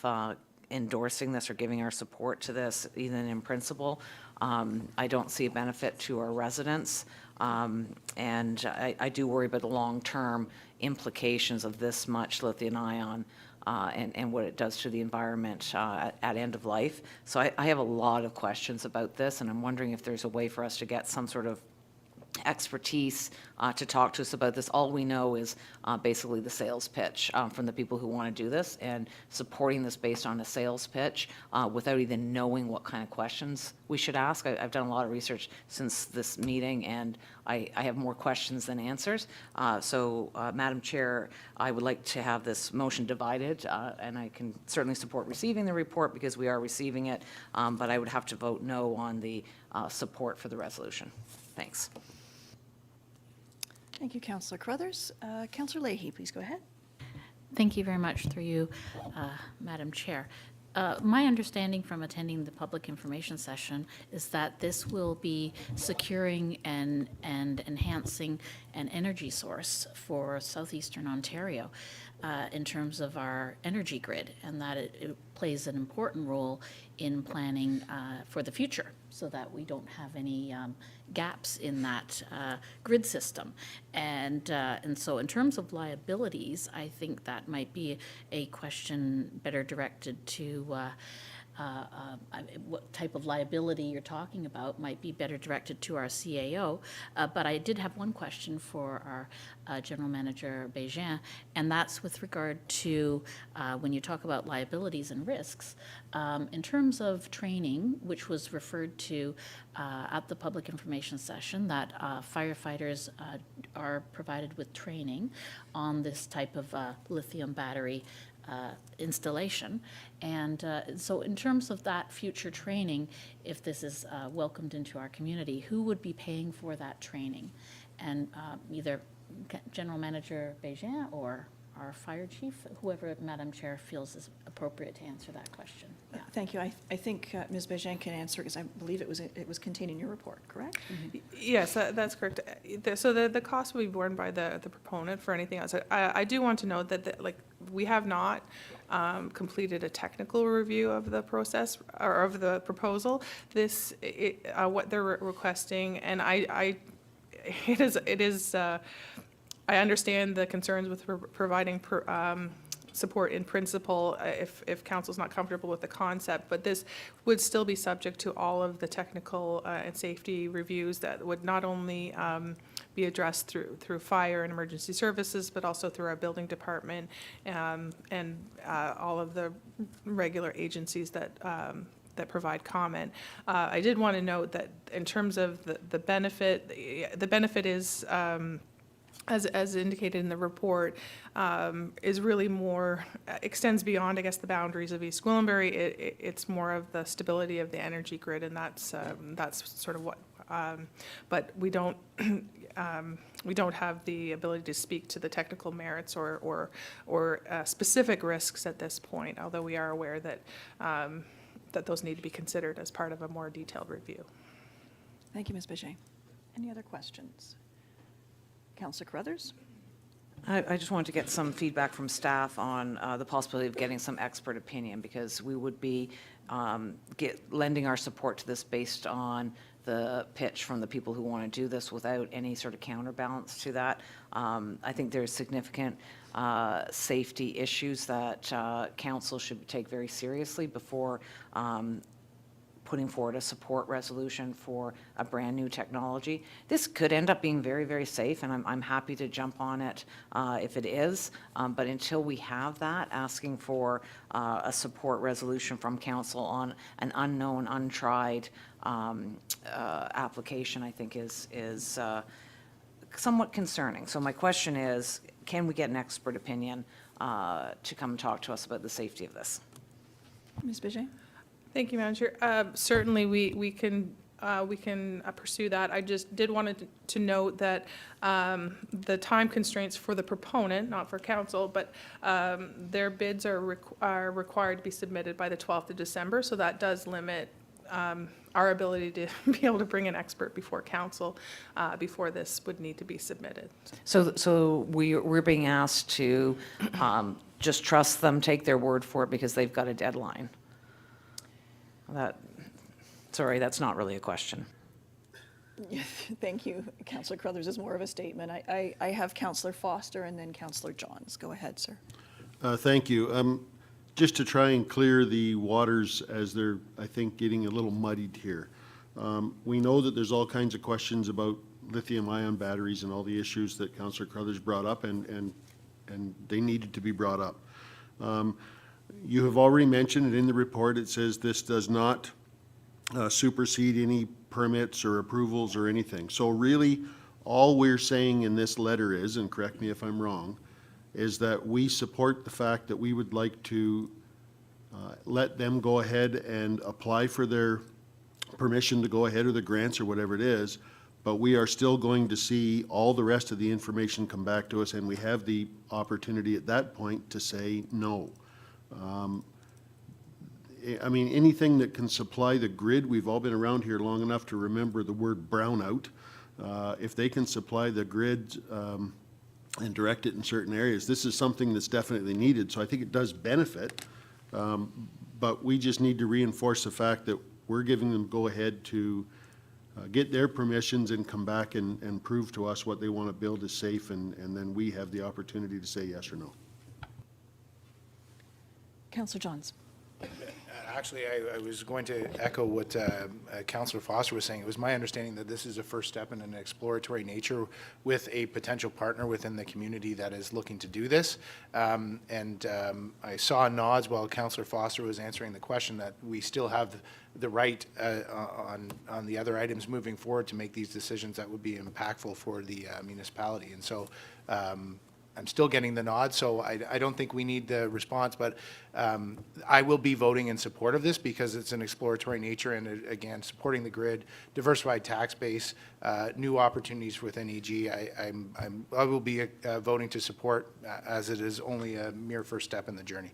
Speaker 2: endorsing this or giving our support to this, even in principle. I don't see a benefit to our residents, and I do worry about the long-term implications of this much lithium-ion and what it does to the environment at end of life. So I have a lot of questions about this, and I'm wondering if there's a way for us to get some sort of expertise to talk to us about this. All we know is basically the sales pitch from the people who want to do this, and supporting this based on a sales pitch without even knowing what kind of questions we should ask. I've done a lot of research since this meeting, and I have more questions than answers. So, Madam Chair, I would like to have this motion divided, and I can certainly support receiving the report because we are receiving it, but I would have to vote no on the support for the resolution. Thanks.
Speaker 5: Thank you, Councillor Carruthers. Councillor Lahey, please go ahead.
Speaker 4: Thank you very much through you, Madam Chair. My understanding from attending the public information session is that this will be securing and enhancing an energy source for southeastern Ontario in terms of our energy grid, and that it plays an important role in planning for the future so that we don't have any gaps in that grid system. And so in terms of liabilities, I think that might be a question better directed to what type of liability you're talking about might be better directed to our CAO. But I did have one question for our General Manager Bégin, and that's with regard to when you talk about liabilities and risks, in terms of training, which was referred to at the public information session, that firefighters are provided with training on this type of lithium battery installation. And so in terms of that future training, if this is welcomed into our community, who would be paying for that training? And either General Manager Bégin or our fire chief, whoever Madam Chair feels is appropriate to answer that question. Yeah.
Speaker 5: Thank you. I think Ms. Bégin can answer because I believe it was contained in your report, correct?
Speaker 8: Yes, that's correct. So the cost will be borne by the proponent for anything else. I do want to note that we have not completed a technical review of the process or of the proposal. What they're requesting, and it is. I understand the concerns with providing support in principle if council's not comfortable with the concept, but this would still be subject to all of the technical and safety reviews that would not only be addressed through fire and emergency services, but also through our building department and all of the regular agencies that provide comment. I did want to note that in terms of the benefit is as indicated in the report, is really more, extends beyond, I guess, the boundaries of East Gwillimbury. It's more of the stability of the energy grid, and that's sort of what, but we don't have the ability to speak to the technical merits or specific risks at this point, although we are aware that, that those need to be considered as part of a more detailed review.
Speaker 5: Thank you, Ms. Bégin. Any other questions? Councillor Carruthers?
Speaker 2: I just wanted to get some feedback from staff on the possibility of getting some expert opinion, because we would be lending our support to this based on the pitch from the people who want to do this without any sort of counterbalance to that. I think there's significant safety issues that council should take very seriously before putting forward a support resolution for a brand new technology. This could end up being very, very safe, and I'm happy to jump on it if it is. But until we have that, asking for a support resolution from council on an unknown, untried application, I think is somewhat concerning. So my question is, can we get an expert opinion to come and talk to us about the safety of this?
Speaker 5: Ms. Bégin?
Speaker 8: Thank you, Madam Chair. Certainly, we can we can pursue that. I just did wanted to note that the time constraints for the proponent, not for council, but their bids are required to be submitted by the 12th of December, so that does limit our ability to be able to bring an expert before council before this would need to be submitted.
Speaker 2: So we're being asked to just trust them, take their word for it because they've got a deadline. Sorry, that's not really a question.
Speaker 5: Thank you. Councillor Crothers is more of a statement. I have Councillor Foster and then Councillor Johns. Go ahead, sir.
Speaker 11: Thank you. Just to try and clear the waters as they're, I think, getting a little muddied here. We know that there's all kinds of questions about lithium-ion batteries and all the issues that Councillor Crothers brought up, and they needed to be brought up. You have already mentioned it in the report. It says this does not supersede any permits or approvals or anything. So really, all we're saying in this letter is, and correct me if I'm wrong, is that we support the fact that we would like to let them go ahead and apply for their permission to go ahead or the grants or whatever it is, but we are still going to see all the rest of the information come back to us, and we have the opportunity at that point to say no. I mean, anything that can supply the grid, we've all been around here long enough to remember the word brownout. If they can supply the grid and direct it in certain areas, this is something that's definitely needed. So I think it does benefit, but we just need to reinforce the fact that we're giving them go-ahead to get their permissions and come back and prove to us what they want to build is safe, and then we have the opportunity to say yes or no.
Speaker 5: Councillor Johns.
Speaker 1: Actually, I was going to echo what Councillor Foster was saying. It was my understanding that this is a first step in an exploratory nature with a potential partner within the community that is looking to do this. I saw nods while Councillor Foster was answering the question that we still have the right on the other items moving forward to make these decisions that would be impactful for the municipality. And so I'm still getting the nod, so I don't think we need the response, but I will be voting in support of this because it's an exploratory nature and, again, supporting the grid, diversified tax base, new opportunities within EG. I will be voting to support as it is only a mere first step in the journey.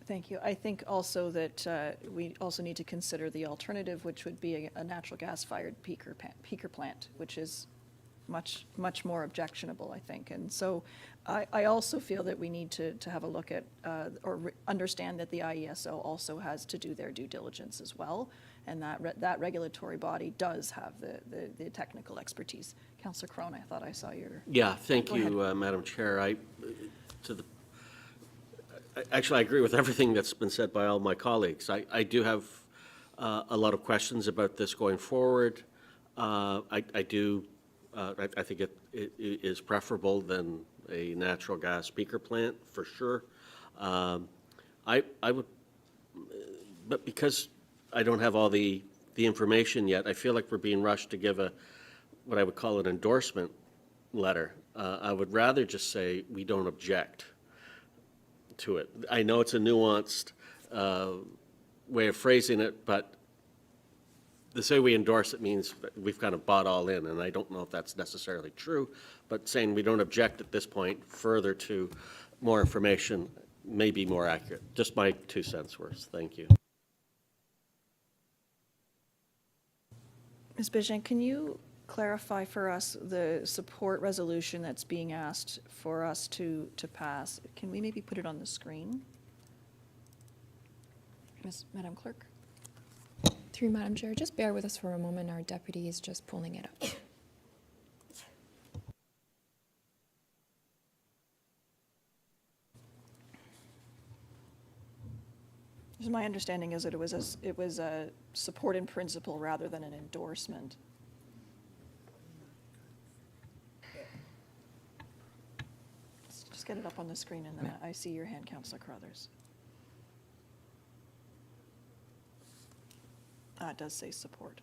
Speaker 5: Thank you. I think also that we also need to consider the alternative, which would be a natural gas-fired peaker plant, which is much more objectionable, I think. And so I also feel that we need to have a look at or understand that the IESO also has to do their due diligence as well, and that regulatory body does have the technical expertise. Councillor Crone, I thought I saw your...
Speaker 3: Yeah, thank
Speaker 5: Go
Speaker 3: you,
Speaker 5: ahead.
Speaker 3: Madam Chair. Actually, I agree with everything that's been said by all my colleagues. I do have a lot of questions about this going forward. I think it is preferable than a natural gas peaker plant, for sure. I would, but because I don't have all the information yet, I feel like we're being rushed to give what I would call an endorsement letter. I would rather just say we don't object to it. I know it's a nuanced way of phrasing it, but the say we endorse it means that we've kind of bought all in, and I don't know if that's necessarily true, but saying we don't object at this point further to more information may be more accurate. Just my 2 cents worth. Thank you.
Speaker 5: Ms. Bijan, can you clarify for us the support resolution that's being asked for us to pass? Can we maybe put it on the screen? Madam Clerk?
Speaker 6: Through Madam Chair, just bear with us for a moment. Our deputy is just pulling it up.
Speaker 5: My understanding is that it was a support in principle rather than an endorsement. Just get it up on the screen, and then I see your hand, Councillor Crothers. It does say support.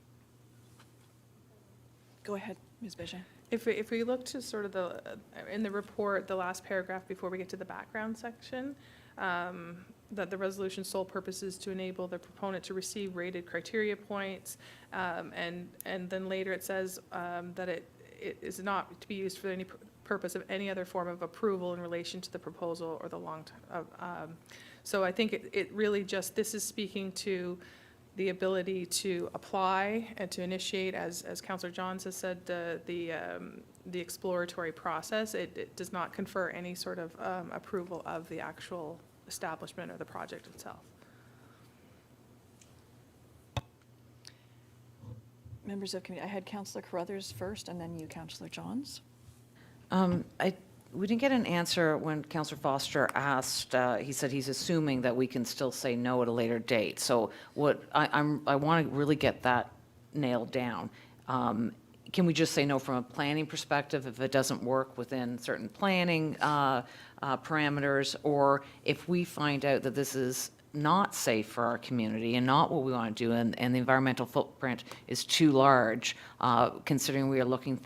Speaker 5: Go ahead, Ms. Bijan.
Speaker 8: If we look to sort of in the report, the last paragraph before we get to the background section, that the resolution's sole purpose is to enable the proponent to receive rated criteria points. And then later it says that it is not to be used for any purpose of any other form of approval in relation to the proposal or the so I think it really just, this is speaking to the ability to apply and to initiate, as Councillor Johns has said, the exploratory process. It does not confer any sort of approval of the actual establishment or the project itself.
Speaker 5: Members of committee, I had Councillor Carruthers first, and then you, Councillor Johns.
Speaker 2: We didn't get an answer when Councillor Foster asked, he said he's assuming that we can still say no at a later date. So what, I want to really get that nailed down. Can we just say no from a planning perspective if it doesn't work within certain planning parameters? Or if we find out that this is not safe for our community and not what we want to do, and the environmental footprint is too large, considering we are looking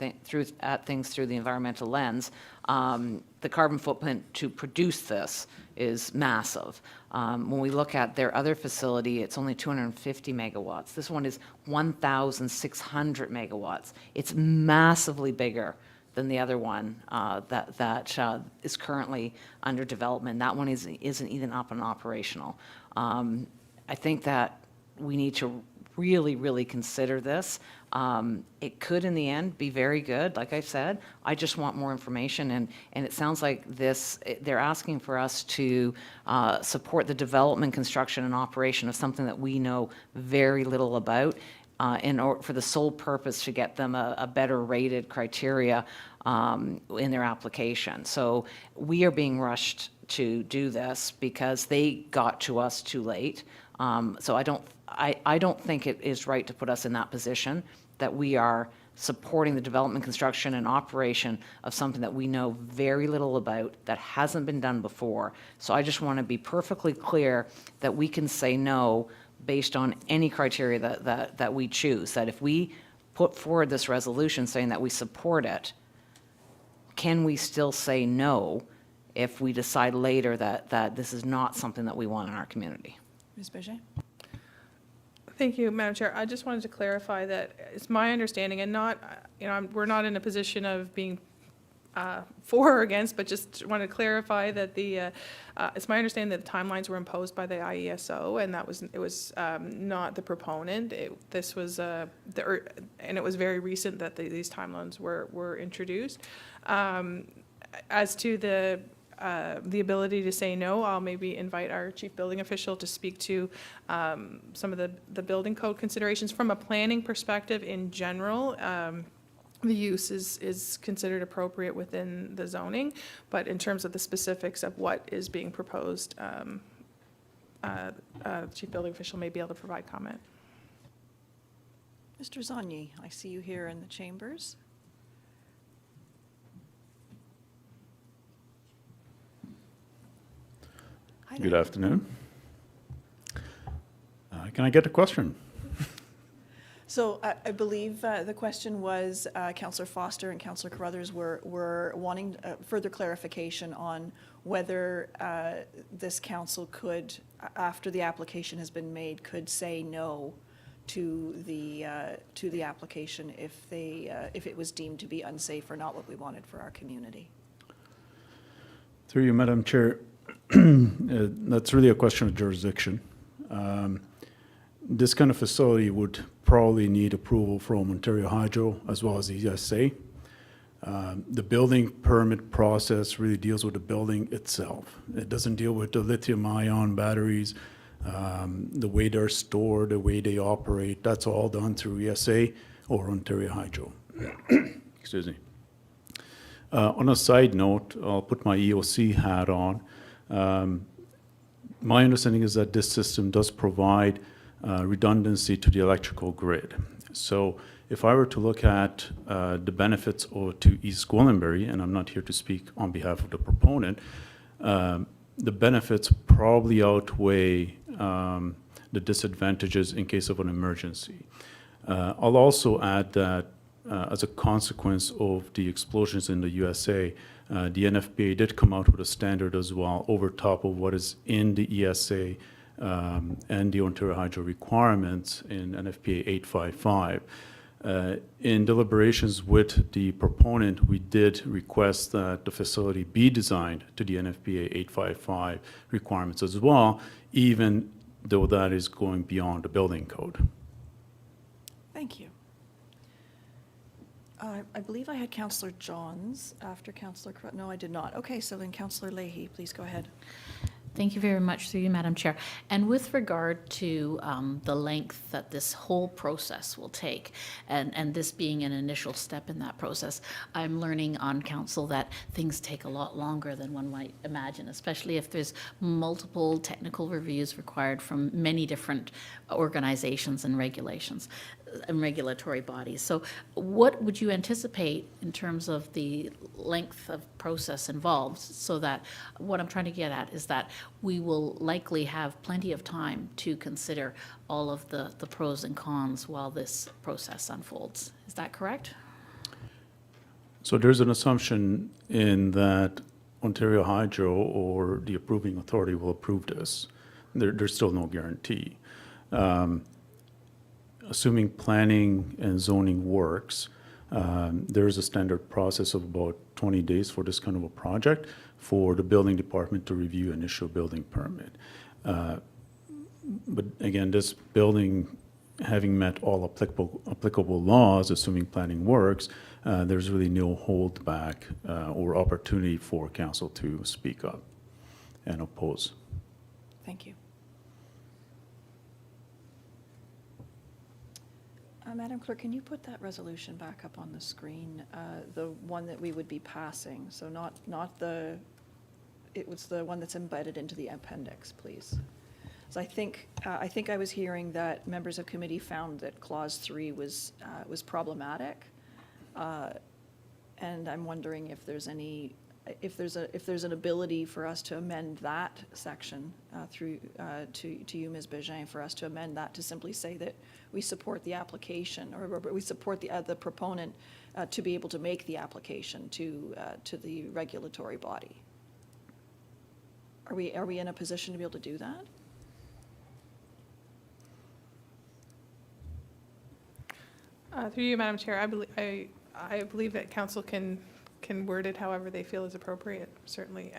Speaker 2: at things through the environmental lens, the carbon footprint to produce this is massive. When we look at their other facility, it's only 250 megawatts. This one is 1,600 megawatts. It's massively bigger than the other one that is currently under development. That one isn't even up and operational. I think that we need to really, really consider this. It could, in the end, be very good, like I said. I just want more information, and it sounds like they're asking for us to support the development, construction, and operation of something that we know very little about, for the sole purpose to get them a better rated criteria in their application. So we are being rushed to do this because they got to us too late. So I don't think it is right to put us in that position, that we are supporting the development, construction, and operation of something that we know very little about, that hasn't been done before. So I just want to be perfectly clear that we can say no based on any criteria that we choose, that if we put forward this resolution saying that we support it, can we still say no if we decide later that this is not something that we want in our community?
Speaker 5: Ms. Berger?
Speaker 8: Thank you, Madam Chair. I just wanted to clarify that it's my understanding, and not, we're not in a position of being for or against, but just want to clarify that it's my understanding that the timelines were imposed by the IESO, and it was not the proponent. This was and it was very recent that these timelines were introduced. As to the ability to say no, I'll maybe invite our chief building official to speak to some of the building code considerations. From a planning perspective in general, the use is considered appropriate within the zoning, but in terms of the specifics of what is being proposed, chief building official may be able to provide comment.
Speaker 5: Mr. Zanyi, I see you here in the chambers. Hi
Speaker 14: Good
Speaker 5: there.
Speaker 14: afternoon. Can I get a question?
Speaker 5: So I believe the question was Councillor Foster and Councillor Carruthers were wanting further clarification on whether this council could, after the application has been made, could say no to the application if it was deemed to be unsafe or not what we wanted for our community.
Speaker 14: Through you, Madam Chair, that's really a question of jurisdiction. This kind of facility would probably need approval from Ontario Hydro as well as the ESA. The building permit process really deals with the building itself. It doesn't deal with the lithium-ion batteries, the way they're stored, the way they operate. That's all done through ESA or Ontario Hydro. Excuse me. On a side note, I'll put my EOC hat on. My understanding is that this system does provide redundancy to the electrical grid. So if I were to look at the benefits to East Gwillimbury, and I'm not here to speak on behalf of the proponent, the benefits probably outweigh the disadvantages in case of an emergency. I'll also add that as a consequence of the explosions in the USA, the NFPA did come out with a standard as well over top of what is in the ESA and the Ontario Hydro requirements in NFPA 855. In deliberations with the proponent, we did request that the facility be designed to the NFPA 855 requirements as well, even though that is going beyond the building code.
Speaker 5: Thank you. I believe I had Councillor Johns after Councillor, no, I did not. Okay, so then Councillor Lahey, please go ahead.
Speaker 4: Thank you very much, through you, Madam Chair. And with regard to the length that this whole process will take, and this being an initial step in that process, I'm learning on council that things take a lot longer than one might imagine, especially if there's multiple technical reviews required from many different organizations and regulations and regulatory bodies. So what would you anticipate in terms of the length of process involved, so that what I'm trying to get at is that we will likely have plenty of time to consider all of the pros and cons while this process unfolds. Is that correct?
Speaker 14: So there's an assumption in that Ontario Hydro or the approving authority will approve this. There's still no guarantee. Assuming planning and zoning works, there is a standard process of about 20 days for this kind of a project for the building department to review and issue a building permit. But again, this building, having met all applicable laws, assuming planning works, there's really no holdback or opportunity for council to speak up and oppose.
Speaker 5: Thank you. Madam Clerk, can you put that resolution back up on the screen? The one that we would be passing, so not the, it was the one that's embedded into the appendix, please. So I think I was hearing that members of committee found that clause 3 was problematic, and I'm wondering if there's any, if there's an ability for us to amend that section through to you, Ms. Bégin, for us to amend that to simply say that we support the application, or we support the proponent to be able to make the application to the regulatory body. Are we in a position to be able to do that?
Speaker 8: Through you, Madam Chair, I believe that council can word it however they feel is appropriate, certainly.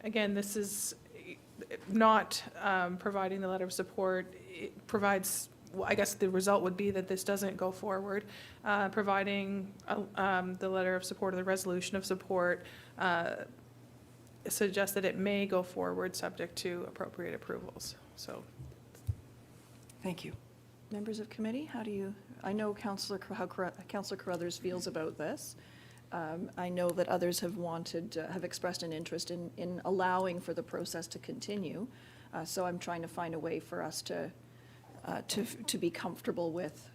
Speaker 8: Again, this is not providing the letter of support. It provides, well, I guess the result would be that this doesn't go forward. Providing the letter of support or the resolution of support suggests that it may go forward subject to appropriate approvals. So,
Speaker 5: thank you. Members of committee, how do you, I know Councillor Carruthers feels about this. I know that others have expressed an interest in allowing for the process to continue. So I'm trying to find a way for us to be comfortable with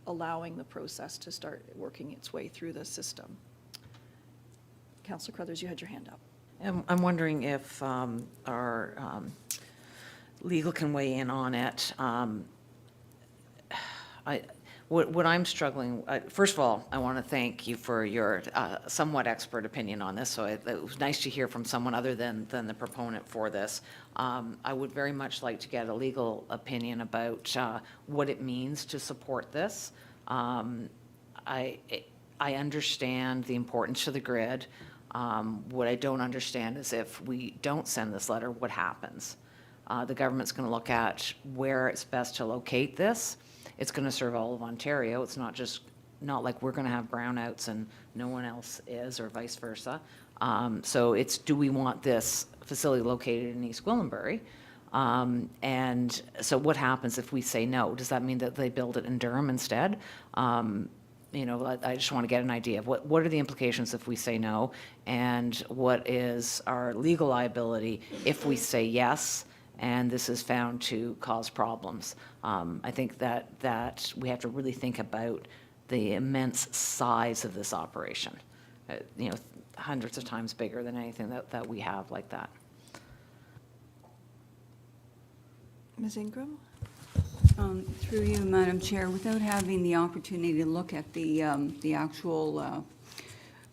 Speaker 5: allowing the process to start working its way through the system. Councillor Carruthers, you had your hand up.
Speaker 2: I'm wondering if our legal can weigh in on it. What I'm struggling, first of all, I want to thank you for your somewhat expert opinion on this. So it was nice to hear from someone other than the proponent for this. I would very much like to get a legal opinion about what it means to support this. I understand the importance to the grid. What I don't understand is if we don't send this letter, what happens? The government's going to look at where it's best to locate this. It's going to serve all of Ontario. It's not like we're going to have brownouts and no one else is, or vice versa. So it's, do we want this facility located in East Gwillimbury? And so what happens if we say no? Does that mean that they build it in Durham instead? You know, I just want to get an idea of what are the implications if we say no, and what is our legal liability if we say yes, and this is found to cause problems. I think that we have to really think about the immense size of this operation. You know, hundreds of times bigger than anything that we have like that.
Speaker 5: Ms. Ingram?
Speaker 15: Through you, Madam Chair, without having the opportunity to look at the actual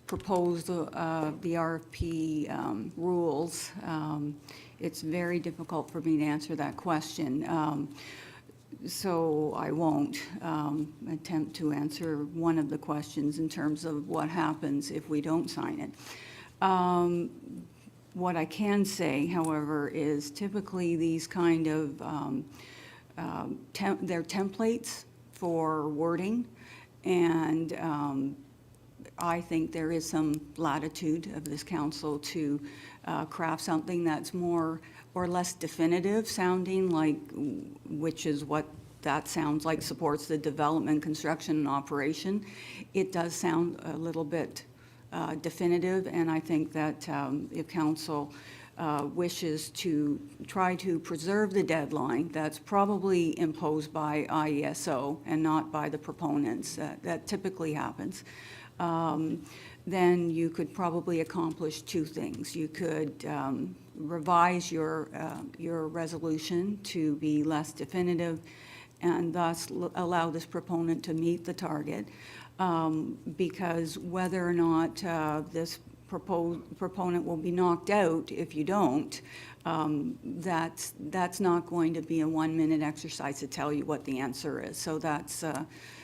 Speaker 15: proposed, the RFP rules, it's very difficult for me to answer that question. So I won't attempt to answer one of the questions in terms of what happens if we don't sign it. What I can say, however, is typically these kind of, they're templates for wording, and I think there is some latitude of this council to craft something that's more or less definitive sounding, like, which is what that sounds like, supports the development, construction, and operation. It does sound a little bit definitive, and I think that if council wishes to try to preserve the deadline that's probably imposed by IESO and not by the proponents, that typically happens, then you could probably accomplish two things. You could revise your resolution to be less definitive and thus allow this proponent to meet the target, because whether or not this proponent will be knocked out if you don't, that's not going to be a 1-minute exercise to tell you what the answer is. So that's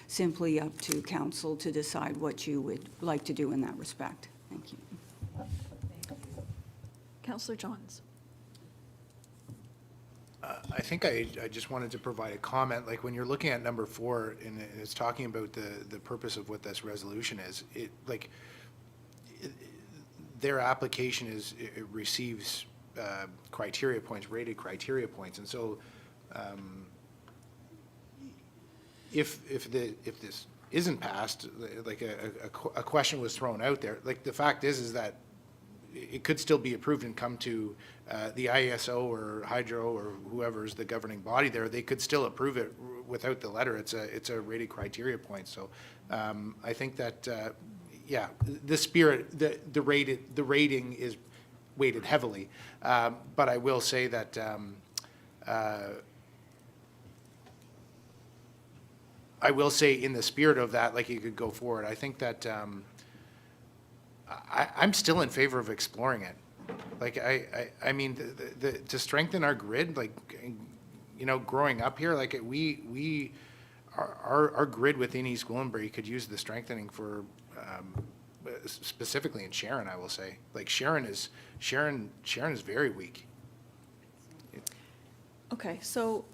Speaker 15: simply up to council to decide what you would like to do in that respect. Thank you.
Speaker 5: Councillor Johns.
Speaker 1: I think I just wanted to provide a comment, like when you're looking at number 4 and it's talking about the purpose of what this resolution is, their application it receives criteria points, rated criteria points, and so if this isn't passed, like a question was thrown out there, like the fact is that it could still be approved and come to the IESO or Hydro or whoever's the governing body there. They could still approve it without the letter. It's a rated criteria point. So I think that yeah, the spirit, the rating is weighted heavily. But I will say that I will say in the spirit of that, like you could go forward. I think that I'm still in favor of exploring it. Like I mean, to strengthen our grid, like, you know, growing up here, like our grid within East Gwillimbury could use the strengthening for specifically in Sharon. I will say, like Sharon is very weak.
Speaker 5: Okay, so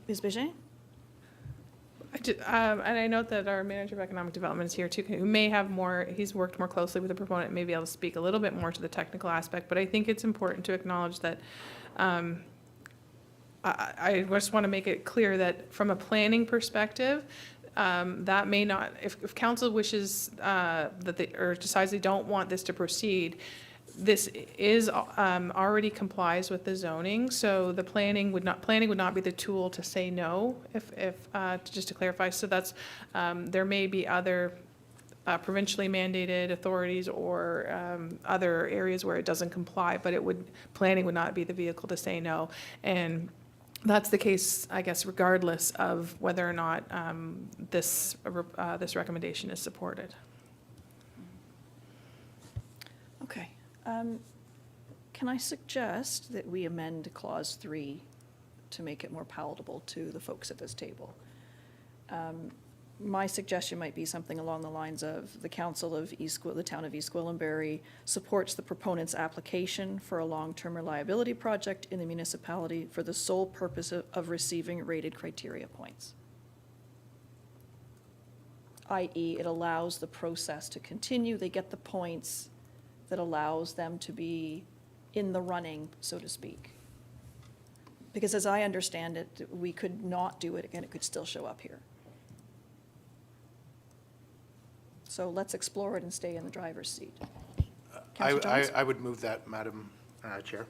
Speaker 5: Ms. Bégin?
Speaker 8: And I note that our manager of economic development is here too, who may have more, he's worked more closely with the proponent, may be able to speak a little bit more to the technical aspect, but I think it's important to acknowledge that I just want to make it clear that from a planning perspective, that may not, if council wishes that they, or decides they don't want this to proceed, this is already complies with the zoning, so the planning would not be the tool to say no, if just to clarify. So that's there may be other provincially mandated authorities or other areas where it doesn't comply, but planning would not be the vehicle to say no. And that's the case, I guess, regardless of whether or not this recommendation is supported.
Speaker 5: Okay. Can I suggest that we amend Clause 3 to make it more palatable to the folks at this table? My suggestion might be something along the lines of the Council of the Town of East Gwillimbury supports the proponent's application for a long-term reliability project in the municipality for the sole purpose of receiving rated criteria points. i.e., it allows the process to continue. They get the points that allows them to be in the running, so to speak. Because as I understand it, we could not do it again, it could still show up here. So let's explore it and stay in the driver's seat. Councillor Johns?
Speaker 1: I would move that, Madam Chair.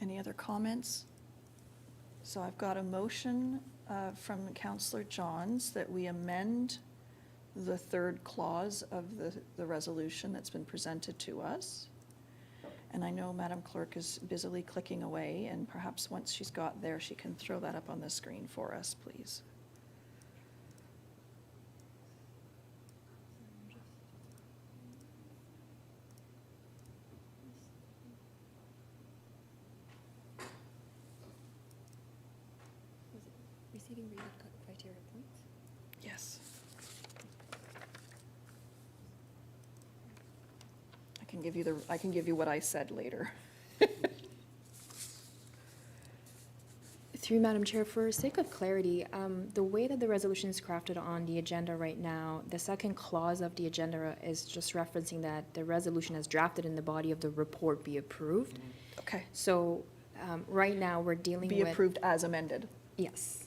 Speaker 5: Any other comments? So I've got a motion from Councillor Johns that we amend the third clause of the resolution that's been presented to us. And I know Madam Clerk is busily clicking away, and perhaps once she's got there, she can throw that up on the screen for us, please.
Speaker 6: Receiving rated criteria points?
Speaker 5: Yes. I can give you what I said later.
Speaker 6: Through Madam Chair, for sake of clarity, the way that the resolution is crafted on the agenda right now, the second clause of the agenda is just referencing that the resolution as drafted in the body of the report be approved.
Speaker 5: Okay.
Speaker 6: So right now, we're dealing with.
Speaker 5: Be approved as amended.
Speaker 6: Yes.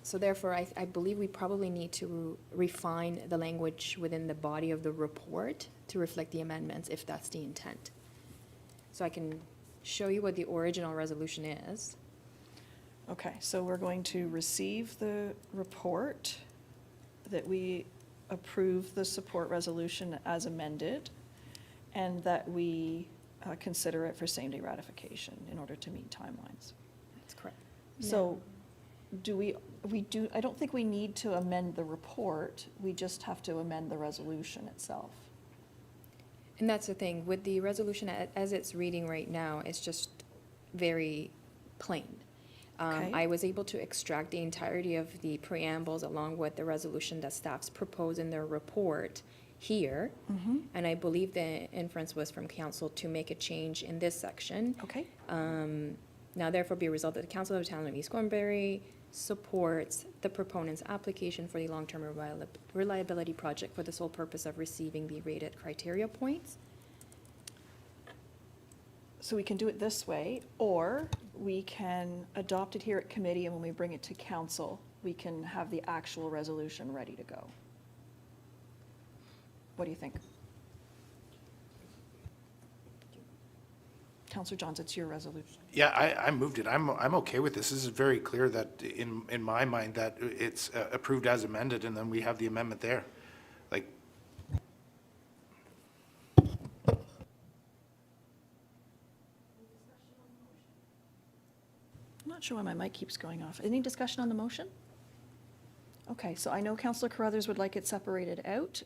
Speaker 6: So therefore, I believe we probably need to refine the language within the body of the report to reflect the amendments, if that's the intent. So I can show you what the original resolution is.
Speaker 5: Okay, so we're going to receive the report, that we approve the support resolution as amended, and that we consider it for same-day ratification in order to meet timelines.
Speaker 6: That's correct.
Speaker 5: So I don't think we need to amend the report, we just have to amend the resolution itself.
Speaker 6: And that's the thing, with the resolution as it's reading right now, it's just very plain.
Speaker 5: Okay.
Speaker 6: I was able to extract the entirety of the preambles along with the resolution that staff's proposed in their report here. And I believe the inference was from council to make a change in this section.
Speaker 5: Okay.
Speaker 6: Now therefore be resolved that the Council of the Town of East Gorhambury supports the proponent's application for the long-term reliability project for the sole purpose of receiving the rated criteria points.
Speaker 5: So we can do it this way, or we can adopt it here at committee, and when we bring it to council, we can have the actual resolution ready to go. What do you think? Councillor Johns, it's your resolution.
Speaker 1: Yeah, I moved it. I'm okay with this. This is very clear that, in my mind, that it's approved as amended, and then we have the amendment there. Like,
Speaker 5: I'm not sure why my mic keeps going off. Any discussion on the motion? Okay, so I know Councillor Carruthers would like it separated out.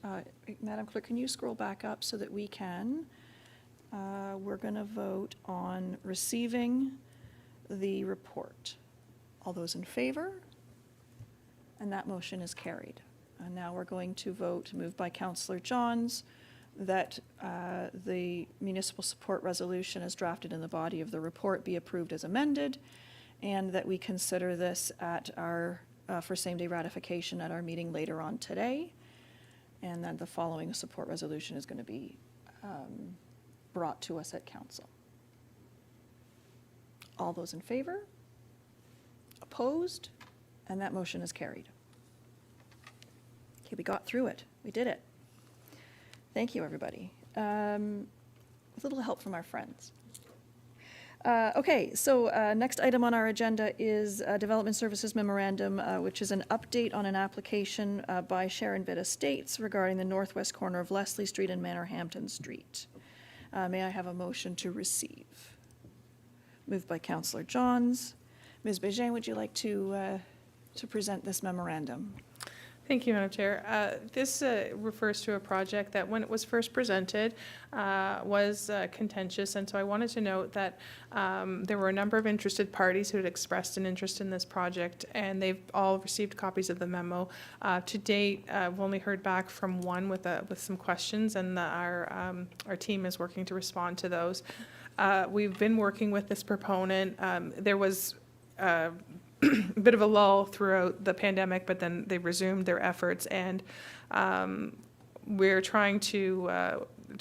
Speaker 5: Madam Clerk, can you scroll back up so that we can? We're going to vote on receiving the report. All those in favor? And that motion is carried. And now we're going to vote, moved by Councillor Johns, that the municipal support resolution as drafted in the body of the report be approved as amended, and that we consider this at our, for same-day ratification at our meeting later on today. And then the following support resolution is going to be brought to us at council. All those in favor? Opposed? And that motion is carried. Okay, we got through it. We did it. Thank you, everybody. With a little help from our friends. Okay, so next item on our agenda is Development Services Memorandum, which is an update on an application by Sharon Vitt Estates regarding the northwest corner of Leslie Street and Manorhampton Street. May I have a motion to receive? Moved by Councillor Johns. Ms. Bégin, would you like to present this memorandum?
Speaker 8: Thank you, Madam Chair. This refers to a project that, when it was first presented, was contentious, and so I wanted to note that there were a number of interested parties who had expressed an interest in this project, and they've all received copies of the memo. To date, I've only heard back from one with some questions, and our team is working to respond to those. We've been working with this proponent. There was a bit of a lull throughout the pandemic, but then they resumed their efforts, and we're trying to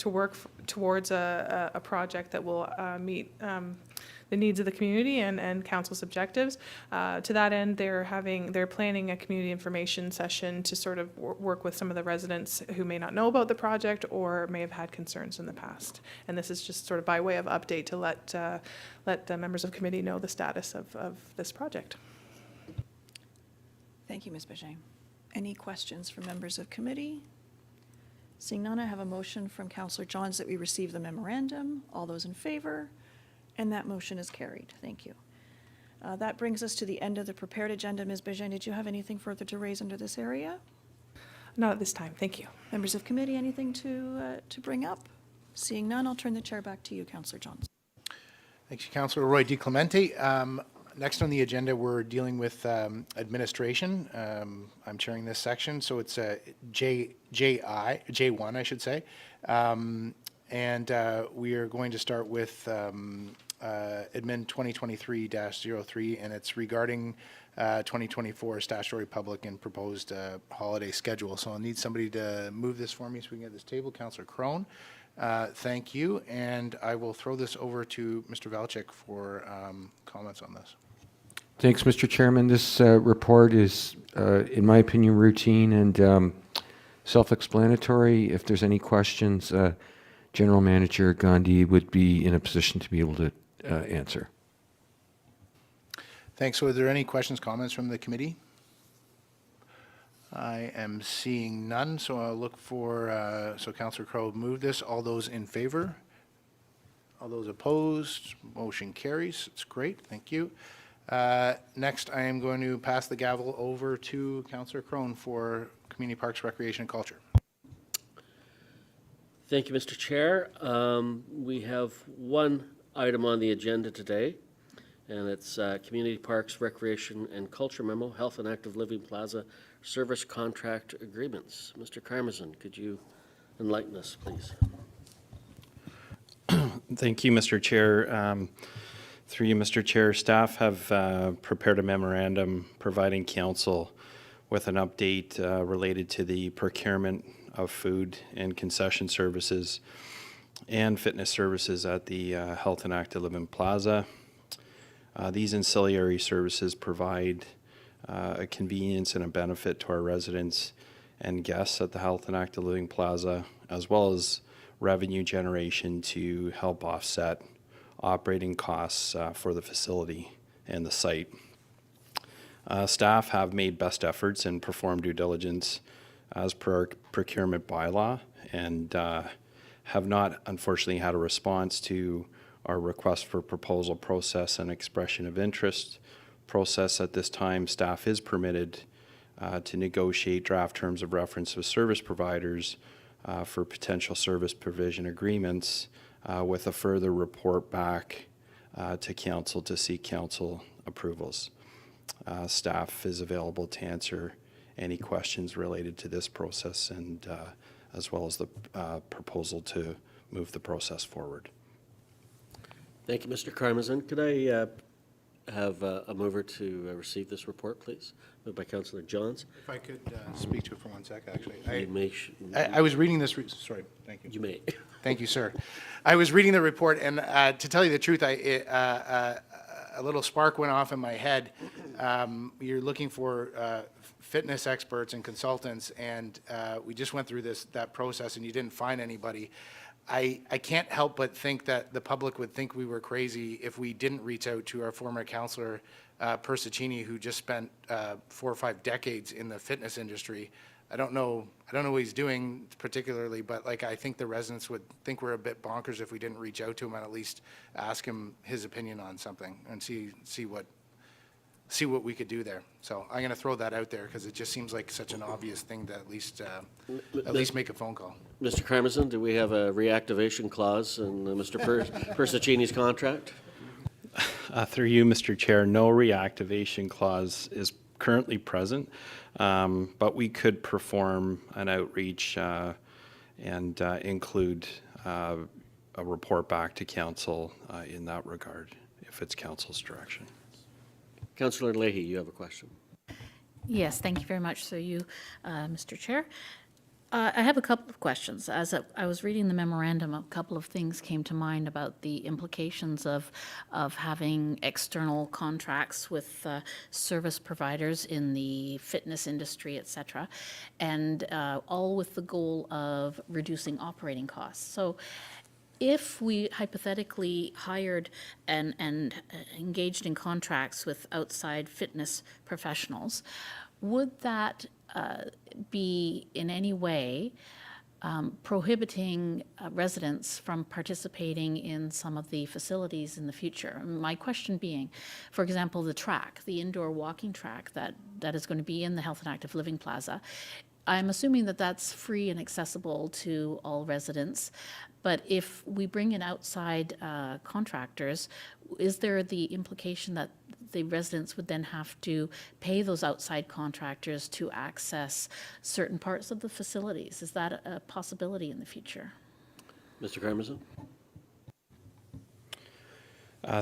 Speaker 8: work towards a project that will meet the needs of the community and council's objectives. To that end, they're planning a community information session to sort of work with some of the residents who may not know about the project or may have had concerns in the past. And this is just sort of by way of update to let the members of committee know the status of this project.
Speaker 5: Thank you, Ms. Bégin. Any questions from members of committee? Seeing none, I have a motion from Councillor Johns that we receive the memorandum. All those in favor? And that motion is carried. Thank you. That brings us to the end of the prepared agenda. Ms. Bégin, did you have anything further to raise under this area?
Speaker 8: Not at this time, thank you.
Speaker 5: Members of committee, anything to bring up? Seeing none, I'll turn the chair back to you, Councillor Johns.
Speaker 1: Thank you, Councillor Roy-DiClemente. Next on the agenda, we're dealing with administration. I'm chairing this section, so it's J1, I should say. And we are going to start with Admin 2023-03, and it's regarding 2024 statutory public and proposed holiday schedule. So I'll need somebody to move this for me so we can get this table. Councillor Crone, thank you. And I will throw this over to Mr. Valchik for comments on this.
Speaker 16: Thanks, Mr. Chairman. This report is, in my opinion, routine and self-explanatory. If there's any questions, General Manager Gandhi would be in a position to be able to answer.
Speaker 1: Thanks. So are there any questions, comments from the committee? I am seeing none, so I'll look for, so Councillor Crowe moved this. All those in favor? All those opposed? Motion carries. It's great. Thank you. Next, I am going to pass the gavel over to Councillor Crone for Community Parks, Recreation and Culture.
Speaker 3: Thank you, Mr. Chair. We have one item on the agenda today, and it's Community Parks, Recreation and Culture Memo, Health and Active Living Plaza Service Contract Agreements. Mr. Karmazin, could you enlighten us, please?
Speaker 17: Thank you, Mr. Chair. Through you, Mr. Chair, staff have prepared a memorandum providing council with an update related to the procurement of food and concession services and fitness services at the Health and Active Living Plaza. These ancillary services provide a convenience and a benefit to our residents and guests at the Health and Active Living Plaza, as well as revenue generation to help offset operating costs for the facility and the site. Staff have made best efforts and performed due diligence as per our procurement bylaw, and have not unfortunately had a response to our request for proposal process and expression of interest process. At this time, staff is permitted to negotiate draft terms of reference with service providers for potential service provision agreements with a further report back to council to seek council approvals. Staff is available to answer any questions related to this process, and as well as the proposal to move the process forward.
Speaker 3: Thank you, Mr. Karmazin. Could I have a mover to receive this report, please? Moved by Councillor Johns.
Speaker 1: If I could speak to it for 1 sec, actually.
Speaker 3: You may
Speaker 1: I was reading this, sorry, thank you.
Speaker 3: You may.
Speaker 1: Thank you, sir. I was reading the report, and to tell you the truth, a little spark went off in my head. You're looking for fitness experts and consultants, and we just went through that process, and you didn't find anybody. I can't help but think that the public would think we were crazy if we didn't reach out to our former councillor, Persicini, who just spent 4 or 5 decades in the fitness industry. I don't know what he's doing particularly, but like I think the residents would think we're a bit bonkers if we didn't reach out to him and at least ask him his opinion on something and see what we could do there. So I'm going to throw that out there because it just seems like such an obvious thing to at least make a phone call.
Speaker 3: Mr. Karmazin, do we have a reactivation clause in Mr. Persicini's contract?
Speaker 17: Through you, Mr. Chair, no reactivation clause is currently present, but we could perform an outreach and include a report back to council in that regard, if it's council's direction.
Speaker 3: Councillor Lahey, you have a question.
Speaker 4: Yes, thank you very much. So you, Mr. Chair. I have a couple of questions. As I was reading the memorandum, a couple of things came to mind about the implications of having external contracts with service providers in the fitness industry, et cetera, and all with the goal of reducing operating costs. So if we hypothetically hired and engaged in contracts with outside fitness professionals, would that be in any way prohibiting residents from participating in some of the facilities in the future. My question being, for example, the track, the indoor walking track that is going to be in the Health and Active Living Plaza, I'm assuming that that's free and accessible to all residents. But if we bring in outside contractors, is there the implication that the residents would then have to pay those outside contractors to access certain parts of the facilities? Is that a possibility in the future?
Speaker 3: Mr. Karmazin?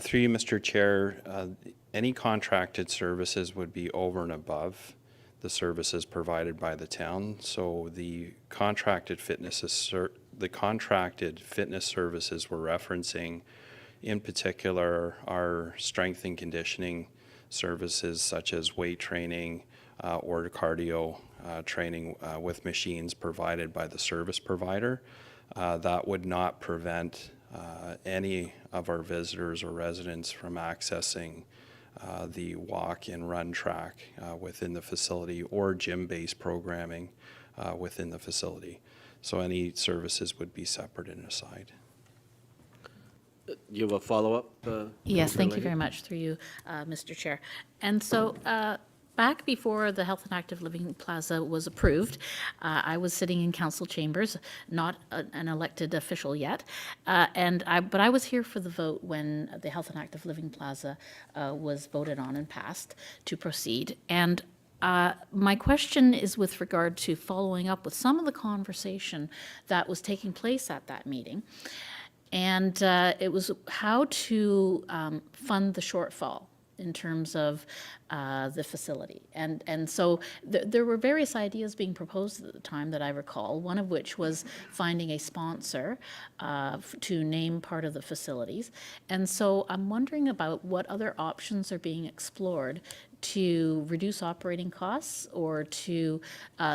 Speaker 17: Through you, Mr. Chair, any contracted services would be over and above the services provided by the town. So the contracted fitness services we're referencing, in particular, are strength and conditioning services such as weight training or cardio training with machines provided by the service provider. That would not prevent any of our visitors or residents from accessing the walk and run track within the facility or gym-based programming within the facility. So any services would be separate and aside.
Speaker 3: You have a follow-up?
Speaker 4: Yes,
Speaker 3: Councillor
Speaker 4: thank you
Speaker 3: Lahey?
Speaker 4: very much through you, Mr. Chair. And so back before the Health and Active Living Plaza was approved, I was sitting in council chambers, not an elected official yet, but I was here for the vote when the Health and Active Living Plaza was voted on and passed to proceed. And my question is with regard to following up with some of the conversation that was taking place at that meeting. And it was how to fund the shortfall in terms of the facility. And so there were various ideas being proposed at the time that I recall, one of which was finding a sponsor to name part of the facilities. And so I'm wondering about what other options are being explored to reduce operating costs or to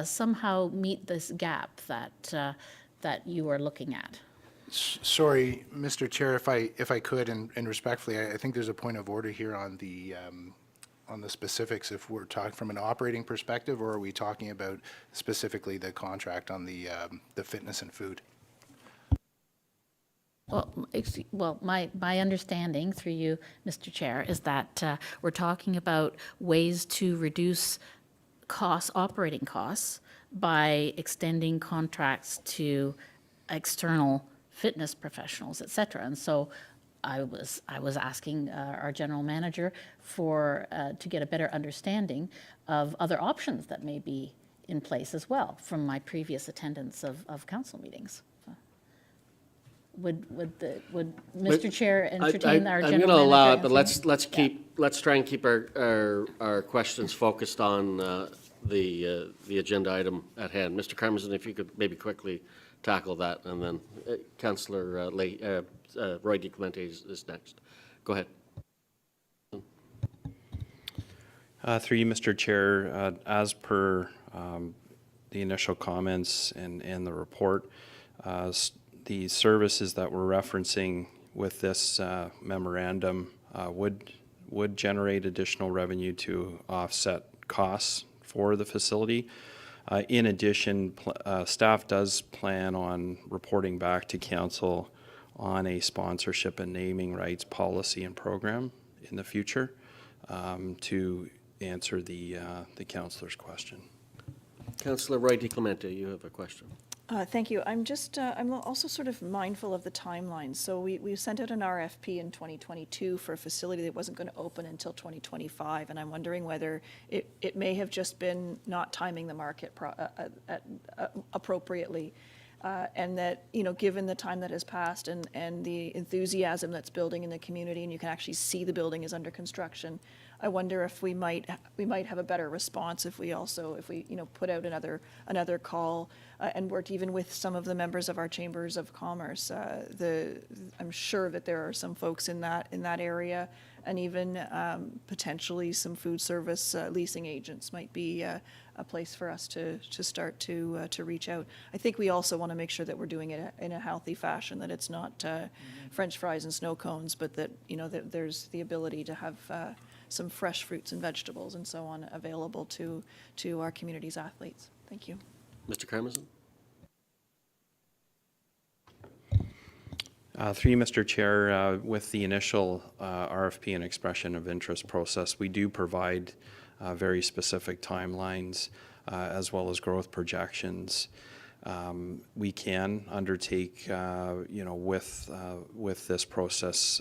Speaker 4: somehow meet this gap that you are looking at.
Speaker 1: Sorry, Mr. Chair, if I could, and respectfully, I think there's a point of order here on the specifics. If we're talking from an operating perspective, or are we talking about specifically the contract on the fitness and food?
Speaker 4: Well, my understanding through you, Mr. Chair, is that we're talking about ways to reduce operating costs by extending contracts to external fitness professionals, et cetera. And so I was asking our general manager to get a better understanding of other options that may be in place as well from my previous attendance of council meetings. Would Mr. Chair entertain our general manager?
Speaker 3: I'm going to allow it, but
Speaker 4: answering?
Speaker 3: let's try and keep our questions focused on the agenda item at hand. Mr. Karmazin, if you could maybe quickly tackle that, and then Councillor Roy-DiClemente is next. Go ahead.
Speaker 17: Through you, Mr. Chair, as per the initial comments and the report, the services that we're referencing with this memorandum would generate additional revenue to offset costs for the facility. In addition, staff does plan on reporting back to council on a sponsorship and naming rights policy and program in the future to answer the councillor's question.
Speaker 3: Councillor Roy-DiClemente, you have a question.
Speaker 5: Thank you. I'm also sort of mindful of the timeline. So we sent out an RFP in 2022 for a facility that wasn't going to open until 2025, and I'm wondering whether it may have just been not timing the market appropriately, and that, given the time that has passed and the enthusiasm that's building in the community, and you can actually see the building is under construction, I wonder if we might have a better response if we put out another call and worked even with some of the members of our chambers of commerce. I'm sure that there are some folks in that area, and even potentially some food service leasing agents might be a place for us to start to reach out. I think we also want to make sure that we're doing it in a healthy fashion, that it's not French fries and snow cones, but that that there's the ability to have some fresh fruits and vegetables and so on available to our community's athletes. Thank you.
Speaker 3: Mr. Karmazin?
Speaker 17: Through you, Mr. Chair, with the initial RFP and expression of interest process, we do provide very specific timelines as well as growth projections. We can undertake, with this process,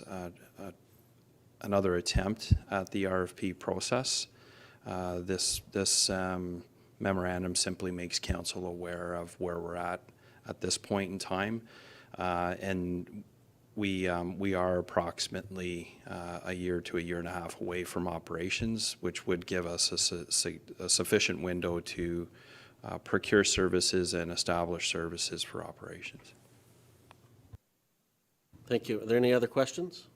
Speaker 17: another attempt at the RFP process. This memorandum simply makes council aware of where we're at this point in time. And we are approximately a year to a year and a half away from operations, which would give us a sufficient window to procure services and establish services for operations.
Speaker 3: Thank you. Are there any other questions?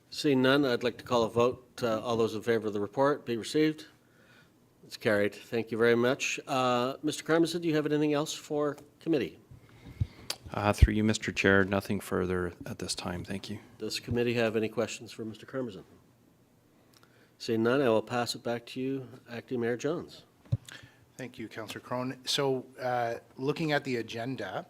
Speaker 3: Seeing none, I'd like to call a vote. All those in favor of the report be received. It's carried. Thank you very much. Mr. Karmazin, do you have anything else for committee?
Speaker 17: Through you, Mr. Chair, nothing further at this time. Thank you.
Speaker 3: Does the committee have any questions for Mr. Karmazin? Seeing none, I will pass it back to you, Acting Mayor Johns.
Speaker 1: Thank you, Councillor Crone. So looking at the agenda,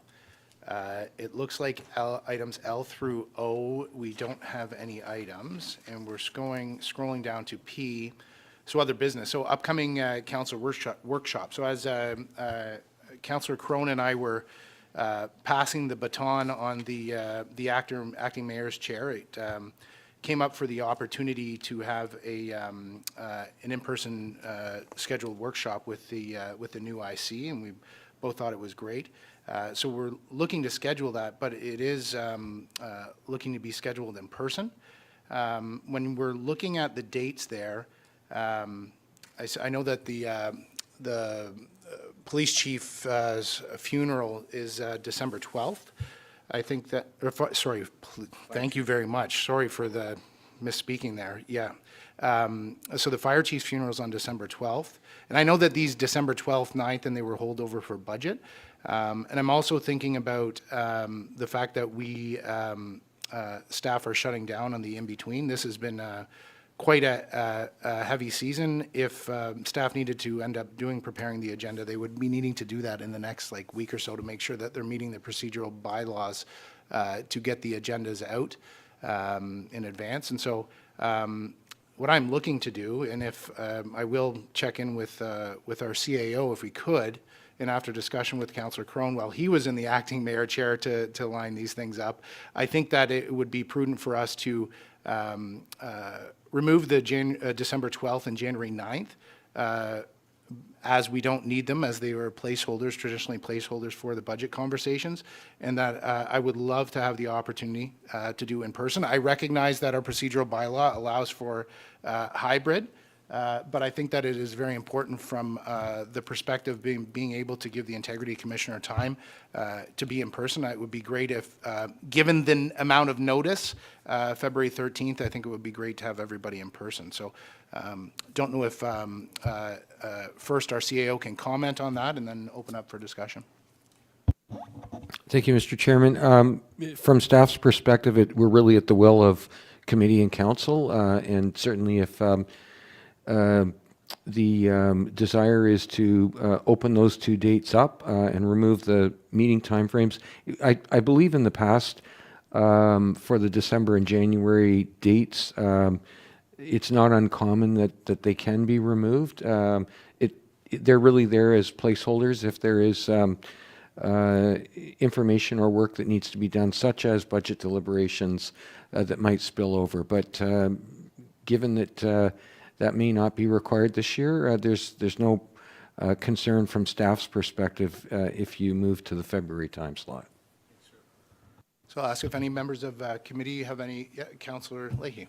Speaker 1: it looks like items L through O, we don't have any items, and we're scrolling down to P, so other business. So upcoming council workshop. So as Councillor Crone and I were passing the baton on the acting mayor's chair, it came up for the opportunity to have an in-person scheduled workshop with the new IC, and we both thought it was great. So we're looking to schedule that, but it is looking to be scheduled in person. When we're looking at the dates there, I know that the police chief's funeral is December 12th. I think that, thank you very much. Sorry for the misspeaking there. Yeah. So the fire chief's funeral is on December 12th. And I know that these December 12th, 9th, and they were holdover for budget. And I'm also thinking about the fact that we staff are shutting down on the in-between. This has been quite a heavy season. If staff needed to end up preparing the agenda, they would be needing to do that in the next week or so to make sure that they're meeting the procedural bylaws to get the agendas out in advance. And so what I'm looking to do, and if I will check in with our CAO if we could, and after discussion with Councillor Crone while he was in the acting mayor chair to line these things up, I think that it would be prudent for us to remove the December 12th and January 9th as we don't need them, as they were placeholders, traditionally placeholders for the budget conversations, and that I would love to have the opportunity to do in person. I recognize that our procedural bylaw allows for hybrid, but I think that it is very important from the perspective of being able to give the Integrity Commissioner time to be in person. It would be great if, given the amount of notice, February 13th, I think it would be great to have everybody in person. So don't know if first our CAO can comment on that and then open up for discussion.
Speaker 16: Thank you, Mr. Chairman. From staff's perspective, we're really at the will of committee and council, and certainly if the desire is to open those two dates up and remove the meeting timeframes. I believe in the past for the December and January dates, it's not uncommon that they can be removed. They're really there as placeholders if there is information or work that needs to be done, such as budget deliberations that might spill over. But given that that may not be required this year, there's no concern from staff's perspective if you move to the February time slot.
Speaker 1: So I'll ask if any members of committee have any. Yeah, Councillor Lahey.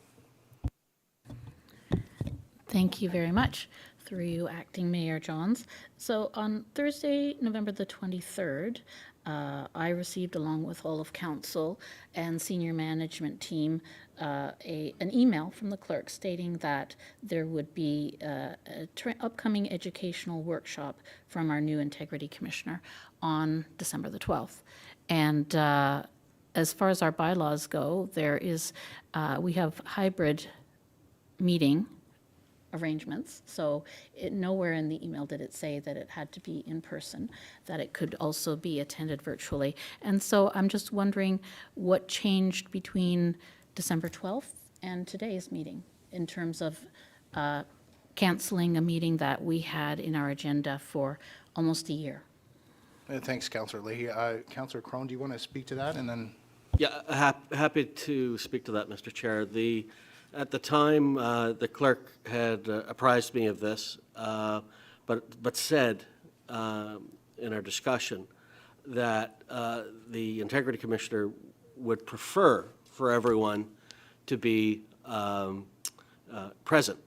Speaker 4: Thank you very much. Through you, Acting Mayor Johns. So on Thursday, November the 23rd, I received, along with all of council and senior management team, an email from the clerk stating that there would be an upcoming educational workshop from our new Integrity Commissioner on December the 12th. And as far as our bylaws go, there is we have hybrid meeting arrangements. So nowhere in the email did it say that it had to be in person, that it could also be attended virtually. And so I'm just wondering what changed between December 12th and today's meeting in terms of canceling a meeting that we had in our agenda for almost a year.
Speaker 1: Thanks, Councillor Lahey. Councillor Crone, do you want to speak to that? And then
Speaker 3: Yeah, happy to speak to that, Mr. Chair. At the time, the clerk had apprised me of this, but said in our discussion that the Integrity Commissioner would prefer for everyone to be present,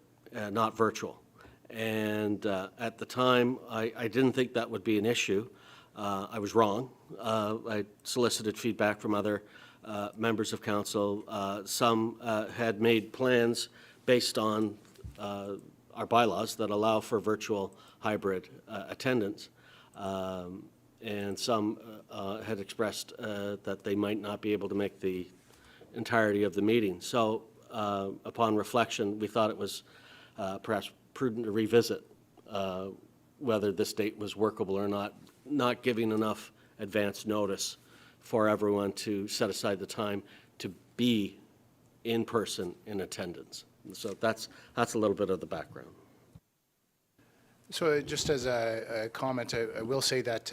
Speaker 3: not virtual. And at the time, I didn't think that would be an issue. I was wrong. I solicited feedback from other members of council. Some had made plans based on our bylaws that allow for virtual hybrid attendance. And some had expressed that they might not be able to make the entirety of the meeting. So upon reflection, we thought it was perhaps prudent to revisit whether this date was workable or not giving enough advance notice for everyone to set aside the time to be in person in attendance. So that's a little bit of the background.
Speaker 1: So just as a comment, I will say that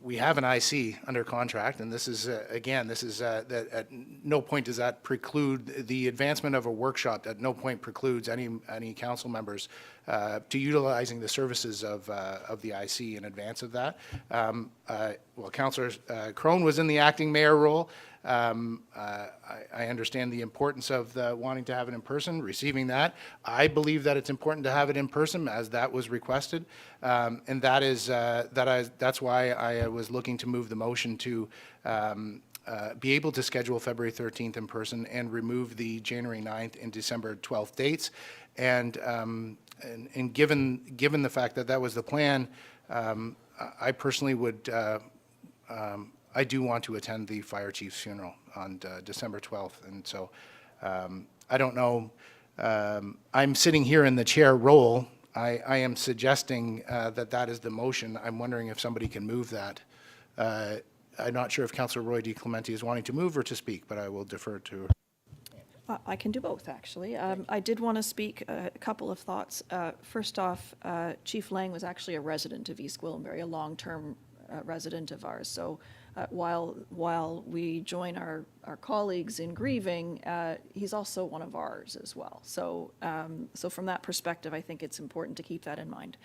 Speaker 1: we have an IC under contract, and this is, again, this is, that at no point does that preclude the advancement of a workshop. At no point precludes any council members to utilizing the services of the IC in advance of that. Well, Councillor Crone was in the acting mayor role. I understand the importance of wanting to have it in person, receiving that. I believe that it's important to have it in person, as that was requested, and that's why I was looking to move the motion to be able to schedule February 13th in person and remove the January 9th and December 12th dates. And given the fact that that was the plan, I personally would. I do want to attend the fire chief's funeral on December 12th, and so I don't know. I'm sitting here in the chair role. I am suggesting that is the motion. I'm wondering if somebody can move that. I'm not sure if Councillor Roy-DiClemente is wanting to move or to speak, but I will defer to her.
Speaker 5: I can do both, actually. I did want to speak a couple of thoughts. First off, Chief Lang was actually a resident of East Gwillimbury, a long-term resident of ours. So while we join our colleagues in grieving, he's also one of ours as well. So from that perspective, I think it's important to keep that in mind.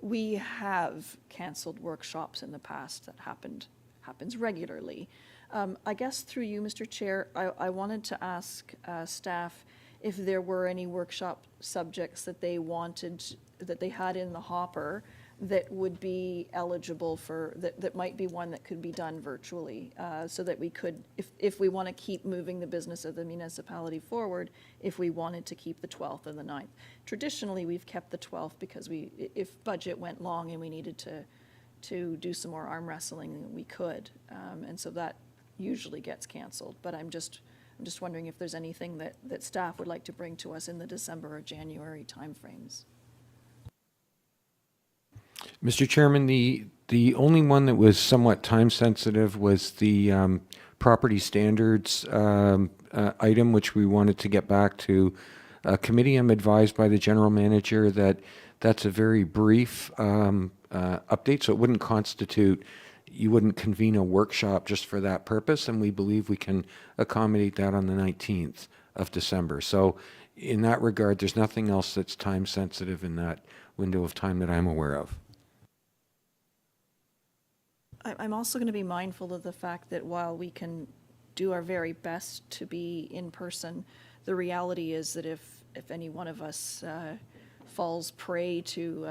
Speaker 5: We have canceled workshops in the past. That happens regularly. I guess through you, Mr. Chair, I wanted to ask staff if there were any workshop subjects that they had in the hopper that would be eligible for, that might be one that could be done virtually, so that we could, if we want to keep moving the business of the municipality forward, if we wanted to keep the 12th and the 9th. Traditionally, we've kept the 12th because if budget went long and we needed to do some more arm wrestling, we could. And so that usually gets canceled. But I'm just wondering if there's anything that staff would like to bring to us in the December or January timeframes.
Speaker 16: Mr. Chairman, the only one that was somewhat time sensitive was the property standards item, which we wanted to get back to committee. I'm advised by the general manager that that's a very brief update, so it wouldn't constitute, you wouldn't convene a workshop just for that purpose, and we believe we can accommodate that on the 19th of December. So in that regard, there's nothing else that's time sensitive in that window of time that I'm aware of.
Speaker 5: I'm also going to be mindful of the fact that while we can do our very best to be in person, the reality is that if any one of us falls prey to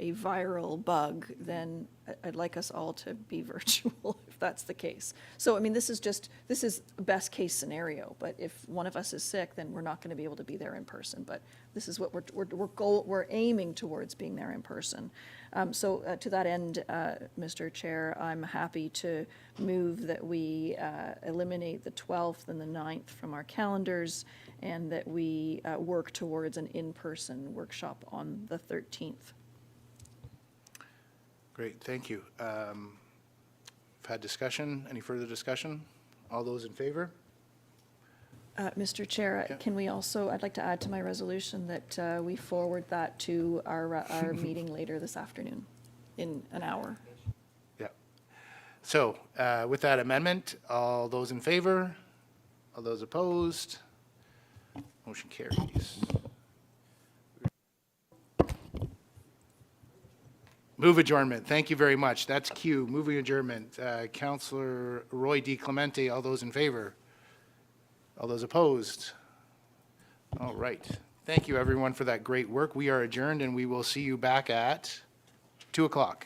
Speaker 5: a viral bug, then I'd like us all to be virtual if that's the case. So, I mean, this is a best-case scenario, but if one of us is sick, then we're not going to be able to be there in person. But this is what we're aiming towards, being there in person. So to that end, Mr. Chair, I'm happy to move that we eliminate the 12th and the 9th from our calendars, and that we work towards an in-person workshop on the 13th.
Speaker 1: Great, thank you. We've had discussion. Any further discussion? All those in favor?
Speaker 5: Mr. Chair,
Speaker 1: Yeah.
Speaker 5: can we also, I'd like to add to my resolution that we forward that to our meeting later this afternoon in an hour.
Speaker 1: Yeah. So with that amendment, all those in favor? All those opposed? Motion carries. Move adjournment. Thank you very much. That's Q. Moving adjournment. Councillor Roy-DiClemente, all those in favor? All those opposed? All right. Thank you, everyone, for that great work. We are adjourned, and we will see you back at 2 o'clock.